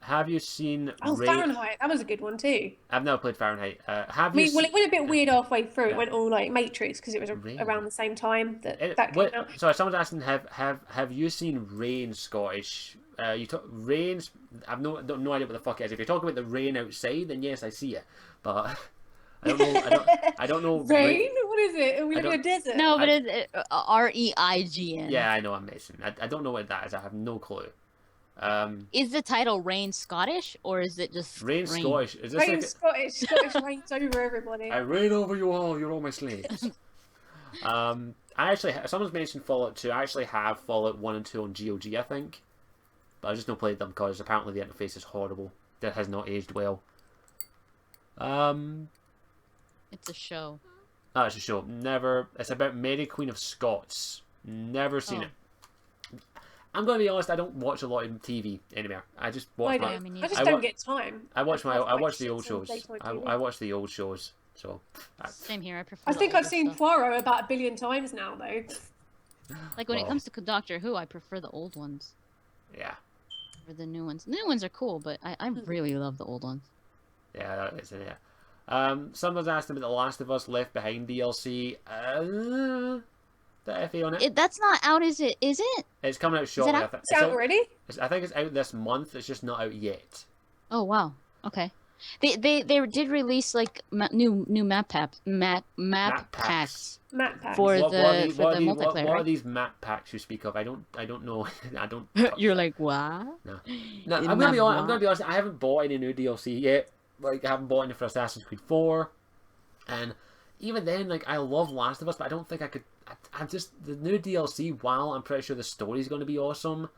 Have you seen? Oh, Fahrenheit. That was a good one too. I've never played Fahrenheit. Have I you? mean, well, it went a bit weird halfway through. Yeah. It went all like Matrix because it was Really? around the same time that that came what, out. sorry, someone's asking, have you seen Rain, Scottish? You talk Rain's. I've no idea what the fuck it is. If you're talking about the rain outside, then yes, I see it. But I don't know. I don't know. Rain? What is it? Are we I living in a desert? No, but it's REIGN. Yeah, I know. I'm missing. I don't know what that is. I have no clue. Is the title Rain Scottish or is it just Rain, Scottish. Is this Rain like Scottish. Scottish reigns over everybody. I reign over you all. You're all my slaves. I actually someone's mentioned Fallout 2. I actually have Fallout 1 and 2 on GOG, I think, but I just not played them because apparently the interface is horrible. That has not aged well. It's a show. Oh, it's a show. Never. It's about Mary Queen of Scots. Never seen Oh. it. I'm going to be honest. I don't watch a lot of TV anymore. I just watch I my. don't. mean, I just I don't wa- get time. I watch my. have I like watch the 6 old shows. daytime I TV. watch the old shows. So. Same here. I prefer. I the think I've older seen stuff. Poirot about 1 billion times now, though. Like when it Well. comes to Doctor Who, I prefer the old ones Yeah. over the new ones. The new ones are cool, but I really love the old ones. Yeah, that is it. Yeah. Someone's asked about the Last of Us Left Behind DLC. The FA on it. That's not out, is it? Is it? It's coming out shortly. out? I think. It's out already? I think it's out this month. It's just not out yet. Oh wow. Okay. They did release like new map packs Map packs. for What the multiplayer. What are Right? these map packs you speak of? I don't know. I don't. You're like, what? No, In I'm gonna be map honest. I'm what? gonna be honest. I haven't bought any new DLC yet. Like I haven't bought any for Assassin's Creed 4, and even then, like I love Last of Us, but I don't think I could. I'm just the new DLC. While I'm pretty sure the story's going to be awesome,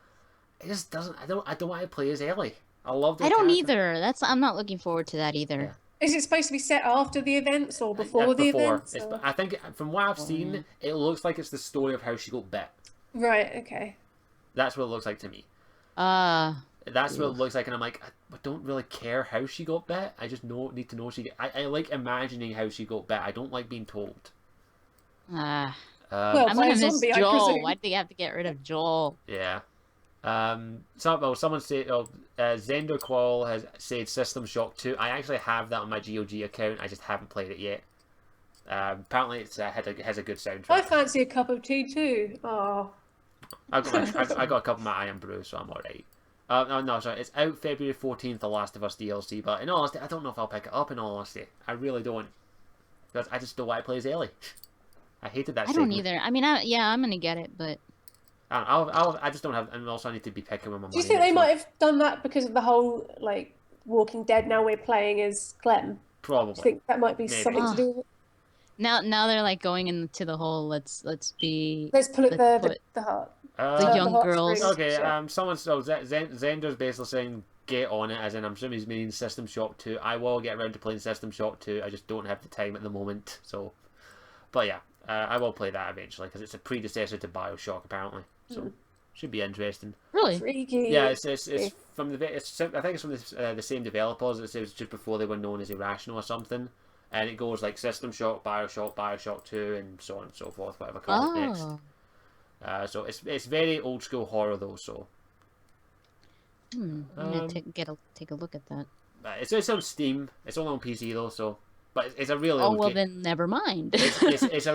it just doesn't. I don't want to play as Ellie. I love. I don't either. I'm not looking forward to that either. Yeah. Is it supposed to be set after the events or before the events? It's, or- I think from what I've seen, it looks like it's the story of how she got bit. Right, okay. That's what it looks like to me. That's what it looks like, and I'm like, I don't really care how she got bit. I just need to know she. I like imagining how she got bit. I don't like being told. Well, Well, I'm by a gonna miss zombie, I Joel. presume. Why'd they have to get rid of Joel? Yeah. Someone said, Zender Qual has said System Shock 2. I actually have that on my GOG account. I just haven't played it yet. Apparently, it has a good soundtrack. I fancy a cup of tea too. Oh. I got a couple of my Iron Brew, so I'm alright. No, sorry. It's out February 14th, The Last of Us DLC, but in all honesty, I don't know if I'll pick it up, in all honesty. I really don't. Because I just don't want to play as Ellie. I hated that I don't segment. either. I mean, I'm gonna get it, but I just don't have, and also I need to be picking with my money. Do you think they so- might have done that because of the whole, like, Walking Dead, now we're playing as Clem? Do you Probably. think that might be Maybe. something to do with it? now they're like going into the whole let's be Let's pull it Let's the heart. the young hot girls. springs. Okay, Sure. Zender's basically saying get on it, as in I'm assuming he's meaning System Shock 2. I will get around to playing System Shock 2. I just don't have the time at the moment. So, but yeah, I will play that eventually because it's a predecessor to Bioshock apparently. So should be interesting. Really? Freaky. Yeah, it's from the I think it's from the same developers. It was just before they were known as Irrational or something, and it goes like System Shock, Bioshock 2, and so on and so forth. Whatever comes next. So it's very old school horror though. So I'm gonna take a look at that. it's on Steam. It's only on PC though. So, but it's a really Oh old well, game. then never mind. It's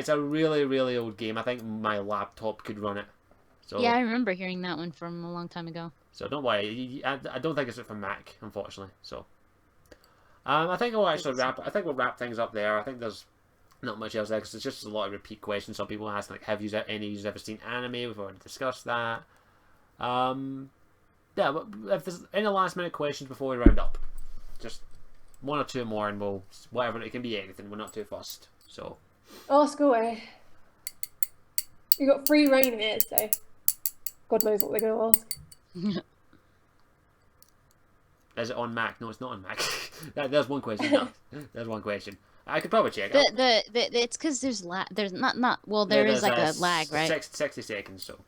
a really old game. I think my laptop could run it. So, yeah, I remember hearing that one from a long time ago. So don't worry. I don't think it's for Mac, unfortunately. So, I think we'll actually we'll wrap things up there. I think there's not much else there because it's just a lot of repeat questions. Some people ask like, "Have you ever seen anime?" We've already discussed that. Yeah, but if there's any last minute questions before we round up, just one or two more, and we'll whatever. It can be anything. We're not too fussed. So. Ask away. You got free reign here, so God knows what they're going to ask. Is it on Mac? No, it's not on Mac. There's one question. No, there's one question. I could probably check it. It's because there's there's not well there is like a lag, right? 60 seconds. So.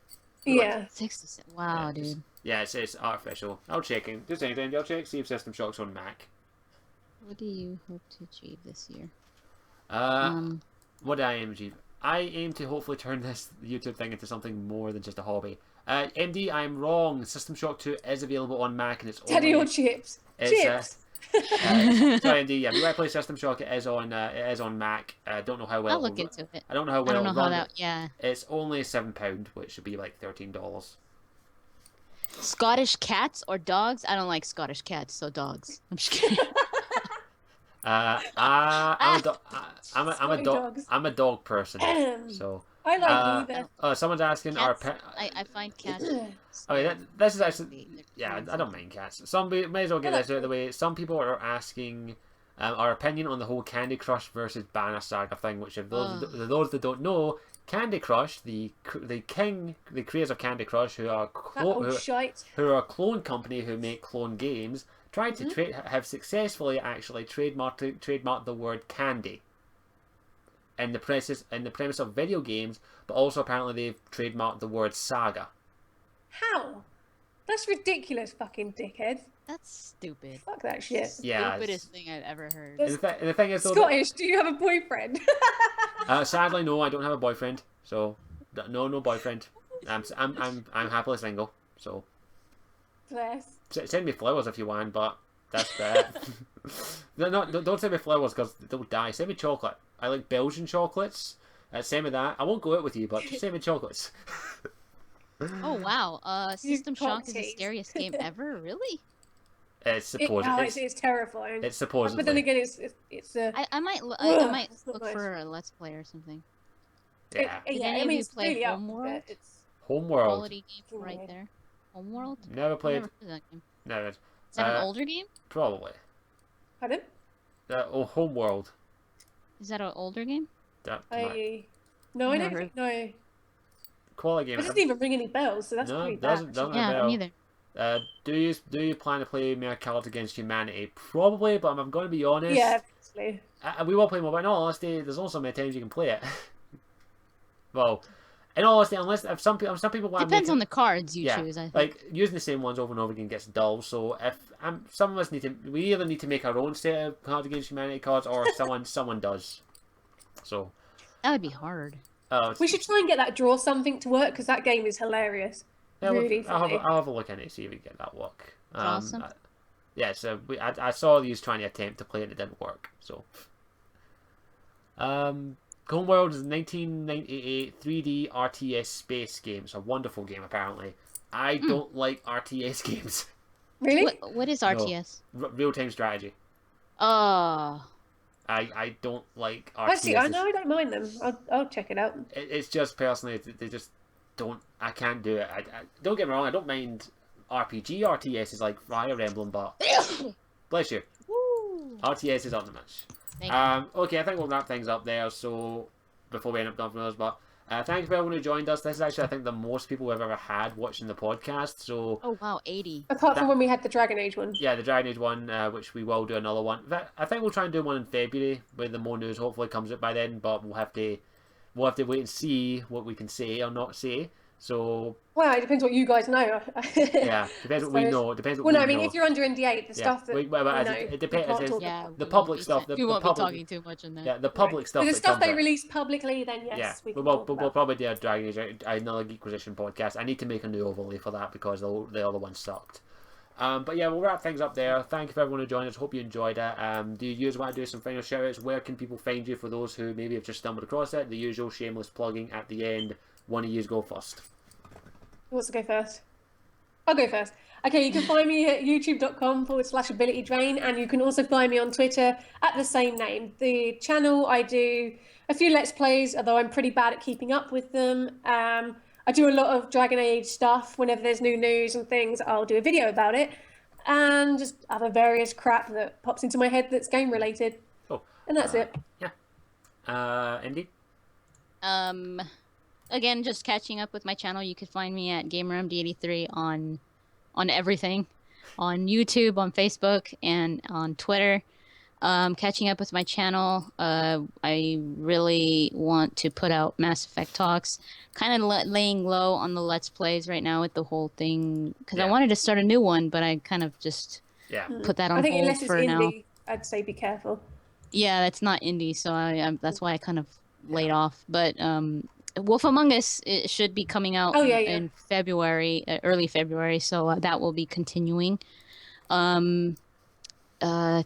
Yeah. 60. Wow, yeah, dude. Yeah, it's artificial. I'll check it. Just anything. I'll check. See if System Shock's on Mac. What do you hope to achieve this year? What do I aim to achieve? I aim to hopefully turn this YouTube thing into something more than just a hobby. MD, I'm wrong. System Shock 2 is available on Mac, and it's Daddy only... or chips? It's, Chips! Sorry, MD, yeah, if you want to play System Shock, it is on Mac. I don't know how well I'll look into it. I don't know how well it'll run. Yeah. It's only £7, which should be like $13. Scottish cats or dogs? I don't like Scottish cats, so dogs. I'm just kidding. I'm a dog person, so I like either. someone's asking Cats, I find cats. okay, this is actually I don't mind cats. May as well get this out of the way. Some people are asking our opinion on the whole Candy Crush versus Banner Saga thing, which if those that don't know, Candy Crush, the creators of Candy Crush, who are a clone company who make clone games, tried to have successfully actually trademarked the word candy in the premise of video games, but also apparently they've trademarked the word saga. How? That's ridiculous, fucking dickhead. That's stupid. Fuck that shit. Yeah, Stupidest thing I've ever heard. And the thing is, though, Scottish, do you have a boyfriend? sadly, no, I don't have a boyfriend. So, no boyfriend. I'm happily single. So, Bless. send me flowers if you want, but that's that. Don't send me flowers because they'll die. Send me chocolate. I like Belgian chocolates. Send me that. I won't go out with you, but just send me chocolates. Oh wow! System Shock is the scariest game ever. Really? It's supposedly. It's terrifying. It's supposedly. But then again, it's I might look nice. for a Let's Play or something. Yeah. Did any of you play Homeworld? Homeworld. Quality game right there. Homeworld. Never played. Never played that game. Never. Is that an older game? Probably. Pardon? Homeworld. Is that an older game? No, I don't think. No. Quality game. It doesn't even ring any bells, so that's pretty bad. Doesn't Yeah, neither. Do you plan to play mere Cards Against Humanity? Probably, but I'm going to be honest. Yeah, obviously. We will play more, but in all honesty, there's also many times you can play it. Well, in all honesty, unless if some people want Depends on the cards you choose. I think. Like using the same ones over and over again gets dull. So if some of us we either need to make our own set of Cards Against Humanity cards, or someone does. So that would be hard. We should try and get that draw something to work because that game is hilarious. Yeah, really funny. I'll have a look at it, see if we can get that work. Awesome. Yeah, so I saw you trying to attempt to play it, and it didn't work. So, Homeworld is a 1998 3D RTS space game. It's a wonderful game, apparently. I don't like RTS games. Really? What is RTS? No. Real-time strategy. Oh. I don't like RTS. Actually, I know I don't mind them. I'll check it out. It's just personally, they just don't. I can't do it. I don't get me wrong. I don't mind RPG RTSs like Fire Emblem, but bless you. Woo. RTS is on the match. Thank you. Okay, I think we'll wrap things up there. So before we end up done from us, but Thank you for everyone who joined us. This is actually, I think, the most people we've ever had watching the podcast. So, Oh wow, 80. Apart from when we had the Dragon Age one. yeah, the Dragon Age one, which we will do another one. I think we'll try and do one in February when the more news hopefully comes out by then. But we'll have to wait and see what we can say or not say. So, Well, it depends what you guys know. yeah, depends what we know. It depends what Well, no, we I mean, know. if you're under NDA, the stuff that it depends. you can't talk Yeah, about. The we public won't be stuff, We the won't public- be talking too much on that. Yeah, the public stuff. But the that stuff comes they out. release publicly, then yes, we can talk we'll about. probably do a Dragon Age, another Geekquisition podcast. I need to make a new overlay for that because the other one sucked. But yeah, we'll wrap things up there. Thank you for everyone who joined us. Hope you enjoyed it. Do you want to do some final shout outs? Where can people find you for those who maybe have just stumbled across it? The usual shameless plugging at the end. One of you go first. Who wants to go first? I'll go first. Okay, you can find me at youtube.com/AbilityDrain, and you can also find me on Twitter at the same name. The channel, I do a few Let's Plays, although I'm pretty bad at keeping up with them. I do a lot of Dragon Age stuff. Whenever there's new news and things, I'll do a video about it. And just other various crap that pops into my head that's game related. Cool. And that's it. Yeah. Indy? Again, just catching up with my channel. You can find me at GamerMD83 on everything, on YouTube, on Facebook, and on Twitter. Catching up with my channel. I really want to put out Mass Effect talks. Kind of laying low on the Let's Plays right now with the whole thing because I wanted to start a new one, but I kind of just put that on I think hold unless it's for now. indie, I'd say be careful. Yeah, that's not indie, so that's why I kind of laid off. But Wolf Among Us, it should be coming out in February, early February, so that will be continuing. I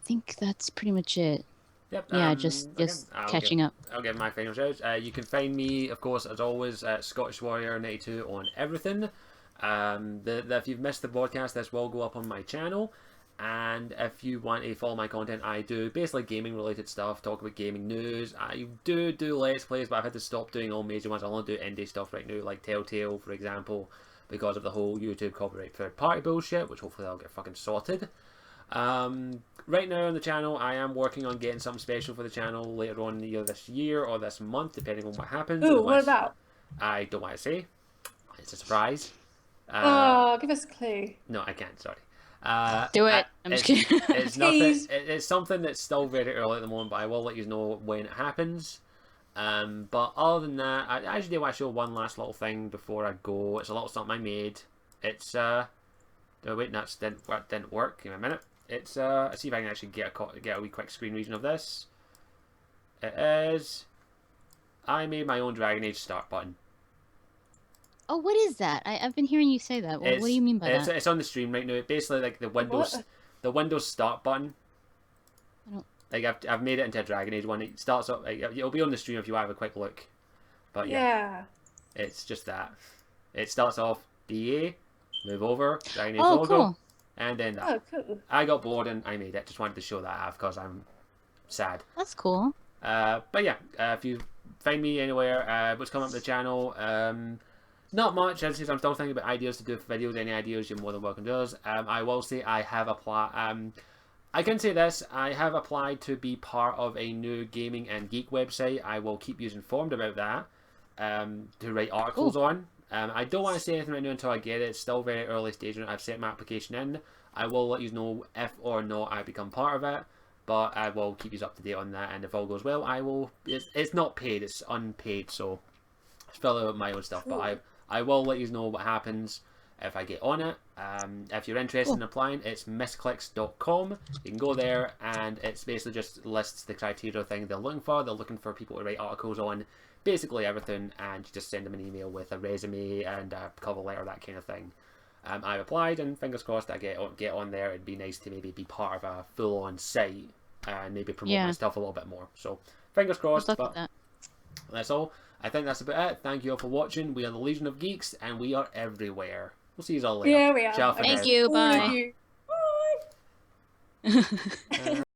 think that's pretty much it. Yep. Yeah, just catching up. I'll give my final shout. You can find me, of course, as always, at ScottishWarrior92 on everything. If you've missed the podcast, this will go up on my channel. And if you want to follow my content, I do basically gaming related stuff, talk about gaming news. I do Let's Plays, but I've had to stop doing all major ones. I only do indie stuff right now, like Telltale, for example, because of the whole YouTube copyright third party bullshit, which hopefully I'll get fucking sorted. Right now on the channel, I am working on getting something special for the channel later on either this year or this month, depending on what happens. Ooh, what about? I don't want to say. It's a surprise. Give us a clue. No, I can't, sorry. Do it. I'm just kidding. It's nothing. It's something that's still very early at the moment, but I will let you know when it happens. But other than that, I actually do want to show one last little thing before I go. It's a little something I made. It's oh wait, that didn't work. Give me a minute. It's let's see if I can actually get a wee quick screen region of this. It is. I made my own Dragon Age start button. Oh, what is that? I've been hearing you say that. What do you mean by that? It's on the stream right now. It's basically like the Windows start button. Like I've made it into a Dragon Age one. It starts up. Like, it'll be on the stream if you want to have a quick look. But yeah, it's just that. It starts off BA, move over, Dragon Age logo, cool. And then that. Oh, cool. I got bored and I made it. Just wanted to show that off because I'm sad. That's cool. But yeah, if you find me anywhere, what's coming up the channel, not much. As I'm still thinking about ideas to do for videos. Any ideas, you're more than welcome to us. I will say I have applied. I can say this. I have applied to be part of a new gaming and geek website. I will keep you informed about that. To write articles on. I don't want to say anything right now until I get it. It's still very early stage. I've sent my application in. I will let you know if or not I become part of it. But I will keep you up to date on that. And if all goes well, I will. It's not paid. It's unpaid. So it's fill out my own stuff. Cool. But I will let you know what happens if I get on it. If you're interested in applying, it's misclicks.com. You can go there and it's basically just lists the criteria thing they're looking for. They're looking for people to write articles on basically everything, and you just send them an email with a resume and a cover letter, that kind of thing. I've applied, and fingers crossed I get on there. It'd be nice to maybe be part of a full-on site and maybe promote my stuff a little bit more. So fingers crossed. But that's all. I think that's about it. Thank you all for watching. We are the Legion of Geeks, and we are everywhere. We'll see you all later. Yeah, we are. Ciao for Thank now. you. Bye. Bye.